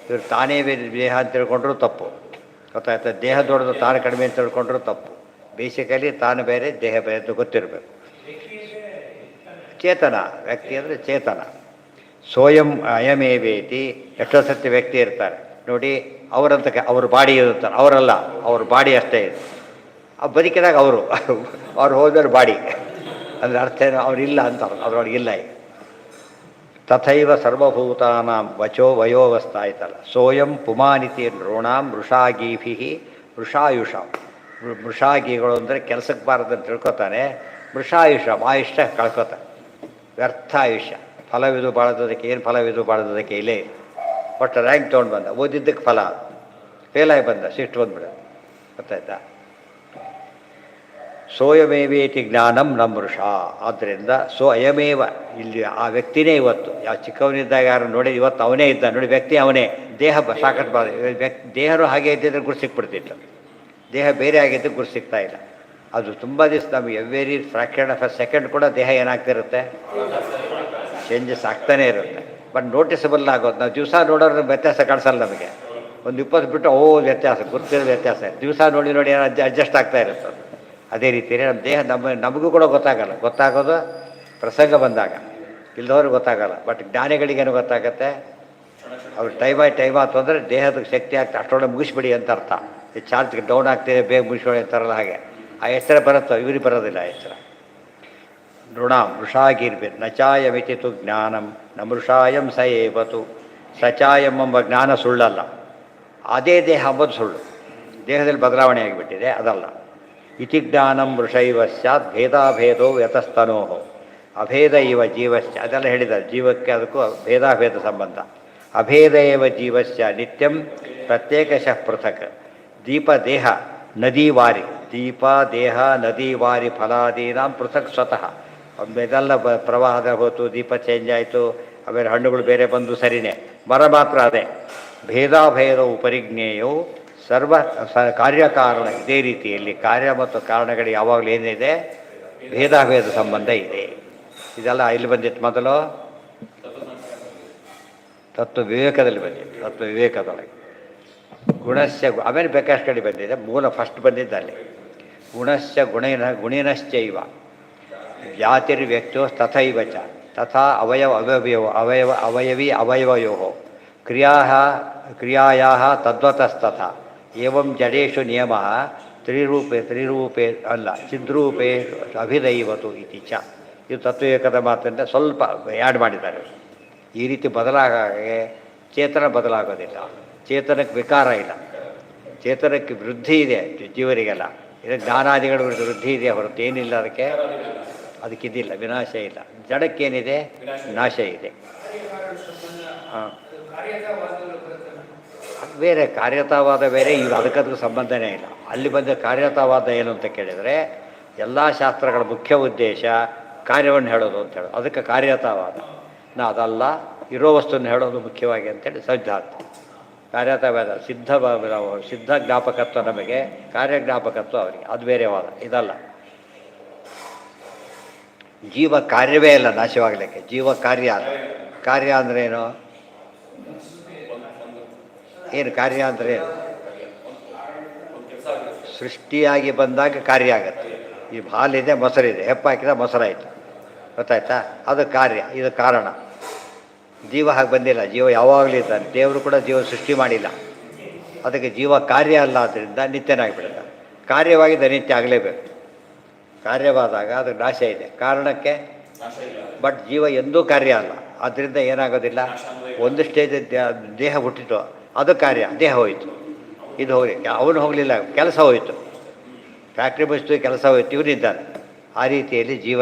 ಇವರು ತಾನೇ ದೇಹ ಅಂತ ತಿಳ್ಕೊಂಡ್ರೂ ತಪ್ಪು. ಗೊತ್ತಾಯ್ತಾ? ದೇಹ ದೊಡ್ಡದು ತಾನು ಕಡಿಮೆ ಅಂತ ತಿಳ್ಕೊಂಡ್ರೂ ತಪ್ಪು. ಬೇಸಿಕಲಿ ತಾನು ಬೇರೆ ದೇಹ ಬೇರೆ ಅಂತ ಗೊತ್ತಿರಬೇಕು. ಚೇತನ, ವ್ಯಕ್ತಿ ಅಂದರೆ ಚೇತನ. ಸೋಯಂ ಅಯಮೇವೇತಿ. ಎಷ್ಟೋ ಸತ್ಯ ವ್ಯಕ್ತಿ ಇರ್ತಾರೆ ನೋಡಿ, ಅವರಂತ ಅವ್ರ ಬಾಡಿ ಇರುತ್ತಾರೆ, ಅವರಲ್ಲ, ಅವ್ರ ಬಾಡಿ ಅಷ್ಟೇ ಇದೆ. ಬದುಕಿದಾಗ ಅವ್ರು ಹೋದವ್ರ ಬಾಡಿ ಅಂದರೆ ಅರ್ಥ ಏನು? ಅವರಿಲ್ಲ ಅಂತ, ಅವ್ರೊಳಗಿಲ್ಲ. ಈಗ ತಥೈವ ಸರ್ವಭೂತಾನಾಂ ವಚೋ ವಯೋವಸ್ಥಾ ಆಯ್ತಲ್ಲ. ಸೋಯಂ ಪುಮಾನಿತಿ ನೃಣಾಂ ಮೃಷಾಗೀಭಿ ಮೃಷಾಯುಷಾಂ. ಮೃಷಾಗಿಗಳು ಅಂದರೆ ಕೆಲಸಕ್ಕೆ ಬಾರದಂತ ತಿಳ್ಕೊತಾನೆ. ಮೃಷಾಯುಷಾಂ ಆಯುಷ್ಯ ಕಳ್ಕೊತಾನೆ, ವ್ಯರ್ಥ ಆಯುಷ್ಯ. ಫಲವಿದು ಬಾಳೋದಕ್ಕೆ ಏನು ಫಲವಿದು ಬಾಳೋದಕ್ಕೆ ಇಲ್ಲೇ ಇಲ್ಲ. ಒಟ್ಟು ರ್ಯಾಂಕ್ ತೊಗೊಂಡು ಬಂದ, ಓದಿದ್ದಕ್ಕೆ ಫಲ, ಫೇಲಾಗಿ ಬಂದ, ಸಿಟ್ಟು ಬಂದ್ಬಿಡೋದು. ಗೊತ್ತಾಯ್ತಾ? ಸೋಯಮೇವೇತಿ ಜ್ಞಾನಂ ನ ಮೃಷ. ಆದ್ದರಿಂದ ಅಯಮೇವ, ಇಲ್ಲಿ ಆ ವ್ಯಕ್ತಿನೇ ಇವತ್ತು. ಯಾವ ಚಿಕ್ಕವನಿದ್ದಾಗ ಯಾರು ನೋಡಿ, ಇವತ್ತು ಅವನೇ ಇದ್ದ ನೋಡಿ, ವ್ಯಕ್ತಿ ಅವನೇ. ದೇಹ ಸಾಕಷ್ಟು ದೇಹನೂ ಹಾಗೆ ಇದ್ದಿದ್ರೆ ಗುರು ಸಿಕ್ಬಿಡ್ತಿತ್ತು. ದೇಹ ಬೇರೆ ಆಗಿದ್ದು ಗುರು ಸಿಗ್ತಾ ಇಲ್ಲ. ಅದು ತುಂಬ ದಿವಸ ನಮಗೆ every fraction of A second ಕೂಡ ದೇಹ ಏನಾಗ್ತಿರುತ್ತೆ, ಚೇಂಜಸ್ ಆಗ್ತಾನೇ ಇರುತ್ತೆ. ಬಟ್ ನೋಟಿಸಬಲ್ ಆಗೋದು. ನಾವು ದಿವಸ ನೋಡೋರು ವ್ಯತ್ಯಾಸ ಕಾಣಿಸಲ್ಲ ನಮಗೆ. ಒಂದು 20 ಬಿಟ್ಟು ವ್ಯತ್ಯಾಸ ಗೊತ್ತಿರೋ ವ್ಯತ್ಯಾಸ. ದಿವಸ ನೋಡಿ ಅಡ್ಜಸ್ಟ್ ಆಗ್ತಾ ಇರುತ್ತೆ. ಅದೇ ರೀತಿಯೇ ನಮ್ಮ ದೇಹ ನಮಗೂ ಕೂಡ ಗೊತ್ತಾಗೋದು ಪ್ರಸಂಗ ಬಂದಾಗ. ಇಲ್ಲದವ್ರಿಗೆ ಗೊತ್ತಾಗಲ್ಲ. ಬಟ್ ಜ್ಞಾನಿಗಳಿಗೇನು ಗೊತ್ತಾಗತ್ತೆ, ಅವ್ರು ಟೈಮ್ ಆಯ್ತು ಅಂದರೆ ದೇಹದ ಶಕ್ತಿ ಆಗ್ತದೆ, ಅಷ್ಟೊಳಗೆ ಮುಗಿಸ್ಬಿಡಿ ಅಂತ ಅರ್ಥ. ಈ ಚಾರ್ಜ್ ಡೌನ್ ಆಗ್ತಿದೆ, ಬೇಗ ಮುಗಿಸ್ಕೊಳ್ಳಿ ಅಂತಾರಲ್ಲ, ಹಾಗೆ ಆ ಎಚ್ಚರ ಬರುತ್ತೋ, ಇವ್ರಿಗೆ ಬರೋದಿಲ್ಲ ಆ ಎಚ್ಚರ. ನೃಣಾಂ ಮೃಷಾಗೀರ್ಭಿರ್ ನಚಾಯಮಿತಿ ತು ಜ್ಞಾನಂ ನ ಮೃಷಾಯಂ ಸ ಏವತು. ಸಚಾಯಂ ಎಂಬ ಜ್ಞಾನ ಸುಳ್ಳಲ್ಲ, ಅದೇ ದೇಹ ಅಂಬುದು ಸುಳ್ಳು. ದೇಹದಲ್ಲಿ ಬದಲಾವಣೆ ಆಗಿಬಿಟ್ಟಿದೆ, ಅದಲ್ಲ. ಇತಿ ಜ್ಞಾನಂ ಮೃಷೈವ ಸ್ಯಾತ್ ಭೇದಾಭೇದೋ ವ್ಯತಸ್ತನೋ ಅಭೇದ ಇವ ಜೀವಶ್ಚ. ಅದೆಲ್ಲ ಹೇಳಿದ್ದಾರೆ. ಜೀವಕ್ಕೆ ಅದಕ್ಕೂ ಭೇದಾಭೇದ ಸಂಬಂಧ. ಅಭೇದ ಏವ ಜೀವಶ್ಚ ನಿತ್ಯಂ ಪ್ರತ್ಯೇಕಶಃ ಪೃಥಕ್. ದೀಪ ದೇಹ ನದೀವಾರಿ, ದೀಪ ದೇಹ ನದೀವಾರಿ ಫಲಾದೀನಾಂ ಪೃಥಕ್ ಸ್ವತಃ. ಇದೆಲ್ಲ ಪ್ರವಾಹದ ಹೋತು, ದೀಪ ಚೇಂಜ್ ಆಯಿತು, ಆಮೇಲೆ ಹಣ್ಣುಗಳು ಬೇರೆ ಬಂದು ಸರಿನೇ, ಮರ ಮಾತ್ರ ಅದೇ. ಭೇದಾಭೇದ ಉಪರಿಜ್ಞೇಯವು ಸರ್ವ ಕಾರ್ಯಕಾರಣ. ಇದೇ ರೀತಿಯಲ್ಲಿ ಕಾರ್ಯ ಮತ್ತು ಕಾರಣಗಳಿಗೆ ಯಾವಾಗಲೂ ಏನಿದೆ, ಭೇದಾಭೇದ ಸಂಬಂಧ ಇದೆ. ಇದೆಲ್ಲ ಇಲ್ಲಿ ಬಂದಿತ್ತು ಮೊದಲು ತತ್ವ ವಿವೇಕದಲ್ಲಿ ಬಂದಿತ್ತು. ತತ್ವ ವಿವೇಕದೊಳಗೆ ಗುಣಸ್ಯ, ಆಮೇಲೆ ಬೇಕಷ್ಟು ಕಡೆ ಬಂದಿದೆ. ಮೂಲ ಫಸ್ಟ್ ಬಂದಿದ್ದಲ್ಲಿ ಗುಣಸ್ಯ ಗುಣಿನಶ್ಚೈವ ವ್ಯಾತಿರ್ವ್ಯಕ್ತೋ ತಥೈವ ಚ ತಥಾ ಅವಯವಿ ಅವಯವಯೋ ಕ್ರಿಯಾಯಾ ತದ್ವತಸ್ತಥ. ಏವಂ ಜಡೇಶು ನಿಯಮ ತ್ರಿರೂಪೇ ಅಲ್ಲ ಚಿದ್ರೂಪೇ ಅಭಿದೈವತು ಇತಿ ಚ. ಇದು ತತ್ವವಿವೇಕದ ಮಾತನ್ನು ಸ್ವಲ್ಪ ಆ್ಯಡ್ ಮಾಡಿದ್ದಾರೆ. ಈ ರೀತಿ ಬದಲಾಗೆ ಚೇತನ ಬದಲಾಗೋದಿಲ್ಲ, ಚೇತನಕ್ಕೆ ವಿಕಾರ ಇಲ್ಲ, ಚೇತನಕ್ಕೆ ವೃದ್ಧಿ ಇದೆ ಜೀವರಿಗೆಲ್ಲ. ಇದು ಜ್ಞಾನಾದಿಗಳ ವೃದ್ಧಿ ಇದೆ ಹೊರತು ಏನಿಲ್ಲ, ಅದಕ್ಕಿದ್ದಿಲ್ಲ, ವಿನಾಶ ಇಲ್ಲ. ಜಡಕ್ಕೇನಿದೆ, ನಾಶ ಇದೆ. ಹಾಂ, ಅದು ಬೇರೆ, ಕಾರ್ಯತಾವಾದ ಬೇರೆ, ಇವು ಅದಕ್ಕದಕ್ಕೂ ಸಂಬಂಧನೇ ಇಲ್ಲ. ಅಲ್ಲಿ ಬಂದ ಕಾರ್ಯತಾವಾದ ಏನು ಅಂತ ಕೇಳಿದರೆ, ಎಲ್ಲ ಶಾಸ್ತ್ರಗಳ ಮುಖ್ಯ ಉದ್ದೇಶ ಕಾರ್ಯವನ್ನು ಹೇಳೋದು ಅಂತ ಹೇಳೋದು. ಅದಕ್ಕೆ ಕಾರ್ಯತಾವಾದ. ಅದಲ್ಲ, ಇರೋ ವಸ್ತುವನ್ನು ಹೇಳೋದು ಮುಖ್ಯವಾಗಿ ಅಂತೇಳಿ ಸಿದ್ಧಾಂತ. ಕಾರ್ಯತಾವಾದ ಸಿದ್ಧ ಜ್ಞಾಪಕತ್ವ ನಮಗೆ, ಕಾರ್ಯ ಜ್ಞಾಪಕತ್ವ ಅವರಿಗೆ, ಅದು ಬೇರೆ ವಾದ. ಇದಲ್ಲ, ಜೀವ ಕಾರ್ಯವೇ ಅಲ್ಲ ನಾಶವಾಗಲಿಕ್ಕೆ, ಜೀವ ಕಾರ್ಯ ಅಲ್ಲ. ಕಾರ್ಯ ಅಂದರೆ ಏನು ಕಾರ್ಯ ಅಂದರೆ ಸೃಷ್ಟಿಯಾಗಿ ಬಂದಾಗ ಕಾರ್ಯ ಆಗತ್ತೆ. ಈ ಹಾಲಿದೆ, ಮೊಸರಿದೆ, ಹೆಪ್ಪಾಕಿದ ಮೊಸರಾಯಿತು, ಗೊತ್ತಾಯ್ತಾ? ಅದು ಕಾರ್ಯ, ಇದು ಕಾರಣ. ಜೀವ ಹಾಗೆ ಬಂದಿಲ್ಲ, ಜೀವ ಯಾವಾಗಲೂ ಇದ್ದಾನೆ. ದೇವರು ಕೂಡ ಜೀವ ಸೃಷ್ಟಿ ಮಾಡಿಲ್ಲ, ಅದಕ್ಕೆ ಜೀವ ಕಾರ್ಯ ಅಲ್ಲ. ಆದ್ದರಿಂದ ನಿತ್ಯನಾಗಿಬಿಡುತ್ತೆ. ಕಾರ್ಯವಾಗಿದ್ದ ನಿತ್ಯ ಆಗಲೇಬೇಕು. ಕಾರ್ಯವಾದಾಗ ಅದು ನಾಶ ಇದೆ, ಕಾರಣಕ್ಕೆ. ಬಟ್ ಜೀವ ಎಂದೂ ಕಾರ್ಯ ಅಲ್ಲ, ಆದ್ದರಿಂದ ಏನಾಗೋದಿಲ್ಲ. ಒಂದು ಸ್ಟೇಜ್ ದೇಹ ಹುಟ್ಟಿತು, ಅದು ಕಾರ್ಯ, ದೇಹ ಹೋಯಿತು. ಇದು ಹೋಗಿ ಅವನು ಹೋಗಲಿಲ್ಲ, ಕೆಲಸ ಹೋಯಿತು. ಫ್ಯಾಕ್ಟ್ರಿ ಬಸ್ತು ಕೆಲಸ ಹೋಯ್ತು, ಇವನಿದ್ದಾನೆ, ಆ ರೀತಿಯಲ್ಲಿ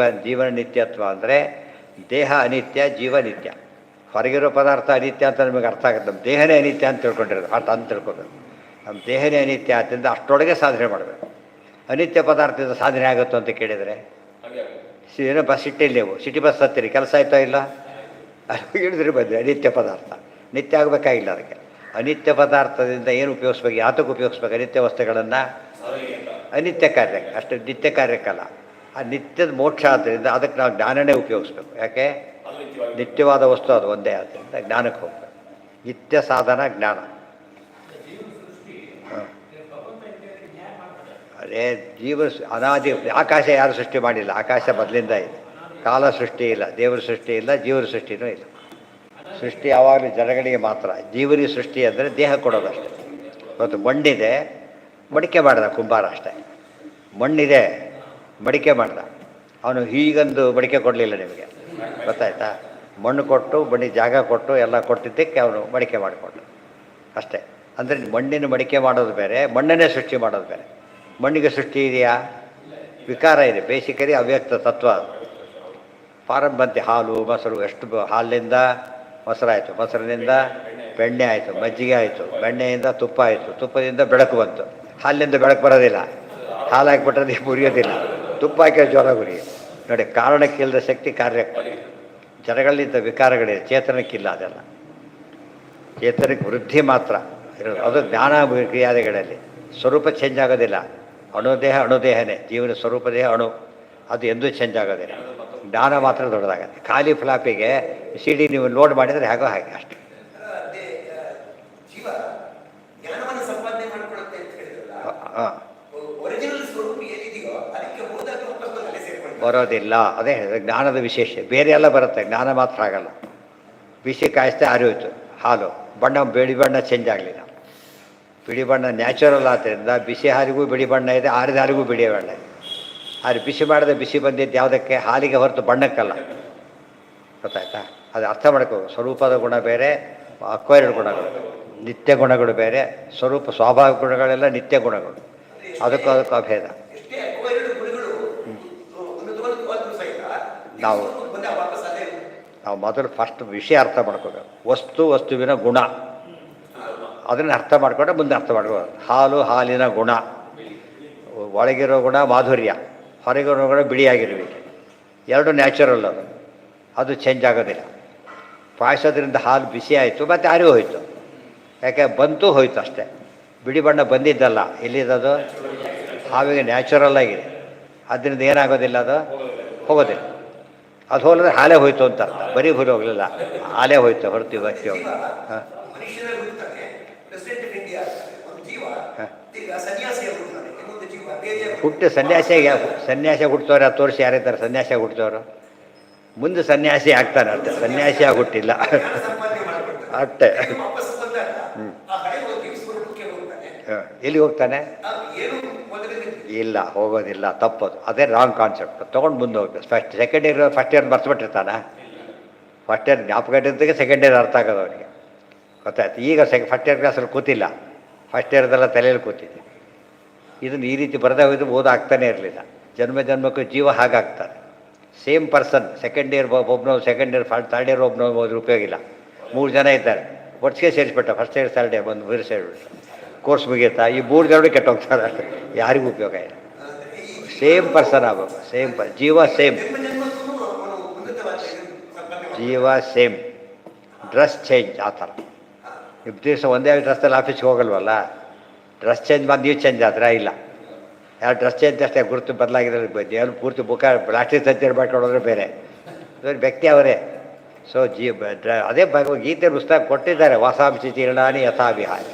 ಜೀವನ ನಿತ್ಯತ್ವ ಅಂದರೆ ದೇಹ ಅನಿತ್ಯ, ಜೀವ ನಿತ್ಯ. ಹೊರಗಿರೋ ಪದಾರ್ಥ ಅನಿತ್ಯ ಅಂತ ನಮಗೆ ಅರ್ಥ ಆಗುತ್ತೆ. ನಮ್ಮ ದೇಹನೇ ಅನಿತ್ಯ ಅಂತ ತಿಳ್ಕೊಂಡಿರೋದು, ಅಂತ ತಿಳ್ಕೊಬೇಕು. ನಮ್ಮ ದೇಹನೇ ಅನಿತ್ಯ ಆದ್ದರಿಂದ ಅಷ್ಟರೊಳಗೆ ಸಾಧನೆ ಮಾಡಬೇಕು. ಅನಿತ್ಯ ಪದಾರ್ಥದಿಂದ ಸಾಧನೆ ಆಗುತ್ತೋ ಅಂತ ಕೇಳಿದರೆ ಏನೋ ಸಿಟ್ಟಿಲ್ಲಿ ನೀವು ಸಿಟಿ ಬಸ್ ಹತ್ತೀರಿ, ಕೆಲಸ ಆಯ್ತೋ ಇಲ್ಲ, ಅಲ್ಲಿ ಹಿಡಿದ್ರಿ ಬಂದರೆ ಅನಿತ್ಯ ಪದಾರ್ಥ. ನಿತ್ಯ ಆಗಬೇಕಾಗಿಲ್ಲ ಅದಕ್ಕೆ. ಅನಿತ್ಯ ಪದಾರ್ಥದಿಂದ ಏನು ಉಪಯೋಗಿಸ್ಬೇಕು, ಯಾತಕ್ಕೆ ಉಪಯೋಗಿಸ್ಬೇಕು? ಅನಿತ್ಯ ವಸ್ತುಗಳನ್ನು ಅನಿತ್ಯ ಕಾರ್ಯಕ್ಕೆ, ಅಷ್ಟು ನಿತ್ಯ ಕಾರ್ಯಕ್ಕಲ್ಲ. ಆ ನಿತ್ಯದ ಮೋಕ್ಷ ಆದ್ದರಿಂದ ಅದಕ್ಕೆ ನಾವು ಜ್ಞಾನನೇ ಉಪಯೋಗಿಸ್ಬೇಕು. ಯಾಕೆ? ನಿತ್ಯವಾದ ವಸ್ತು ಅದು ಒಂದೇ ಆದ್ದರಿಂದ ಜ್ಞಾನಕ್ಕೆ ಹೋಗ್ಬೇಕು. ನಿತ್ಯ ಸಾಧನ ಜ್ಞಾನ. ಅದೇ ಅನಾದಿ ಆಕಾಶ ಯಾರು ಸೃಷ್ಟಿ ಮಾಡಿಲ್ಲ, ಆಕಾಶ ಮೊದಲಿಂದ ಇದೆ. ಕಾಲ ಸೃಷ್ಟಿ ಇಲ್ಲ, ದೇವರ ಸೃಷ್ಟಿ ಇಲ್ಲ, ಜೀವನ ಸೃಷ್ಟಿನೂ ಇಲ್ಲ. ಸೃಷ್ಟಿ ಯಾವಾಗಲೂ ಜನಗಳಿಗೆ ಮಾತ್ರ. ಜೀವನಿ ಸೃಷ್ಟಿ ಅಂದರೆ ದೇಹ ಕೊಡೋದಷ್ಟೇ. ಇವತ್ತು ಮಣ್ಣಿದೆ, ಮಡಿಕೆ ಮಾಡ್ದ ಕುಂಬಾರ ಅಷ್ಟೇ. ಮಣ್ಣಿದೆ, ಮಡಿಕೆ ಮಾಡ್ದ. ಅವನು ಹೀಗಂದು ಮಡಿಕೆ ಕೊಡಲಿಲ್ಲ ನಿಮಗೆ, ಗೊತ್ತಾಯ್ತಾ? ಮಣ್ಣು ಕೊಟ್ಟು, ಮಣ್ಣಿ ಜಾಗ ಕೊಟ್ಟು, ಎಲ್ಲ ಕೊಟ್ಟಿದ್ದಕ್ಕೆ ಅವನು ಮಡಿಕೆ ಮಾಡಿಕೊಂಡು ಅಷ್ಟೇ. ಅಂದರೆ ಮಣ್ಣಿನ ಮಡಿಕೆ ಮಾಡೋದು ಬೇರೆ, ಮಣ್ಣನ್ನೇ ಸೃಷ್ಟಿ ಮಾಡೋದು ಬೇರೆ. ಮಣ್ಣಿಗೆ ಸೃಷ್ಟಿ ಇದೆಯಾ? ವಿಕಾರ ಇದೆ. ಬೇಸಿಕಲಿ ಅವ್ಯಕ್ತ ತತ್ವ. ಪಾರಂಬಂತಿ ಹಾಲು ಮೊಸರು, ಎಷ್ಟು ಹಾಲಿನಿಂದ ಮೊಸರಾಯಿತು, ಮೊಸರಿನಿಂದ ಬೆಣ್ಣೆ ಆಯಿತು, ಮಜ್ಜಿಗೆ ಆಯಿತು, ಬೆಣ್ಣೆಯಿಂದ ತುಪ್ಪ ಆಯಿತು, ತುಪ್ಪದಿಂದ ಬೆಳಕು ಬಂತು. ಹಾಲಿನಿಂದ ಬೆಳಕು ಬರೋದಿಲ್ಲ, ಹಾಲು ಹಾಕಿಬಿಟ್ರೆ ನೀವು ಉರಿಯೋದಿಲ್ಲ, ತುಪ್ಪ ಹಾಕಿ ಜ್ವರ ಉರಿ. ನೋಡಿ, ಕಾರಣಕ್ಕಿಲ್ಲದ ಶಕ್ತಿ ಕಾರ್ಯಕ್ಕೆ ಬರುತ್ತೆ. ಜನಗಳಿಂದ ವಿಕಾರಗಳಿದೆ, ಚೇತನಕ್ಕಿಲ್ಲ. ಅದೆಲ್ಲ ಚೇತನಕ್ಕೆ ವೃದ್ಧಿ ಮಾತ್ರ ಇರೋದು. ಅದು ಜ್ಞಾನ ಕ್ರಿಯಾದಿಗಳಲ್ಲಿ ಸ್ವರೂಪ ಚೇಂಜ್ ಆಗೋದಿಲ್ಲ. ಅಣುದೇಹ ಅಣುದೇಹನೇ, ಜೀವನ ಸ್ವರೂಪ ದೇಹ ಅಣು, ಅದು ಎಂದೂ ಚೇಂಜ್ ಆಗೋದಿಲ್ಲ. ಜ್ಞಾನ ಮಾತ್ರ ದೊಡ್ಡದಾಗತ್ತೆ. ಖಾಲಿ ಫ್ಲಾಪಿಗೆ ಸಿ ಡಿ ನೀವು ಲೋಡ್ ಮಾಡಿದರೆ ಹೇಗೋ ಹಾಗೆ ಅಷ್ಟೆ. ಬರೋದಿಲ್ಲ. ಅದೇ ಜ್ಞಾನದ ವಿಶೇಷ. ಬೇರೆ ಎಲ್ಲ ಬರುತ್ತೆ, ಜ್ಞಾನ ಮಾತ್ರ ಆಗಲ್ಲ. ಬಿಸಿ ಕಾಯಿಸ್ತೆ ಆರಿಯೋಯ್ತು ಹಾಲು, ಬಣ್ಣ ಬಿಳಿ ಬಣ್ಣ ಚೇಂಜ್ ಆಗಲಿಲ್ಲ. ಬಿಳಿ ಬಣ್ಣ ನ್ಯಾಚುರಲ್ ಆದ್ದರಿಂದ ಬಿಸಿ ಹಾಲಿಗೂ ಬಿಳಿ ಬಣ್ಣ ಇದೆ, ಆರಿದ ಹಾಲಿಗೂ ಬಿಳಿ ಬಣ್ಣ ಇದೆ. ಆದರೆ ಬಿಸಿ ಮಾಡಿದ ಬಿಸಿ ಬಂದಿದ್ದು ಯಾವುದಕ್ಕೆ? ಹಾಲಿಗೆ ಹೊರತು ಬಣ್ಣಕ್ಕಲ್ಲ. ಗೊತ್ತಾಯ್ತಾ? ಅದು ಅರ್ಥ ಮಾಡ್ಕೋಬೇಕು. ಸ್ವರೂಪದ ಗುಣ ಬೇರೆ, ಅಕ್ವೈರ್ಡ್ ಗುಣಗಳು, ನಿತ್ಯ ಗುಣಗಳು ಬೇರೆ. ಸ್ವರೂಪ ಸ್ವಾಭಾವಿಕ ಗುಣಗಳೆಲ್ಲ ನಿತ್ಯ ಗುಣಗಳು, ಅದಕ್ಕೂ ಅಭೇದ. ನಾವು ಮೊದಲು ಫಸ್ಟ್ ವಿಷಯ ಅರ್ಥ ಮಾಡ್ಕೋಬೇಕು. ವಸ್ತುವಿನ ಗುಣ ಅದನ್ನು ಅರ್ಥ ಮಾಡಿಕೊಂಡ್ರೆ ಮುಂದೆ ಅರ್ಥ ಮಾಡ್ಕೋಬೇಕು. ಹಾಲು ಹಾಲಿನ ಗುಣ, ಒಳಗಿರೋ ಗುಣ ಮಾಧುರ್ಯ, ಹೊರಗಿರೋ ಗುಣ ಬಿಳಿಯಾಗಿರ್ಬೇಕು. ಎರಡು ನ್ಯಾಚುರಲ್, ಅದು ಚೇಂಜ್ ಆಗೋದಿಲ್ಲ. ಪಾಯಸೋದ್ರಿಂದ ಹಾಲು ಬಿಸಿ ಆಯಿತು, ಮತ್ತು ಆರಿ ಹೋಯಿತು. ಯಾಕೆ? ಬಂತು ಹೋಯ್ತು ಅಷ್ಟೇ. ಬಿಳಿ ಬಣ್ಣ ಬಂದಿದ್ದಲ್ಲ. ಎಲ್ಲಿದ್ದದು? ಹಾವಿಗೆ ನ್ಯಾಚುರಲ್ ಆಗಿದೆ. ಅದರಿಂದ ಏನಾಗೋದಿಲ್ಲ, ಅದು ಹೋಗೋದಿಲ್ಲ. ಅದು ಹೋಲಿದ್ರೆ ಹಾಲೇ ಹೋಯ್ತು ಅಂತ ಅರ್ಥ. ಬರೀ ಹುಲಿ ಹೋಗಲಿಲ್ಲ, ಹಾಲೇ ಹೋಯ್ತು ಹೊರತು ವ್ಯಕ್ತಿ ಹೋಗಿ. ಹಾಂ ಹುಟ್ಟು ಸನ್ಯಾಸಿ ಹುಟ್ಟೋರು ಅದು ತೋರಿಸಿ ಯಾರಿದ್ದಾರೆ? ಸನ್ಯಾಸಿಯಾಗಿ ಹುಟ್ಟಿದವರು ಮುಂದೆ ಸನ್ಯಾಸಿ ಆಗ್ತಾನೆ ಅಷ್ಟೆ, ಸನ್ಯಾಸಿಯಾಗಿ ಹುಟ್ಟಿಲ್ಲ ಅಷ್ಟೇ. ಎಲ್ಲಿ ಹೋಗ್ತಾನೆ? ಇಲ್ಲ, ಹೋಗೋದಿಲ್ಲ, ತಪ್ಪದು. ಅದೇ ರಾಂಗ್ ಕಾನ್ಸೆಪ್ಟ್. ತೊಗೊಂಡು ಮುಂದೆ ಹೋಗ್ಬೇಕು. ಸೆಕೆಂಡ್ ಇಯರ್ ಫಸ್ಟ್ ಇಯರ್ ಮರ್ಸ್ಬಿಟ್ಟಿರ್ತಾನೆ. ಫಸ್ಟ್ ಇಯರ್ ಜ್ಞಾಪಕ ಇಟ್ಟಿದ್ದಕ್ಕೆ ಸೆಕೆಂಡ್ ಇಯರ್ ಅರ್ಥ ಆಗೋದು ಅವನಿಗೆ, ಗೊತ್ತಾಯ್ತು. ಈಗ ಫಸ್ಟ್ ಇಯರ್ ಕ್ಲಾಸಲ್ಲಿ ಕೂತಿಲ್ಲ, ಫಸ್ಟ್ ಇಯರ್ದೆಲ್ಲ ತಲೆಯಲ್ಲಿ ಕೂತಿದ್ದೆ. ಇದನ್ನು ಈ ರೀತಿ ಬರದೇ ಹೋಯ್ತು ಓದಾಗ್ತಾನೆ ಇರಲಿಲ್ಲ. ಜನ್ಮಕ್ಕೂ ಜೀವ ಹಾಗಾಗ್ತಾರೆ. ಸೇಮ್ ಪರ್ಸನ್ ಸೆಕೆಂಡ್ ಇಯರ್ ಒಬ್ಬನು, ಸೆಕೆಂಡ್ ಇಯರ್ ಥರ್ಡ್ ಇಯರ್ ಒಬ್ಬನು ಹೋದ್ರೆ ಉಪಯೋಗ ಇಲ್ಲ. 3 ಜನ ಇದ್ದಾರೆ, ಒಟ್ಟಿಗೆ ಸೇರಿಸ್ಬಿಟ್ಟ. ಫಸ್ಟ್ ಇಯರ್ ಥರ್ಡ್ ಇಯರ್ ಒಂದು ಬೇರೆ ಸೇರಿಬಿಟ್ಟು ಕೋರ್ಸ್ ಮುಗಿಯುತ್ತಾ? ಈ 3 ಜನರು ಕೆಟ್ಟೋಗ್ತಾರೆ ಅಷ್ಟೇ, ಯಾರಿಗೂ ಉಪಯೋಗ ಇಲ್ಲ. ಸೇಮ್ ಪರ್ಸನ್ ಆಗಬೇಕು. ಜೀವ ಸೇಮ್, ಜೀವ ಸೇಮ್, ಡ್ರೆಸ್ ಚೇಂಜ್. ಆ ಥರ ಇಬ್ಬರು ದಿವಸ ಒಂದೇ ಡ್ರೆಸ್ಸಲ್ಲಿ ಆಫೀಸ್ಗೆ ಹೋಗಲ್ವಲ್ಲ, ಡ್ರೆಸ್ ಚೇಂಜ್ ಮಾಡಿ ನೀವು ಚೇಂಜ್ ಆದರೆ ಇಲ್ಲ. ಯಾರು ಡ್ರೆಸ್ ಚೇಂಜ್ ಅಷ್ಟೇ, ಗುರುತು ಬದಲಾಗಿದ್ರೆ ಏನು ಪೂರ್ತಿ ಬುಕ್ಕ ಪ್ಲಾಸ್ಟಿಕ್ ಸರ್ಜರಿ ಮಾಡ್ಕೊಂಡ್ರೆ ಬೇರೆ ವ್ಯಕ್ತಿ ಅವರೇ. ಸೊ ಅದೇ ಭಗವದ್ಗೀತೆ ಪುಸ್ತಕ ಕೊಟ್ಟಿದ್ದಾರೆ, ವಾಸಾಂಶಿ ಜೀರ್ಣಾನಿ ಯಥಾವಿಹಾರಿ.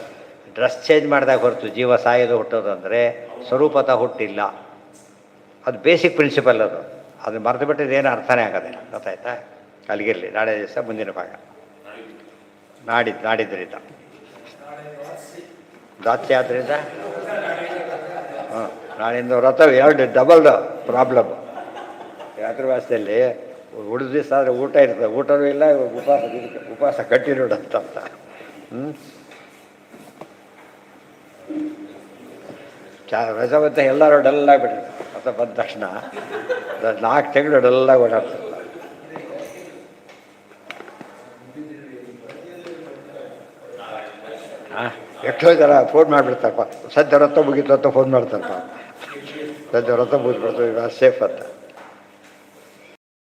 ಡ್ರೆಸ್ ಚೇಂಜ್ ಮಾಡಿದಾಗ ಹೊರತು ಜೀವ ಸಾಯೋದು ಹುಟ್ಟೋದು ಅಂದರೆ ಸ್ವರೂಪತಃ ಹುಟ್ಟಿಲ್ಲ. ಅದು ಬೇಸಿಕ್ ಪ್ರಿನ್ಸಿಪಲ್. ಅದನ್ನು ಮರೆತು ಬಿಟ್ಟಿದ್ದು ಏನು ಅರ್ಥನೇ ಆಗೋದಿಲ್ಲ. ಗೊತ್ತಾಯ್ತಾ? ಅಲ್ಲಿಗಿರಲಿ. ನಾಳೆ ದಿವಸ ಮುಂದಿನ ಭಾಗ ನಾಡಿದ್ದರಿಂದ ದಾತ್ಯ ಆದ್ದರಿಂದ ನಾಳಿಂದ ವ್ರತ ಎರಡು ಡಬಲ್ ಪ್ರಾಬ್ಲಮ್. ಯಾತ್ರ ವ್ಯವಸ್ಥೆಯಲ್ಲಿ ಉಳಿದ ದಿವಸ ಆದರೆ ಊಟ ಇರ್ತದೆ, ಊಟನೂ ಇಲ್ಲ, ಉಪವಾಸ ಕಂಟಿನ್ಯೂ ಅಂತ. ರಜ ಬಂತ ಎಲ್ಲರೂ ಡಲ್ ಆಗಿಬಿಟ್ಟಿರ್ತಾರೆ. ವ್ರತ ಬಂದ ತಕ್ಷಣ 4 ತಿಂಗಳು ಎಲ್ಲ ಓಡಾಡ್ತಿರ್ತಾರೆ. ಎಷ್ಟೋ ಜನ ಫೋನ್ ಮಾಡಿಬಿಡ್ತಾರಪ್ಪ, ಸದ್ಯ ವ್ರತ ಮುಗೀತು ಅಂತ ಫೋನ್ ಮಾಡ್ತಾರಪ್ಪ, ಸದ್ಯ ವ್ರತ ಮುಗಿದ್ಬಿಡ್ತು, ಈಗ ಸೇಫ್ ಅಂತ.